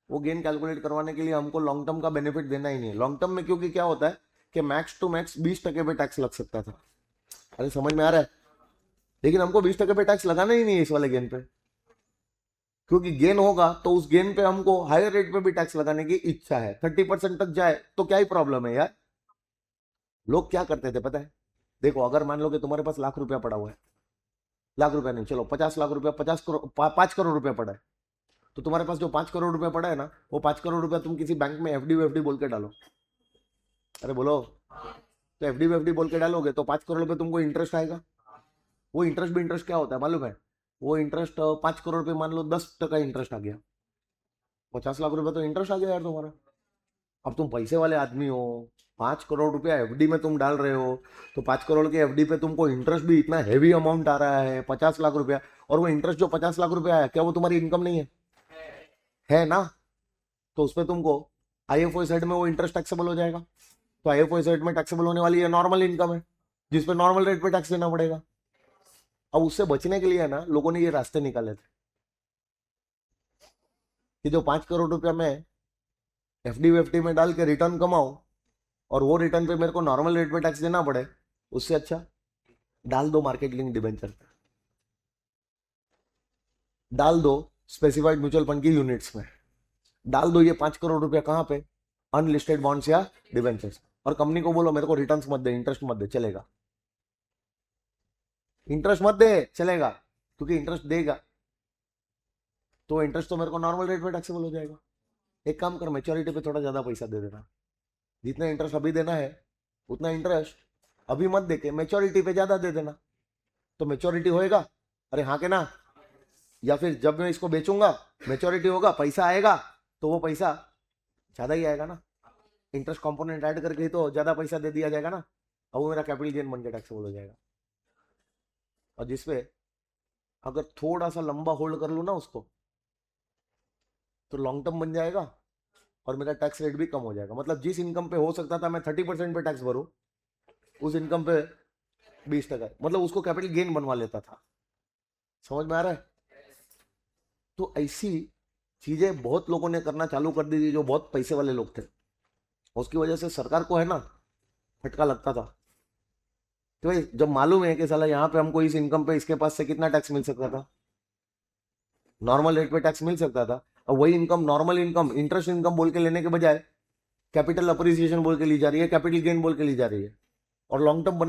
वो गेन कैलकुलेट करवाने के लिए हमको लॉन्ग टर्म का बेनिफिट देना ही नहीं है। लॉन्ग टर्म में क्योंकि क्या होता है कि मैक्स टू मैक्स 20% पे टैक्स लग सकता था। अरे समझ में आ रहा है? लेकिन हमको 20% पे टैक्स लगाना ही नहीं है इस वाले गेन पे, क्योंकि गेन होगा तो उस गेन पे हमको हायर रेट पे भी टैक्स लगाने की इच्छा है। 30% तक जाए तो क्या ही प्रॉब्लम है यार। लोग क्या करते थे पता है? देखो, अगर मान लो कि तुम्हारे पास लाख रुपया पड़ा हुआ है, लाख रुपया नहीं, चलो 50 लाख रुपया, 50 करोड़, 5 करोड़ रुपया पड़ा है, तो तुम्हारे पास जो 5 करोड़ रुपया पड़ा है ना, वो 5 करोड़ रुपया तुम किसी बैंक में एफडी वेफडी बोल के डालो। अरे बोलो। तो एफडी वेफडी बोल के डालोगे तो 5 करोड़ रुपये तुमको इंटरेस्ट आएगा। वो इंटरेस्ट भी इंटरेस्ट क्या होता है मालूम है? वो इंटरेस्ट 5 करोड़ रुपये, मान लो 10% इंटरेस्ट आ गया, 50 लाख रुपया तो इंटरेस्ट आ गया यार तुम्हारा। अब तुम पैसे वाले आदमी हो, 5 करोड़ रुपया एफडी में तुम डाल रहे हो, तो 5 करोड़ के एफडी पे तुमको इंटरेस्ट भी इतना हैवी अमाउंट आ रहा है, 50 लाख रुपया। और वो इंटरेस्ट जो 50 लाख रुपया आया, क्या वो तुम्हारी इनकम नहीं है ना? तो उसपे तुमको आईएफओ सेट में वो इंटरेस्ट टैक्सेबल हो जाएगा। तो आईएफओ सेट में टैक्सेबल होने वाली है नॉर्मल इनकम है, जिसपे नॉर्मल रेट पे टैक्स देना पड़ेगा। अब उससे बचने के लिए ना लोगों ने ये रास्ते निकाले थे कि जो 5 करोड़ रुपया मैं एफडी में डाल के रिटर्न कमाऊं, और वो रिटर्न पे मेरे को नॉर्मल रेट पे टैक्स देना पड़े, उससे अच्छा डाल दो मार्केट लिंक डिबेंचर, डाल दो स्पेसिफाइड म्यूचुअल फंड की यूनिट्स में, डाल दो ये 5 करोड़ रुपया कहां पे? अनलिस्टेड बॉन्ड्स या डिबेंचर्स। और कंपनी को बोलो मेरे को रिटर्न्स मत दे, इंटरेस्ट मत दे, चलेगा? इंटरेस्ट मत दे, चलेगा? क्योंकि इंटरेस्ट देगा तो इंटरेस्ट तो मेरे को नॉर्मल रेट पे टैक्सेबल हो जाएगा। एक काम कर, मेच्योरिटी पे थोड़ा ज्यादा पैसा दे देना, जितना इंटरेस्ट अभी देना है उतना इंटरेस्ट अभी मत देके मेच्योरिटी पे ज्यादा दे देना, तो मेच्योरिटी होएगा। अरे हाँ के ना? या फिर जब मैं इसको बेचूंगा, मेच्योरिटी होगा, पैसा आएगा, तो वो पैसा ज्यादा ही आएगा ना, इंटरेस्ट कंपोनेंट ऐड करके ही तो ज्यादा पैसा दे दिया जाएगा ना। अब वो मेरा कैपिटल गेन बन के टैक्सेबल हो जाएगा। और जिसपे अगर थोड़ा सा लंबा होल्ड कर लूँ ना उसको, तो लॉन्ग टर्म बन जाएगा और मेरा टैक्स रेट भी कम हो जाएगा। मतलब जिस इनकम पे हो सकता था मैं 30% पे टैक्स भरूं, उस इनकम पे 20%, मतलब उसको कैपिटल गेन बनवा लेता था। समझ में आ रहा है? तो ऐसी चीजें बहुत लोगों ने करना चालू कर दी थी जो बहुत पैसे वाले लोग थे, उसकी वजह से सरकार को है ना फटका लगता था कि भाई जब मालूम है कि साला यहाँ पे हमको इस इनकम पे इसके पास से कितना टैक्स मिल सकता था, नॉर्मल रेट पे टैक्स मिल सकता था, और वही income normal income interest income बोल के लेने के बजाय कैपिटल अप्रिसिएशन बोल के ली जा रही है, कैपिटल गेन बोल के ली जा रही है, और लॉन्ग टर्म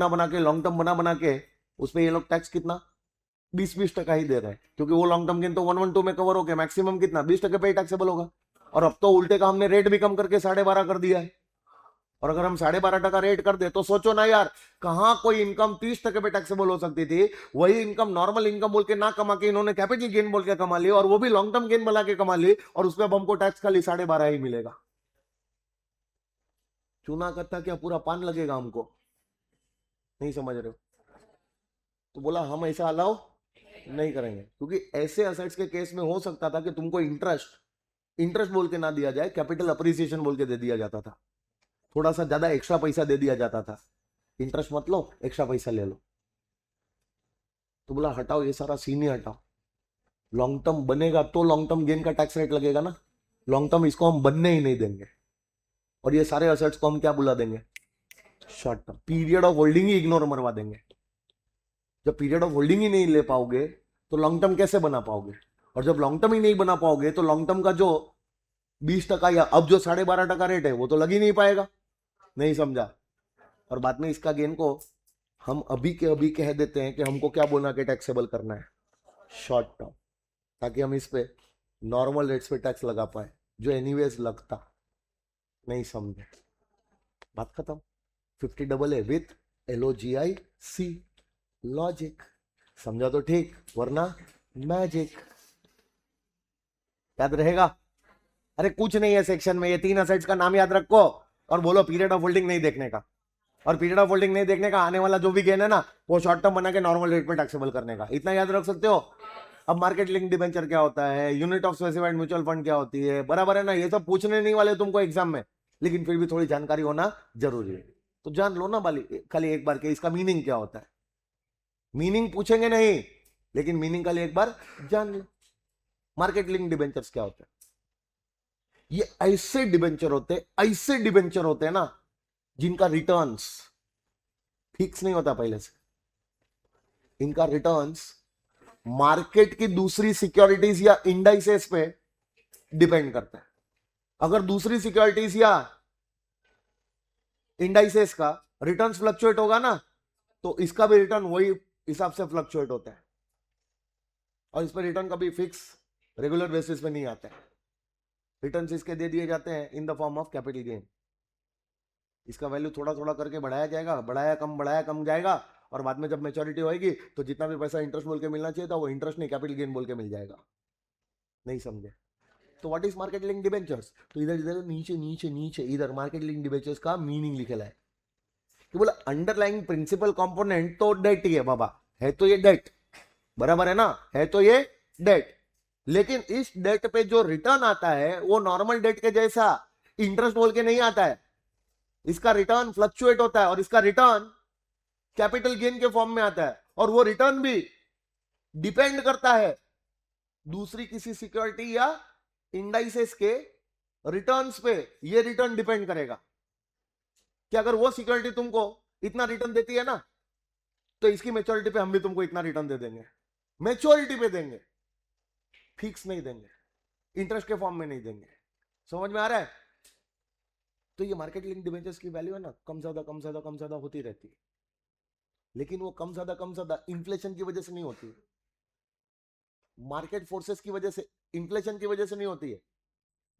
बना के उस पर ये लोग टैक्स कितना 20-20% ही दे रहे हैं, क्योंकि वो लॉन्ग टर्म गेन तो 112 में कवर हो गया, मैक्सिमम कितना 20% पे ही टैक्सेबल होगा। और अब तो उल्टे का हमने रेट भी कम करके 12.5 कर दिया है, और अगर हम 12.5% रेट कर दे तो सोचो ना यार, कहां कोई इनकम 30% पे टैक्सेबल हो सकती थी, वही इनकम नॉर्मल इनकम बोल के ना कमा के इन्होंने कैपिटल गेन बोल के कमा ली, और वो भी लॉन्ग टर्म गेन बना के कमा ली, और उसमें अब हमको टैक्स खाली 12.5 ही मिलेगा। चूना करता क्या पूरा पान लगेगा हमको, नहीं समझ रहे हो? तो बोला हम ऐसा अलाउ नहीं करेंगे, क्योंकि ऐसे असेट्स के केस में हो सकता था कि तुमको इंटरेस्ट इंटरेस्ट बोल के ना दिया जाए, कैपिटल अप्रिसिएशन बोल के दे दिया जाता था, थोड़ा सा ज्यादा एक्स्ट्रा पैसा दे दिया जाता था, इंटरेस्ट मत लो एक्स्ट्रा पैसा ले लो। तो बोला हटाओ ये सारा सीन ही हटाओ, लॉन्ग टर्म बनेगा तो लॉन्ग टर्म गेन का टैक्स रेट लगेगा ना, लॉन्ग टर्म इसको हम बनने ही नहीं देंगे, और ये सारे असेट्स को हम क्या बुला देंगे, short term, period of holding he ignore मरवा देंगे। जब पीरियड ऑफ होल्डिंग ही नहीं ले पाओगे तो लॉन्ग टर्म कैसे बना पाओगे, और जब लॉन्ग टर्म ही नहीं बना पाओगे तो लॉन्ग टर्म का जो 20% या अब जो 12.5% रेट है वो तो लग ही नहीं पाएगा, नहीं समझा? और बाद में इसका गेन को हम अभी के अभी कह देते हैं कि हमको क्या बोलना के टैक्सेबल करना है, शॉर्ट टर्म, ताकि हम इस पे नॉर्मल रेट्स पे टैक्स लगा पाए जो एनीवेज लगता, नहीं समझे? बात खत्म। 50AA विथ LOGIC, लॉजिक, समझा तो ठीक, वरना मैजिक। याद रहेगा? अरे कुछ नहीं है सेक्शन में, ये 3 असेट्स का नाम याद रखो और बोलो पीरियड ऑफ होल्डिंग नहीं देखने का, और पीरियड ऑफ होल्डिंग नहीं देखने का आने वाला जो भी गेन है ना वो शॉर्ट टर्म बना के नॉर्मल रेट पे टैक्सेबल करने का, इतना याद रख सकते हो। अब मार्केट लिंक डिबेंचर क्या होता है, unit of specified mutual fund क्या होती है, बराबर है ना, ये सब पूछने नहीं वाले तुमको एग्जाम में, लेकिन फिर भी थोड़ी जानकारी होना जरूरी है, तो जान लो ना खाली एक बार के इसका मीनिंग क्या होता है। मीनिंग पूछेंगे नहीं, लेकिन मीनिंग खाली एक बार जान लो। मार्केट लिंक डिबेंचर्स क्या होते हैं? ये ऐसे डिबेंचर होते हैं ना जिनका रिटर्न्स फिक्स नहीं होता पहले से, इनका रिटर्न्स मार्केट की दूसरी सिक्योरिटीज या इंडाइसेस पे डिपेंड करता है। अगर दूसरी सिक्योरिटीज या इंडाइसेस का रिटर्न्स फ्लक्चुएट होगा ना, तो इसका भी रिटर्न वही हिसाब से फ्लक्चुएट होता है, और इस पर रिटर्न कभी फिक्स रेगुलर बेसिस पे नहीं आता है। रिटर्न्स इसके दे दिए जाते हैं in the form of capital gain, इसका वैल्यू थोड़ा थोड़ा करके बढ़ाया जाएगा, बढ़ाया कम जाएगा, और बाद में जब मैच्योरिटी होएगी तो जितना भी पैसा इंटरेस्ट बोल के मिलना चाहिए था वो इंटरेस्ट नहीं कैपिटल गेन बोल के मिल जाएगा, नहीं समझे? तो what is market link debentures? तो इधर इधर नीचे नीचे नीचे इधर मार्केट लिंक डिबेंचर्स का मीनिंग लिखेला है कि बोला अंडरलाइंग प्रिंसिपल कंपोनेंट तो डेट ही है बाबा, है तो ये डेट, बराबर है ना, है तो ये डेट, लेकिन इस डेट पे जो रिटर्न आता है वो नॉर्मल डेट के जैसा इंटरेस्ट बोल के नहीं आता है, इसका रिटर्न फ्लक्चुएट होता है, और इसका रिटर्न कैपिटल गेन के फॉर्म में आता है, और वो रिटर्न भी डिपेंड करता है दूसरी किसी सिक्योरिटी या इंडाइसेस के रिटर्न्स पे। ये रिटर्न डिपेंड करेगा कि अगर वो सिक्योरिटी तुमको इतना रिटर्न देती है ना, तो इसकी मैच्योरिटी पे हम भी तुमको इतना रिटर्न दे देंगे, मैच्योरिटी पे देंगे, फिक्स नहीं देंगे, इंटरेस्ट के फॉर्म में नहीं देंगे। समझ में आ रहा है? तो ये मार्केट लिंक डिबेंचर्स की वैल्यू है ना कम ज्यादा होती रहती है, लेकिन वो कम ज्यादा इन्फ्लेशन की वजह से नहीं होती है, मार्केट फोर्सेस की वजह से, इन्फ्लेशन की वजह से नहीं होती है।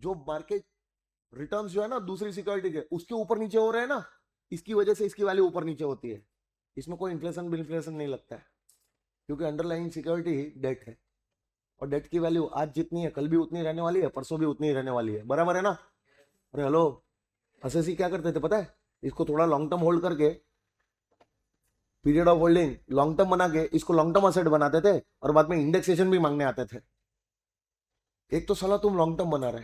जो मार्केट रिटर्न्स जो है ना दूसरी सिक्योरिटी के उसके ऊपर नीचे हो रहे हैं ना, इसकी वजह से इसकी वैल्यू ऊपर नीचे होती है, इसमें कोई इन्फ्लेशन नहीं लगता है, क्योंकि अंडरलाइंग सिक्योरिटी ही डेट है, और डेट की वैल्यू आज जितनी है कल भी उतनी रहने वाली है, परसों भी उतनी ही रहने वाली है, बराबर है ना? अरे हेलो, एसएससी क्या करते थे पता है? इसको थोड़ा लॉन्ग टर्म होल्ड करके, period of holding long term बना के इसको लॉन्ग टर्म असेट बनाते थे, और बाद में इंडेक्सेशन भी मांगने आते थे। एक तो साला तुम लॉन्ग टर्म बना रहे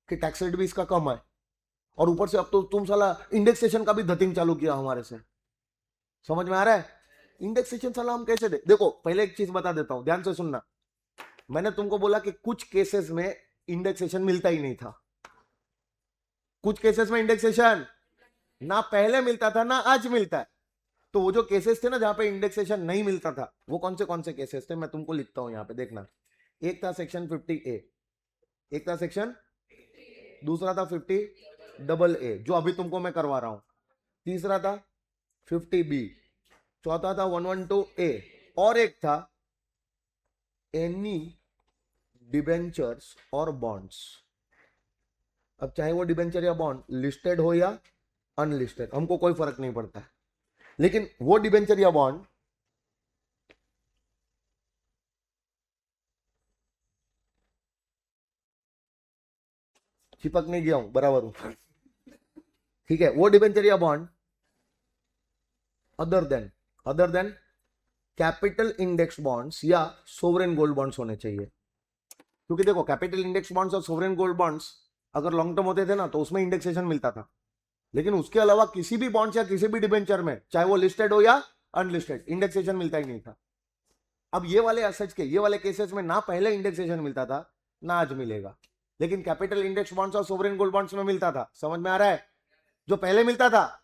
कि टैक्स रेट भी इसका कम है, और ऊपर से अब तो तुम साला इंडेक्सेशन का भी धतिंग चालू किया हमारे से। समझ में आ रहा है? इंडेक्सेशन साला हम कैसे दे? देखो पहले एक चीज बता देता हूं, ध्यान से सुनना। मैंने तुमको बोला कि कुछ केसेस में इंडेक्सेशन मिलता ही नहीं था। कुछ केसेस में इंडेक्सेशन ना पहले मिलता था ना आज मिलता है। तो वो जो केसेस थे ना जहां पे इंडेक्सेशन नहीं मिलता था, वो कौन से केसेस थे, मैं तुमको लिखता हूं यहां पे, देखना। एक था सेक्शन 50A, एक था सेक्शन, दूसरा था 50AA जो अभी तुमको मैं करवा रहा हूं, तीसरा था 50B, चौथा था 112A, और एक था एनी डिबेंचर्स और बॉन्ड्स। अब चाहे वो डिबेंचर या बॉन्ड लिस्टेड हो या अनलिस्टेड, हमको कोई फर्क नहीं पड़ता है, लेकिन वो डिबेंचर या बॉन्ड चिपक नहीं गया हूं, बराबर हूं, ठीक है, वो डिबेंचर या bond other than capital index bonds या सोवरेन गोल्ड बॉन्ड्स होने चाहिए। क्योंकि देखो कैपिटल इंडेक्स बॉन्ड्स और सोवरेन गोल्ड बॉन्ड्स अगर लॉन्ग टर्म होते थे ना तो उसमें इंडेक्सेशन मिलता था, लेकिन उसके अलावा किसी भी बॉन्ड्स या किसी भी डिबेंचर में चाहे वो लिस्टेड हो या अनलिस्टेड इंडेक्सेशन मिलता ही नहीं था। अब ये वाले एसेट्स के ये वाले केसेस में ना पहले इंडेक्सेशन मिलता था ना आज मिलेगा, लेकिन कैपिटल इंडेक्स बॉन्ड्स और सोवरेन गोल्ड बॉन्ड्स में मिलता था। समझ में आ रहा है? जो पहले मिलता था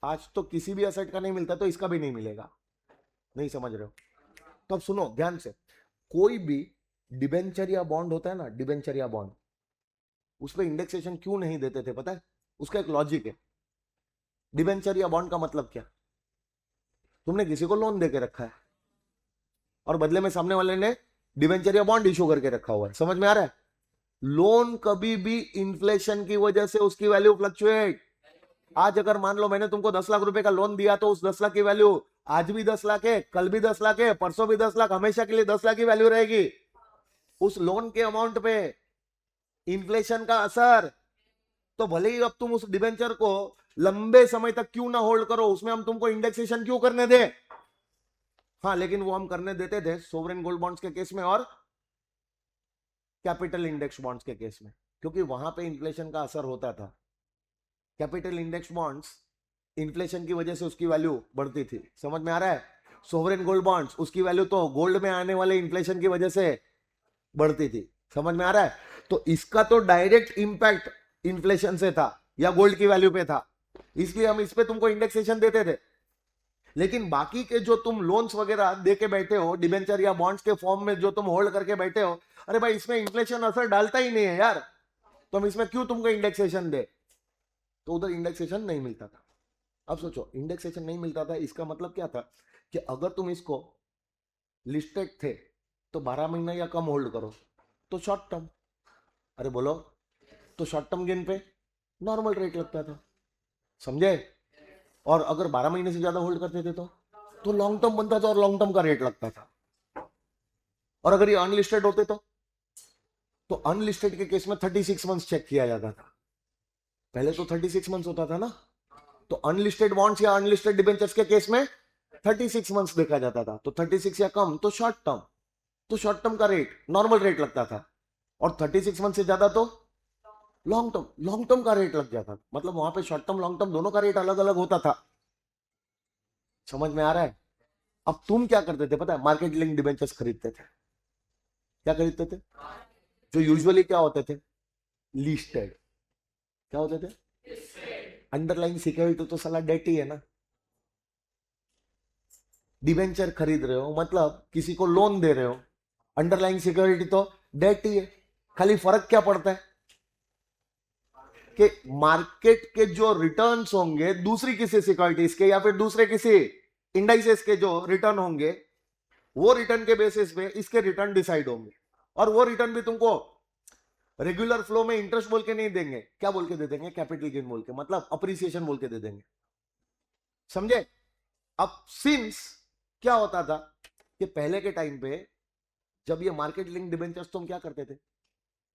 आज तो किसी भी एसेट का नहीं मिलता, तो इसका भी नहीं मिलेगा। नहीं समझ रहे हो? तो अब सुनो ध्यान से, कोई भी डिबेंचर या बॉन्ड होता है ना, डिबेंचर या बॉन्ड, उस पर इंडेक्सेशन क्यों नहीं देते थे पता है? उसका एक लॉजिक है। डिबेंचर या बॉन्ड का मतलब क्या? तुमने किसी को लोन देके रखा है और बदले में सामने वाले ने डिबेंचर या बॉन्ड इशू करके रखा हुआ है। समझ में आ रहा है? लोन कभी भी इन्फ्लेशन की वजह से उसकी वैल्यू फ्लक्चुएट। आज अगर मान लो मैंने तुमको 10 लाख रुपए का लोन दिया, तो उस 10 लाख की वैल्यू आज भी 10 लाख है, कल भी 10 लाख है, परसों भी 10 लाख, हमेशा के लिए 10 लाख की वैल्यू रहेगी। उस लोन के अमाउंट पे इन्फ्लेशन का असर, तो भले ही अब तुम उस डिबेंचर को लंबे समय तक क्यों ना होल्ड करो, उसमें हम तुमको इंडेक्सेशन क्यों करने दे? हाँ, लेकिन वो हम करने देते थे सोवरेन गोल्ड बॉन्ड्स के केस में और कैपिटल इंडेक्स बॉन्ड्स के केस में, क्योंकि वहां पे इन्फ्लेशन का असर होता था। कैपिटल इंडेक्स बॉन्ड्स इन्फ्लेशन की वजह से उसकी वैल्यू बढ़ती थी। समझ में आ रहा है? सोवरेन गोल्ड बॉन्ड्स उसकी वैल्यू तो गोल्ड में आने वाले इन्फ्लेशन की वजह से बढ़ती थी। समझ में आ रहा है? तो इसका तो डायरेक्ट इंपैक्ट इन्फ्लेशन से था या गोल्ड की वैल्यू पे था, इसलिए हम इस पे तुमको इंडेक्सेशन देते थे। लेकिन बाकी के जो तुम लोन्स वगैरह दे के बैठे हो, डिबेंचर या बॉन्ड्स के फॉर्म में जो तुम होल्ड करके बैठे हो, अरे भाई इसमें इन्फ्लेशन असर डालता ही नहीं है यार, तो हम इसमें क्यों तुमको इंडेक्सेशन दे? तो उधर इंडेक्सेशन नहीं मिलता था। अब सोचो, इंडेक्सेशन नहीं मिलता था, इसका मतलब क्या था कि अगर तुम इसको लिस्टेड थे तो 12 महीना या कम होल्ड करो तो शॉर्ट टर्म, अरे बोलो, तो शॉर्ट टर्म गेन पे नॉर्मल रेट लगता था। समझे? और अगर 12 महीने से ज्यादा होल्ड करते थे तो लॉन्ग टर्म बनता था और लॉन्ग टर्म का रेट लगता था। और अगर ये अनलिस्टेड होते तो अनलिस्टेड के केस में 36 मंथ्स चेक किया जाता था। पहले तो 36 मंथ्स होता था ना, तो अनलिस्टेड बॉन्ड्स या अनलिस्टेड डिबेंचर्स के केस में 36 मंथ्स देखा जाता था। तो 36 या कम तो शॉर्ट टर्म, तो शॉर्ट टर्म का रेट नॉर्मल रेट लगता था, और 36 मंथ से ज्यादा तो लॉन्ग टर्म का रेट लग जाता था। मतलब वहां पे शॉर्ट टर्म लॉन्ग टर्म दोनों का रेट अलग अलग होता था। समझ में आ रहा है? अब तुम क्या करते थे पता है? मार्केट लिंक डिबेंचर्स खरीदते थे। क्या खरीदते थे? जो यूजुअली क्या होते थे? लिस्टेड। क्या होते थे? अंडरलाइन सिक्योरिटी तो साला डेट ही है ना। डिबेंचर खरीद रहे हो मतलब किसी को लोन दे रहे हो, अंडरलाइन सिक्योरिटी तो डेट ही है। खाली फर्क क्या पड़ता है कि मार्केट के जो रिटर्न्स होंगे दूसरी किसी सिक्योरिटीज के या फिर दूसरे किसी इंडाइसेस के जो रिटर्न होंगे, वो रिटर्न के बेसिस पे इसके रिटर्न डिसाइड होंगे। और वो रिटर्न भी तुमको रेगुलर फ्लो में इंटरेस्ट बोल के नहीं देंगे, क्या बोल के दे देंगे? कैपिटल गेन बोल के, मतलब अप्रिसिएशन बोल के दे देंगे। समझे? अब सिंस क्या होता था कि पहले के टाइम पे जब ये मार्केट लिंक डिबेंचर्स तुम क्या करते थे?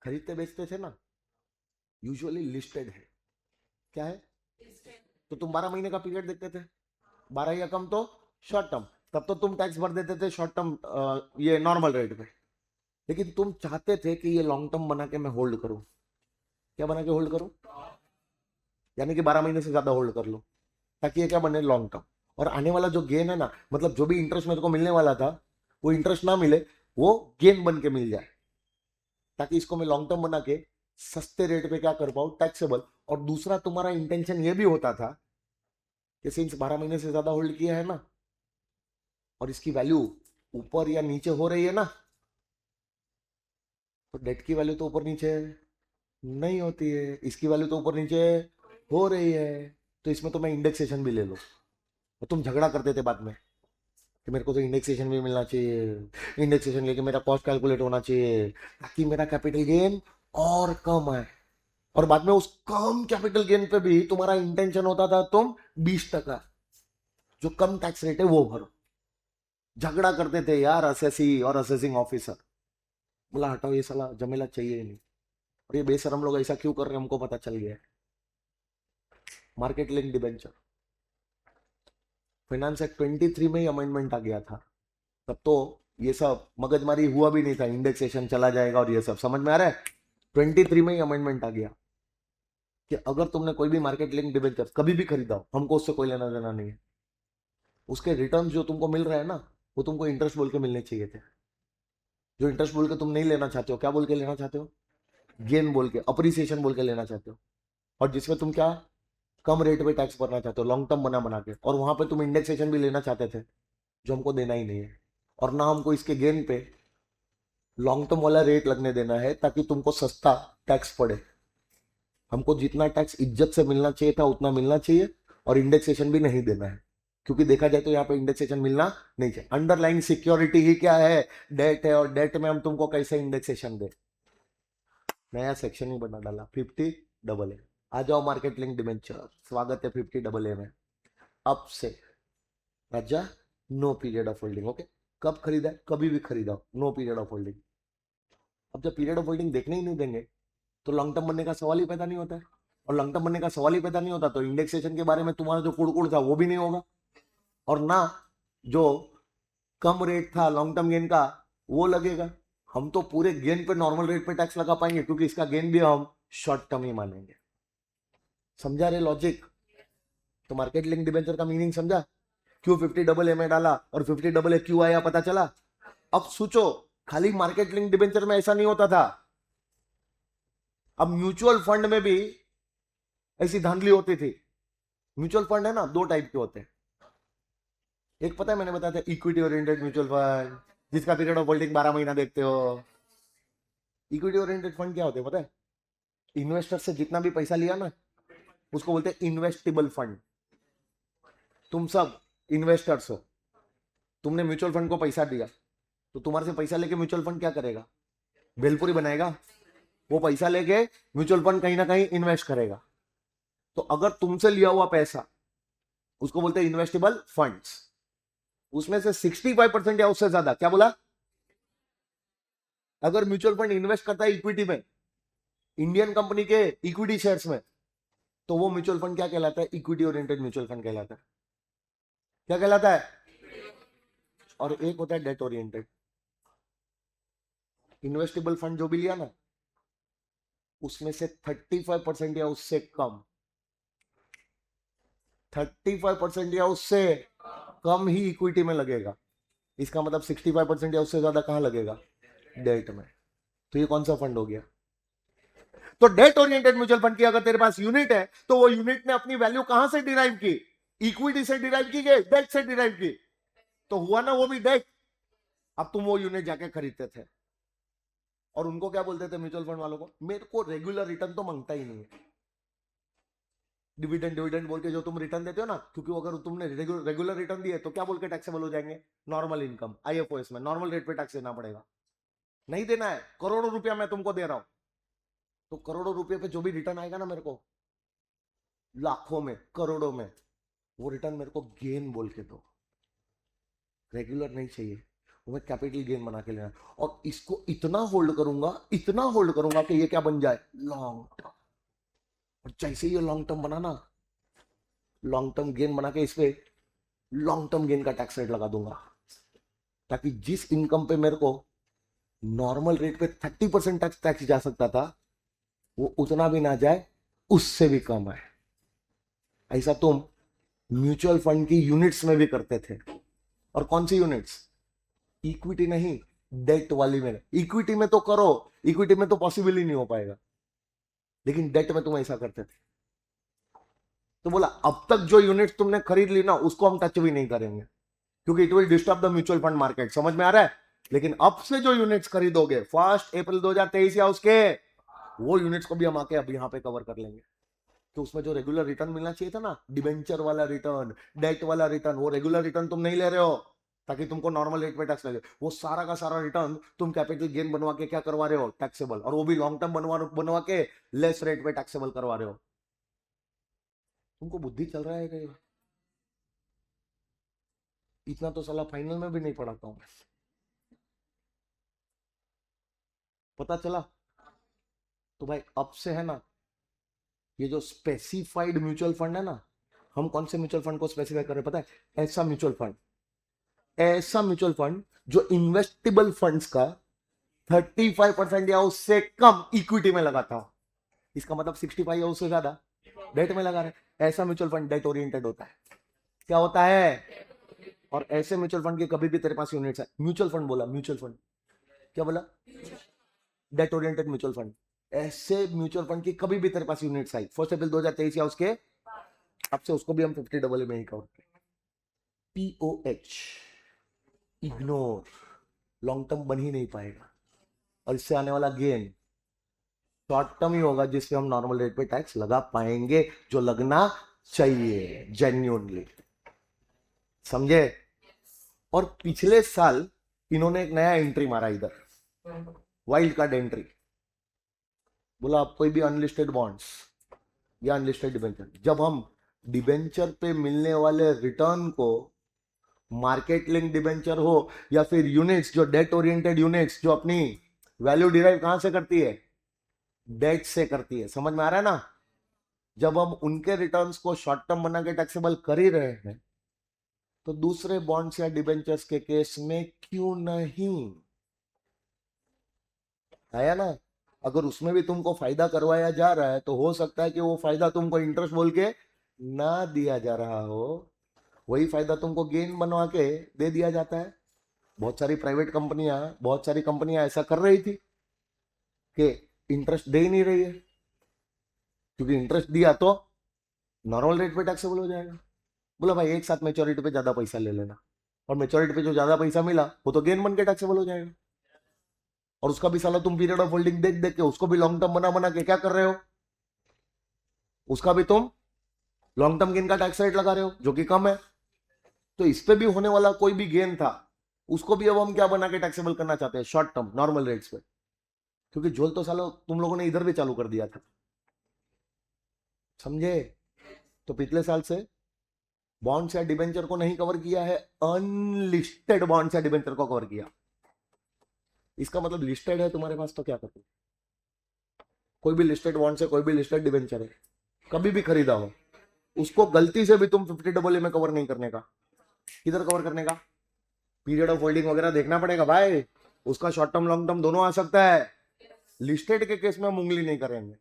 खरीदते बेचते थे ना, यूजुअली लिस्टेड है। क्या है? तो तुम 12 महीने का पीरियड देखते थे, 12 या कम तो शॉर्ट टर्म, तब तो तुम टैक्स भर देते थे शॉर्ट टर्म ये नॉर्मल रेट पे। लेकिन तुम चाहते थे कि ये लॉन्ग टर्म बना के मैं होल्ड करूं। क्या बना के होल्ड करूं? यानी कि 12 महीने से ज्यादा होल्ड कर लो, ताकि ये क्या बने? Long term. और आने वाला जो गेन है ना, मतलब जो भी इंटरेस्ट मेरे को मिलने वाला था वो इंटरेस्ट ना मिले, वो गेन बन के मिल जाए। ताकि इसको मैं लॉन्ग टर्म बना के सस्ते रेट पे क्या कर पाऊँ, टैक्सेबल। और दूसरा तुम्हारा इंटेंशन ये भी होता था कि सिंस 12 महीने से ज्यादा होल्ड किया है ना, और इसकी वैल्यू ऊपर या नीचे हो रही है ना, तो डेट की वैल्यू तो ऊपर नीचे नहीं होती है, इसकी वैल्यू तो ऊपर नीचे हो रही है, तो इसमें तो मैं इंडेक्सेशन भी ले लो। तो तुम झगड़ा करते थे बाद में कि मेरे को तो इंडेक्सेशन भी मिलना चाहिए, इंडेक्सेशन लेके मेरा कॉस्ट कैलकुलेट होना चाहिए ताकि मेरा कैपिटल गेन और कम है। और बाद में उस कम कैपिटल गेन पे भी तुम्हारा इंटेंशन होता था तुम 20% जो कम टैक्स रेट है वो भरो। झगड़ा करते थे यार असेसी और असेसिंग ऑफिसर। बोला हटाओ ये साला जमेला चाहिए ही नहीं। और ये बेशरम लोग ऐसा क्यों कर रहे हैं हमको पता चल गया। Market link debenture finance act 23 में ही अमेंडमेंट आ गया था, तब तो ये सब मगजमारी हुआ भी नहीं था, इंडेक्सेशन चला जाएगा और ये सब समझ में आ रहा है। 23 में ही अमेंडमेंट आ गया कि अगर तुमने कोई भी मार्केट लिंक डिबेंचर कभी भी खरीदा हो, हमको उससे कोई लेना देना नहीं है। उसके रिटर्न जो तुमको मिल रहे हैं ना, वो तुमको इंटरेस्ट बोल के मिलने चाहिए थे। जो इंटरेस्ट बोल के तुम नहीं लेना चाहते हो, क्या बोल के लेना चाहते हो, गेन बोल के, अप्रिसिएशन बोल के लेना चाहते हो। और जिसमें तुम क्या कम रेट पे टैक्स भरना चाहते हो लॉन्ग टर्म बना बना के, और वहां पे तुम इंडेक्सेशन भी लेना चाहते थे जो हमको देना ही नहीं है। और ना हमको इसके गेन पे लॉन्ग टर्म वाला रेट लगने देना है ताकि तुमको सस्ता टैक्स पड़े। हमको जितना टैक्स इज्जत से मिलना चाहिए था उतना मिलना चाहिए, और इंडेक्सेशन भी नहीं देना है, क्योंकि देखा जाए तो यहाँ पे इंडेक्सेशन मिलना नहीं चाहिए। अंडरलाइन सिक्योरिटी ही क्या है, डेट है, और डेट में हम तुमको कैसे इंडेक्सेशन दे। नया सेक्शन ही बना डाला 50AA। आ जाओ मार्केट लिंक डिबेंचर, स्वागत है 50AA में। अब से राजा no period of holding. Okay, कब खरीदा है, कभी भी खरीदा, नो पीरियड ऑफ होल्डिंग। अब जब पीरियड ऑफ होल्डिंग देखने ही नहीं देंगे तो लॉन्ग टर्म बनने का सवाल ही पैदा नहीं होता है, और लॉन्ग टर्म बनने का सवाल ही पैदा नहीं होता तो इंडेक्सेशन के बारे में तुम्हारा जो कुड़कुड़ था वो भी नहीं होगा, और ना जो कम रेट था लॉन्ग टर्म गेन का वो लगेगा। हम तो पूरे गेन पे नॉर्मल रेट पे टैक्स लगा पाएंगे, क्योंकि इसका गेन भी हम शॉर्ट टर्म ही मानेंगे। समझा रे लॉजिक। तो मार्केट लिंक डिबेंचर का मीनिंग समझा, क्यों 50AA में डाला और 50AA क्यों आया पता चला। अब सोचो, खाली मार्केट लिंक डिबेंचर में ऐसा नहीं होता था, अब म्यूचुअल फंड में भी ऐसी धांधली होती थी। म्यूचुअल फंड है ना, दो टाइप के होते हैं। एक पता है मैंने बताया था, इक्विटी ओरिएंटेड म्यूचुअल फंड, जिसका पीरियड ऑफ होल्डिंग 12 महीना देखते हो। इक्विटी ओरिएंटेड फंड क्या होते हैं पता है, इन्वेस्टर से जितना भी पैसा लिया ना उसको बोलते हैं इन्वेस्टेबल फंड। तुम सब इन्वेस्टर्स हो, तुमने म्यूचुअल फंड को पैसा दिया, तो तुम्हारे से पैसा लेके म्यूचुअल फंड क्या करेगा, भेलपुरी बनाएगा। वो पैसा लेके म्यूचुअल फंड कहीं ना कहीं इन्वेस्ट करेगा। तो अगर तुमसे लिया हुआ पैसा, उसको बोलते हैं इन्वेस्टेबल फंड्स, उसमें से 65% या उससे ज्यादा, क्या बोला, अगर म्यूचुअल फंड इन्वेस्ट करता है इक्विटी में, इंडियन कंपनी के इक्विटी शेयर्स में, तो वो म्यूचुअल फंड क्या कहलाता है, इक्विटी ओरिएंटेड म्यूचुअल फंड कहलाता है। क्या कहलाता है। और एक होता है डेट ओरिएंटेड। इन्वेस्टेबल फंड जो भी लिया ना, उसमें से 35% या उससे कम, 35% या उससे कम ही इक्विटी में लगेगा। इसका मतलब 65% या उससे ज्यादा कहां लगेगा, डेट में। तो ये कौन सा फंड हो गया। तो डेट ओरिएंटेड म्यूचुअल फंड की अगर तेरे पास यूनिट है, तो वो यूनिट ने अपनी वैल्यू कहां से डिराइव की, इक्विटी से डिराइव की गई, डेट से डिराइव की, तो हुआ ना वो भी डेट। अब तुम वो यूनिट जाके खरीदते थे, और उनको क्या बोलते थे म्यूचुअल फंड वालों को, मेरे को रेगुलर रिटर्न तो मांगता ही नहीं है, डिविडेंड डिविडेंड बोल के जो तुम रिटर्न देते हो ना, क्योंकि अगर तुमने रेगुलर रिटर्न दिए तो क्या बोल के टैक्सेबल हो जाएंगे, नॉर्मल इनकम, आईएफओएस में नॉर्मल रेट पे टैक्स देना पड़ेगा। नहीं देना है, करोड़ों रुपया मैं तुमको दे रहा हूं, तो करोड़ों रुपये पे जो भी रिटर्न आएगा ना मेरे को, लाखों में करोड़ों में, वो रिटर्न मेरे को गेन बोल के दो, रेगुलर नहीं चाहिए, वो मैं कैपिटल गेन बना के लेना। और इसको इतना होल्ड करूंगा, इतना होल्ड करूंगा कि ये क्या बन जाए, लॉन्ग टर्म। और जैसे ये लॉन्ग टर्म बना ना, लॉन्ग टर्म गेन बना के इस पे लॉन्ग टर्म गेन का टैक्स रेट लगा दूंगा, ताकि जिस इनकम पे मेरे को नॉर्मल रेट पे 30% टैक्स जा सकता था, वो उतना भी ना जाए, उससे भी कम है। ऐसा तुम म्यूचुअल फंड की यूनिट्स में भी करते थे। और कौन सी यूनिट्स, इक्विटी नहीं, डेट वाली में, इक्विटी में तो करो, इक्विटी में तो पॉसिबल ही नहीं हो पाएगा, लेकिन डेट में तुम ऐसा करते थे। तो बोला अब तक जो यूनिट्स तुमने खरीद ली ना उसको हम टच भी नहीं करेंगे, क्योंकि it will disturb the mutual fund market. समझ में आ रहा है? लेकिन अब से जो यूनिट्स खरीदोगे 1 अप्रैल 2023 या उसके, वो यूनिट्स को भी हम आके अब यहाँ पे कवर कर लेंगे। तो उसमें जो रेगुलर रिटर्न मिलना चाहिए था ना, डिबेंचर वाला रिटर्न, डेट वाला रिटर्न, वो रेगुलर रिटर्न तुम नहीं ले रहे हो ताकि तुमको नॉर्मल रेट पे टैक्स लगे। वो सारा का सारा रिटर्न तुम कैपिटल गेन बनवा के क्या करवा रहे हो, टैक्सेबल, और वो भी लॉन्ग टर्म बनवा के लेस रेट पे टैक्सेबल करवा रहे हो। तुमको बुद्धि चल रहा है कि इतना तो साला फाइनल में भी नहीं पढ़ाता हूं। पता चला? तो भाई अब से है ना, ये जो स्पेसिफाइड म्यूचुअल फंड है ना, हम कौन से म्यूचुअल फंड को स्पेसिफाई कर रहे हैं पता है? ऐसा म्यूचुअल फंड, ऐसा म्यूचुअल फंड जो इन्वेस्टेबल फंड्स का 35% या उससे कम इक्विटी में लगाता हो। इसका मतलब 65 या उससे ज्यादा डेट में लगा रहे। ऐसा म्यूचुअल फंड डेट ओरिएंटेड होता है। क्या होता है? और ऐसे म्यूचुअल फंड के कभी भी तेरे पास यूनिट्स है, म्यूचुअल फंड बोला, म्यूचुअल फंड क्या बोला? Date oriented mutual fund. ऐसे म्यूचुअल फंड की कभी भी तेरे पास यूनिट्स आई 1 अप्रैल 2023 या उसके, अब से उसको भी हम 50 में ही कवर करें। पीओएच, इग्नोर, लॉन्ग टर्म बन ही नहीं पाएगा, और इससे आने वाला गेन शॉर्ट टर्म ही होगा, जिससे हम नॉर्मल रेट पे टैक्स लगा पाएंगे, जो लगना चाहिए जेन्युइनली। समझे? और पिछले साल इन्होंने एक नया एंट्री मारा इधर, वाइल्ड कार्ड एंट्री। बोला आप कोई भी अनलिस्टेड बॉन्ड्स या अनलिस्टेड डिबेंचर, जब हम डिबेंचर पे मिलने वाले रिटर्न को, मार्केट लिंक डिबेंचर हो या फिर यूनिट्स, जो डेट ओरिएंटेड यूनिट्स जो अपनी वैल्यू डिराइव कहां से करती है? डेट से करती है। समझ में आ रहा है ना? जब हम उनके रिटर्न्स को शॉर्ट टर्म बना के टैक्सेबल कर ही रहे हैं, तो दूसरे बॉन्ड्स या डिबेंचर्स के केस में क्यों नहीं? आया ना? अगर उसमें भी तुमको फायदा करवाया जा रहा है, तो हो सकता है कि वो फायदा तुमको इंटरेस्ट बोल के ना दिया जा रहा हो, वही फायदा तुमको गेन बनवा के दे दिया जाता है। बहुत सारी प्राइवेट कंपनियां, बहुत सारी कंपनियां ऐसा कर रही थी कि इंटरेस्ट दे ही नहीं रही है, क्योंकि इंटरेस्ट दिया तो नॉर्मल रेट पे टैक्सेबल हो जाएगा। बोला भाई एक साथ मेच्योरिटी पे ज्यादा पैसा ले लेना, और मेच्योरिटी पे जो ज्यादा पैसा मिला वो तो गेन बन के टैक्सेबल हो जाएगा। और उसका भी साला तुम पीरियड ऑफ होल्डिंग देख देख के उसको भी लॉन्ग टर्म बना बना के क्या कर रहे हो? उसका भी तुम लॉन्ग टर्म गेन का टैक्स रेट लगा रहे हो, जो कि कम है। तो इस पे भी होने वाला कोई भी गेन था, उसको भी अब हम क्या बना के टैक्सेबल करना चाहते हैं? शॉर्ट टर्म नॉर्मल रेट्स पे। क्योंकि झोल तो सालो तुम लोगों ने इधर भी चालू कर दिया था। समझे? तो पिछले साल से बॉन्ड्स या डिबेंचर को नहीं कवर किया है, अनलिस्टेड बॉन्ड्स या डिबेंचर को कवर किया। इसका मतलब लिस्टेड है तुम्हारे पास तो क्या करते? कोई भी लिस्टेड बॉन्ड से, कोई भी लिस्टेड डिबेंचर है, कभी भी खरीदा हो, उसको गलती से भी तुम 50 में कवर नहीं करने का। किधर कवर करने का? पीरियड ऑफ होल्डिंग वगैरह देखना पड़ेगा भाई, उसका शॉर्ट टर्म लॉन्ग टर्म दोनों आ सकता है। लिस्टेड के केस में हम उंगली नहीं करेंगे,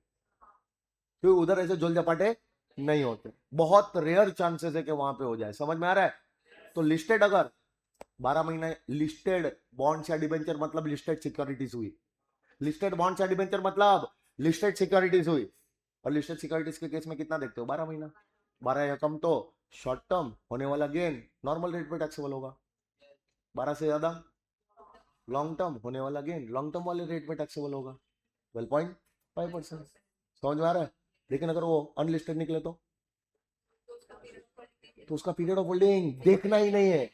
क्योंकि उधर ऐसे झोल झपाटे नहीं होते, बहुत रेयर चांसेस है कि वहां पे हो जाए। समझ में आ रहा है? तो लिस्टेड अगर 12 महीने, लिस्टेड बॉन्ड्स या डिबेंचर मतलब लिस्टेड सिक्योरिटीज हुई, लिस्टेड बॉन्ड्स या डिबेंचर मतलब लिस्टेड सिक्योरिटीज हुई। और लिस्टेड सिक्योरिटीज के केस में कितना देखते हो? 12 महीना, 12 या कम तो शॉर्ट टर्म होने वाला गेन नॉर्मल रेट पे टैक्सेबल होगा, 12 से ज्यादा लॉन्ग टर्म होने वाला गेन लॉन्ग टर्म वाले रेट पे टैक्सेबल होगा 12.5%। समझ में आ रहा है? लेकिन अगर वो अनलिस्टेड निकले तो उसका पीरियड ऑफ होल्डिंग देखना ही नहीं है,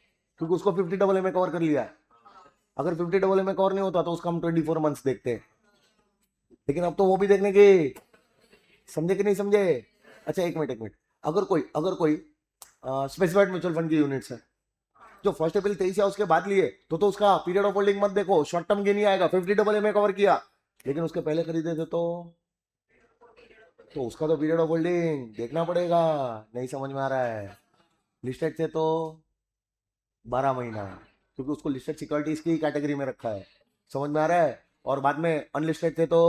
क्योंकि उसको 50 में कवर कर लिया है। अगर 50 में कवर नहीं होता तो उसका हम 24 मंथ्स देखते हैं, लेकिन अब तो वो भी देखने के। समझे कि नहीं समझे? अच्छा एक मिनट, एक मिनट। अगर कोई स्पेसिफाइड म्यूचुअल फंड की यूनिट्स है जो 1 अप्रैल 23 या उसके बाद लिए, तो उसका पीरियड ऑफ होल्डिंग मत देखो, शॉर्ट टर्म गेन ही आएगा, 50 में कवर किया। लेकिन उसके पहले खरीदे थे तो उसका तो पीरियड ऑफ होल्डिंग देखना पड़ेगा। नहीं समझ में आ रहा है? लिस्टेड थे तो 12 महीना, क्योंकि उसको लिस्टेड सिक्योरिटीज की कैटेगरी में रखा है। समझ में आ रहा है? और बाद में अनलिस्टेड थे तो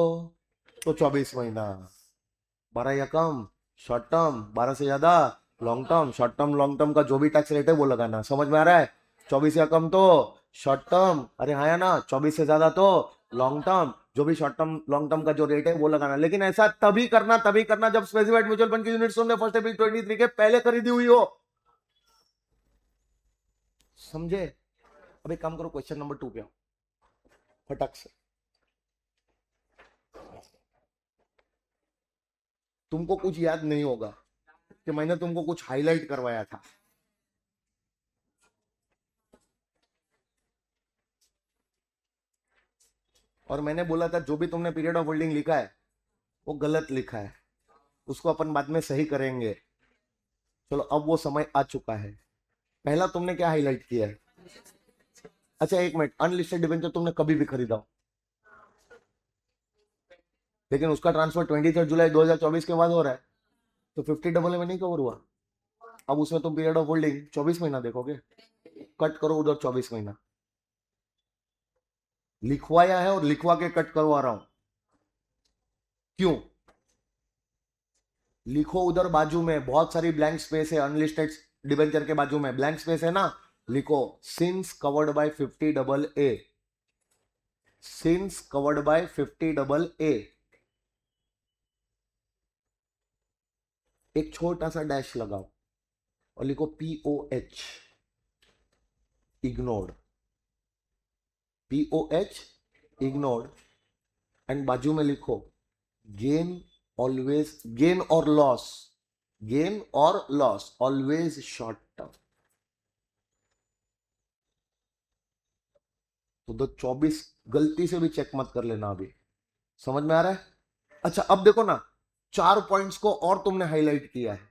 24 महीना, 12 या कम शॉर्ट टर्म, 12 से ज्यादा long term. Short term long term का जो भी टैक्स रेट है वो लगाना। समझ में आ रहा है? 24 या कम तो शॉर्ट टर्म, अरे हाँ या ना, 24 से ज्यादा तो लॉन्ग टर्म, जो भी शॉर्ट टर्म लॉन्ग टर्म का जो रेट है वो लगाना, लेकिन ऐसा तभी करना जब स्पेसिफाइड म्यूचुअल फंड की यूनिट तुमने 1 अप्रैल 2023 के पहले खरीदी हुई हो, समझे? अब एक काम करो, क्वेश्चन नंबर 2 पे आओ फटाक से। तुमको कुछ याद नहीं होगा कि मैंने तुमको कुछ हाईलाइट करवाया था। और मैंने बोला था जो भी तुमने पीरियड ऑफ होल्डिंग लिखा है वो गलत लिखा है, उसको अपन बाद में सही करेंगे। चलो अब वो समय आ चुका है। पहला तुमने क्या हाईलाइट किया है? अच्छा एक मिनट, अनलिस्टेड डिबेंचर तुमने कभी भी खरीदा हो, लेकिन उसका ट्रांसफर 23 जुलाई 2024 के बाद हो रहा है, तो 50 में नहीं कवर हुआ। अब उसमें तुम पीरियड ऑफ होल्डिंग 24 महीना देखोगे, कट करो उधर 24 महीना लिखवाया है और लिखवा के कट करवा रहा हूं। क्यों? लिखो उधर बाजू में बहुत सारी ब्लैंक स्पेस है, अनलिस्टेड डिबेंचर के बाजू में ब्लैंक स्पेस है ना, लिखो since covered by 50 AA, since covered by 50 AA, एक छोटा सा डैश लगाओ और लिखो POH, ignored, POH ignored, and बाजू में लिखो गेन ऑलवेज, गेन और लॉस, गेन और लॉस ऑलवेज शॉर्ट टर्म। तो 24 गलती से भी चेक मत कर लेना, अभी समझ में आ रहा है? अच्छा अब देखो ना, 4 पॉइंट्स को और तुमने हाईलाइट किया है।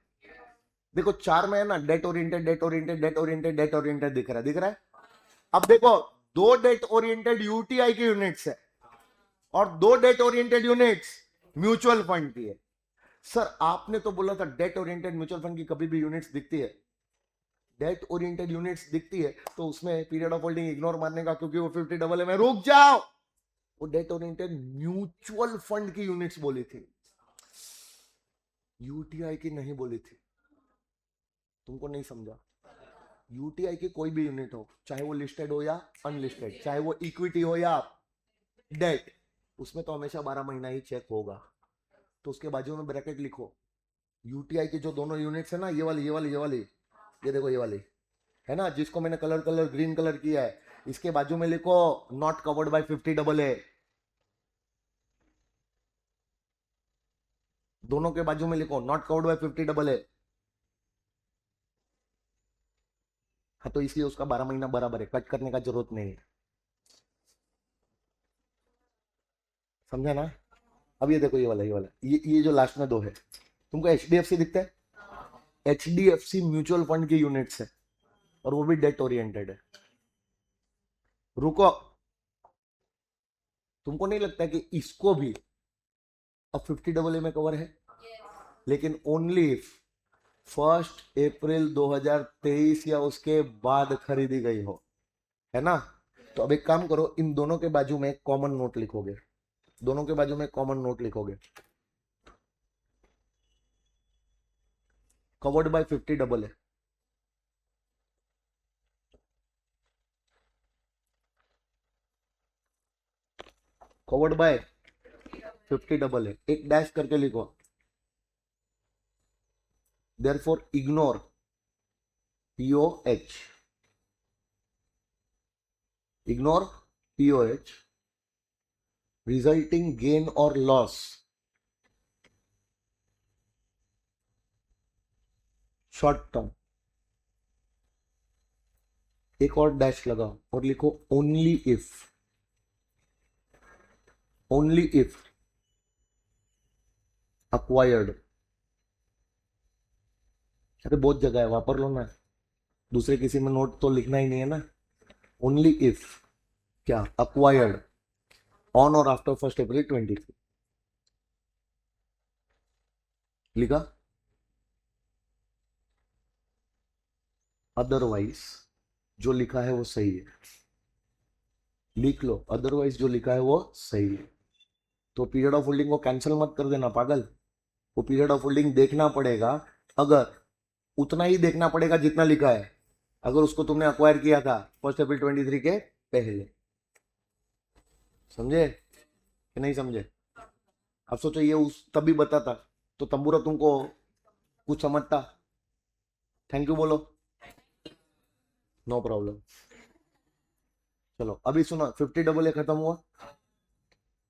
देखो 4 में है ना, date oriented, date oriented, date oriented, date oriented दिख रहा है, दिख रहा है? अब देखो 2 डेट ओरिएंटेड यूटीआई की यूनिट्स है और 2 date oriented units mutual fund की है। सर आपने तो बोला था डेट ओरिएंटेड म्यूचुअल फंड की कभी भी यूनिट्स दिखती है, डेट ओरिएंटेड यूनिट्स दिखती है तो उसमें पीरियड ऑफ होल्डिंग इग्नोर मारने का, क्योंकि वो 50 में। रुक जाओ, वो डेट ओरिएंटेड म्यूचुअल फंड की यूनिट्स बोली थी, यूटीआई की नहीं बोली थी। तुमको नहीं समझा? यूटीआई की कोई भी यूनिट हो, चाहे वो लिस्टेड हो या अनलिस्टेड, चाहे वो इक्विटी हो या डेट, उसमें तो हमेशा 12 महीना ही चेक होगा। तो उसके बाजू में ब्रैकेट लिखो, यूटीआई की जो दोनों यूनिट्स है ना, ये वाली, ये वाली, ये वाली, ये देखो ये वाली है ना, जिसको मैंने कलर ग्रीन कलर किया है, इसके बाजू में लिखो नॉट कवर्ड बाय 50 AA। दोनों के बाजू में लिखो नॉट कवर्ड बाय 50 AA। हाँ तो इसलिए उसका 12 महीना बराबर है, कट करने का जरूरत नहीं है, समझा ना? अब ये देखो ये वाला, ये वाला, ये जो लास्ट में 2 है, तुमको HDFC दिखता है? HDFC म्यूचुअल फंड की यूनिट्स है और वो भी डेट ओरिएंटेड है। रुको, तुमको नहीं लगता है कि इसको भी अब 50 AA में कवर है? लेकिन ओनली इफ 1 अप्रैल 2023 या उसके बाद खरीदी गई हो, है ना? तो अब एक काम करो, इन दोनों के बाजू में कॉमन नोट लिखोगे, दोनों के बाजू में कॉमन नोट लिखोगे, covered by 50 AA, covered by 50 AA, एक डैश करके लिखो, therefore ignore POH, ignore POH, resulting gain और लॉस शॉर्ट टर्म। एक और डैश लगाओ और लिखो only if, only if acquired. अरे बहुत जगह है, वापर लो ना, दूसरे किसी में नोट तो लिखना ही नहीं है ना। ओनली इफ क्या? अक्वायर्ड ऑन और आफ्टर 1 अप्रैल 2023 लिखा, अदरवाइज जो लिखा है वो सही है, लिख लो, अदरवाइज जो लिखा है वो सही है। तो पीरियड ऑफ होल्डिंग को कैंसिल मत कर देना पागल, वो पीरियड ऑफ होल्डिंग देखना पड़ेगा, अगर उतना ही देखना पड़ेगा जितना लिखा है, अगर उसको तुमने अक्वायर किया था 1 अप्रैल 2023 के पहले। समझे कि नहीं समझे? अब सोचो ये उस तभी बताता तो तंबूरा तुमको कुछ समझता। थैंक यू बोलो। No problem. चलो अभी सुनो, 50 AA खत्म हुआ।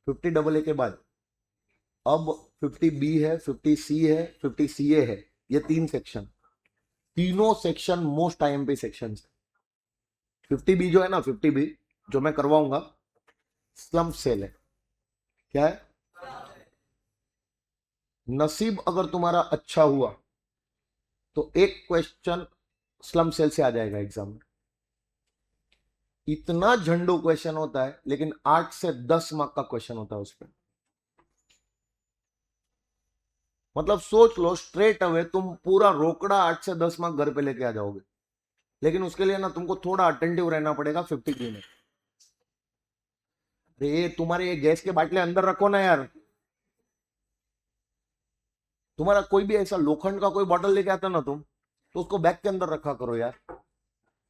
50 AA के बाद अब 50B है, 50C है, 50CA है। ये 3 सेक्शन, तीनों section most IMP section. 50B जो है ना, 50B जो मैं करवाऊंगा, स्लम्प सेल है। क्या है? नसीब अगर तुम्हारा अच्छा हुआ तो एक क्वेश्चन स्लम्प सेल से आ जाएगा एग्जाम में। इतना झंडू क्वेश्चन होता है, लेकिन 8 से 10 मार्क का क्वेश्चन होता है उस पर। मतलब सोच लो, स्ट्रेट अवे तुम पूरा रोकड़ा 8 से 10 मार्क घर पे लेके आ जाओगे। लेकिन उसके लिए ना तुमको थोड़ा अटेंटिव रहना पड़ेगा 50 में। अरे तुम्हारे ये गैस के बाटले अंदर रखो ना यार। तुम्हारा कोई भी ऐसा लोखंड का कोई बॉटल लेके आता ना तुम, तो उसको बैग के अंदर रखा करो यार।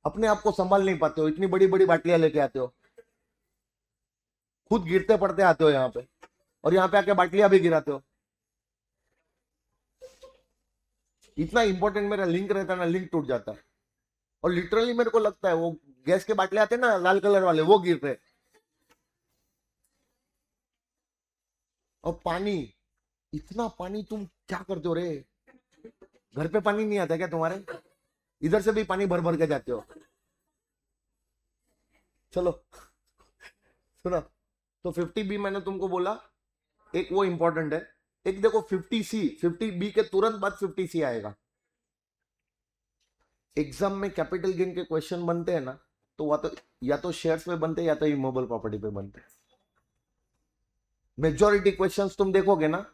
अपने आप को संभाल नहीं पाते हो, इतनी बड़ी बड़ी बाटलियां लेके आते हो, खुद गिरते पड़ते आते हो यहाँ पे, और यहाँ पे आके बाटलियां भी गिराते हो। इतना इंपॉर्टेंट मेरा लिंक रहता है ना, लिंक टूट जाता है। और लिटरली मेरे को लगता है वो गैस के बाटले आते हैं ना लाल कलर वाले, वो गिरते। और पानी, इतना पानी तुम क्या करते हो रे? घर पे पानी नहीं आता क्या तुम्हारे? इधर से भी पानी भर भर के जाते हो। चलो सुनो, तो 50B मैंने तुमको बोला, एक वो इंपॉर्टेंट है। एक देखो 50C, 50B के तुरंत बाद 50C आएगा। एग्जाम में कैपिटल गेन के क्वेश्चन बनते हैं ना, तो वह तो या तो शेयर्स पे बनते हैं या तो इमोबल प्रॉपर्टी पे बनते हैं। मेजॉरिटी क्वेश्चंस तुम देखोगे ना,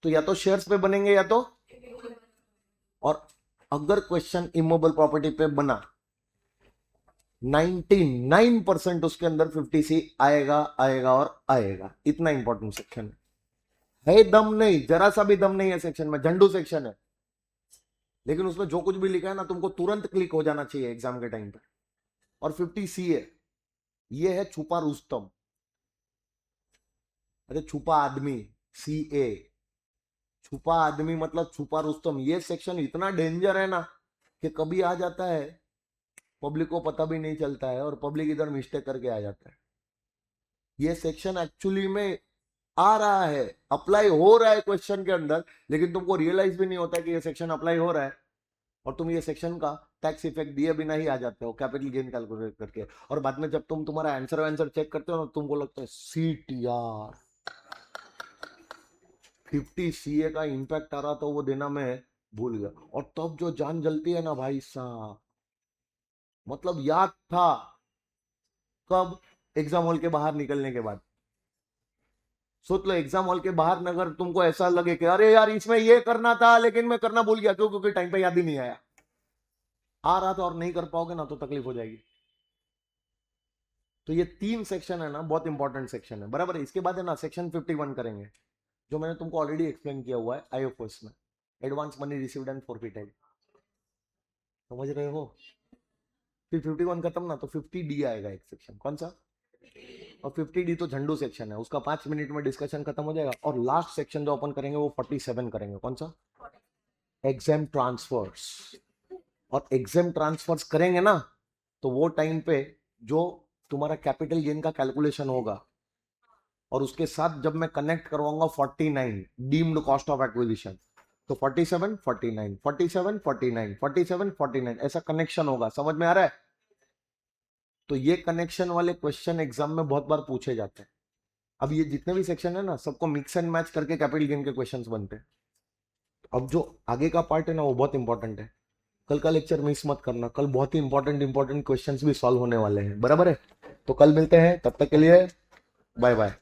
तो या तो शेयर्स पे बनेंगे या तो, और अगर क्वेश्चन इमोबल प्रॉपर्टी पे बना, 99% उसके अंदर 50C आएगा आएगा और आएगा। इतना इंपॉर्टेंट सेक्शन है दम नहीं, जरा सा भी दम नहीं है सेक्शन में, झंडू सेक्शन है। लेकिन उसमें जो कुछ भी लिखा है ना, तुमको तुरंत क्लिक हो जाना चाहिए एग्जाम के टाइम पे। और 50CA ये है छुपा रुस्तम। अरे छुपा आदमी, CA छुपा आदमी मतलब छुपा रुस्तम। ये सेक्शन इतना डेंजर है ना कि कभी आ जाता है, पब्लिक को पता भी नहीं चलता है, और पब्लिक इधर मिस्टेक करके आ जाता है। ये सेक्शन एक्चुअली में आ रहा है, अप्लाई हो रहा है क्वेश्चन के अंदर, लेकिन तुमको रियलाइज भी नहीं होता है कि ये सेक्शन अप्लाई हो रहा है, और तुम ये सेक्शन का टैक्स इफेक्ट दिए बिना ही आ जाते हो कैपिटल गेन कैलकुलेट करके। और बाद में जब तुम तुम्हारा आंसर चेक करते हो ना, तुमको लगता है सीट यार, 50CA का इंपैक्ट आ रहा था, वो देना मैं भूल गया। और तब जो जान जलती है ना भाई साहब, मतलब याद था कब? एग्जाम हॉल के बाहर निकलने के बाद। सोच लो, एग्जाम हॉल के बाहर अगर तुमको ऐसा लगे कि अरे यार इसमें ये करना था लेकिन मैं करना भूल गया, क्यों? क्योंकि टाइम पे याद ही नहीं आया। आ रहा था और नहीं कर पाओगे ना तो तकलीफ हो जाएगी। तो ये 3 सेक्शन है ना, बहुत इंपॉर्टेंट सेक्शन है, बराबर है। इसके बाद है ना सेक्शन 51 करेंगे, जो मैंने तुमको ऑलरेडी एक्सप्लेन किया हुआ है IOFOS में, advance money received and forfeited. समझ रहे हो? फिर 51 खत्म ना, तो 50D आएगा एक सेक्शन। कौन सा? और 50D तो झंडू सेक्शन है, उसका 5 मिनट में डिस्कशन खत्म हो जाएगा। और लास्ट सेक्शन जो ओपन करेंगे वो 47 करेंगे। कौन सा? Exempt transfers. और एग्जाम ट्रांसफर्स करेंगे ना, तो वो टाइम पे जो तुम्हारा कैपिटल गेन का कैलकुलेशन होगा, और उसके साथ जब मैं कनेक्ट करवाऊंगा 49 डीम्ड कॉस्ट ऑफ एक्विजिशन, तो 47 49 47 49 47 49 ऐसा कनेक्शन होगा। समझ में आ रहा है? तो ये कनेक्शन वाले क्वेश्चन एग्जाम में बहुत बार पूछे जाते हैं। अब ये जितने भी सेक्शन है ना, सबको मिक्स एंड मैच करके कैपिटल गेन के क्वेश्चंस बनते हैं। अब जो आगे का पार्ट है ना, वो बहुत इंपॉर्टेंट है। कल का लेक्चर मिस मत करना, कल बहुत ही इंपॉर्टेंट क्वेश्चंस भी सॉल्व होने वाले हैं, बराबर है? तो कल मिलते हैं, तब तक के लिए बाय बाय।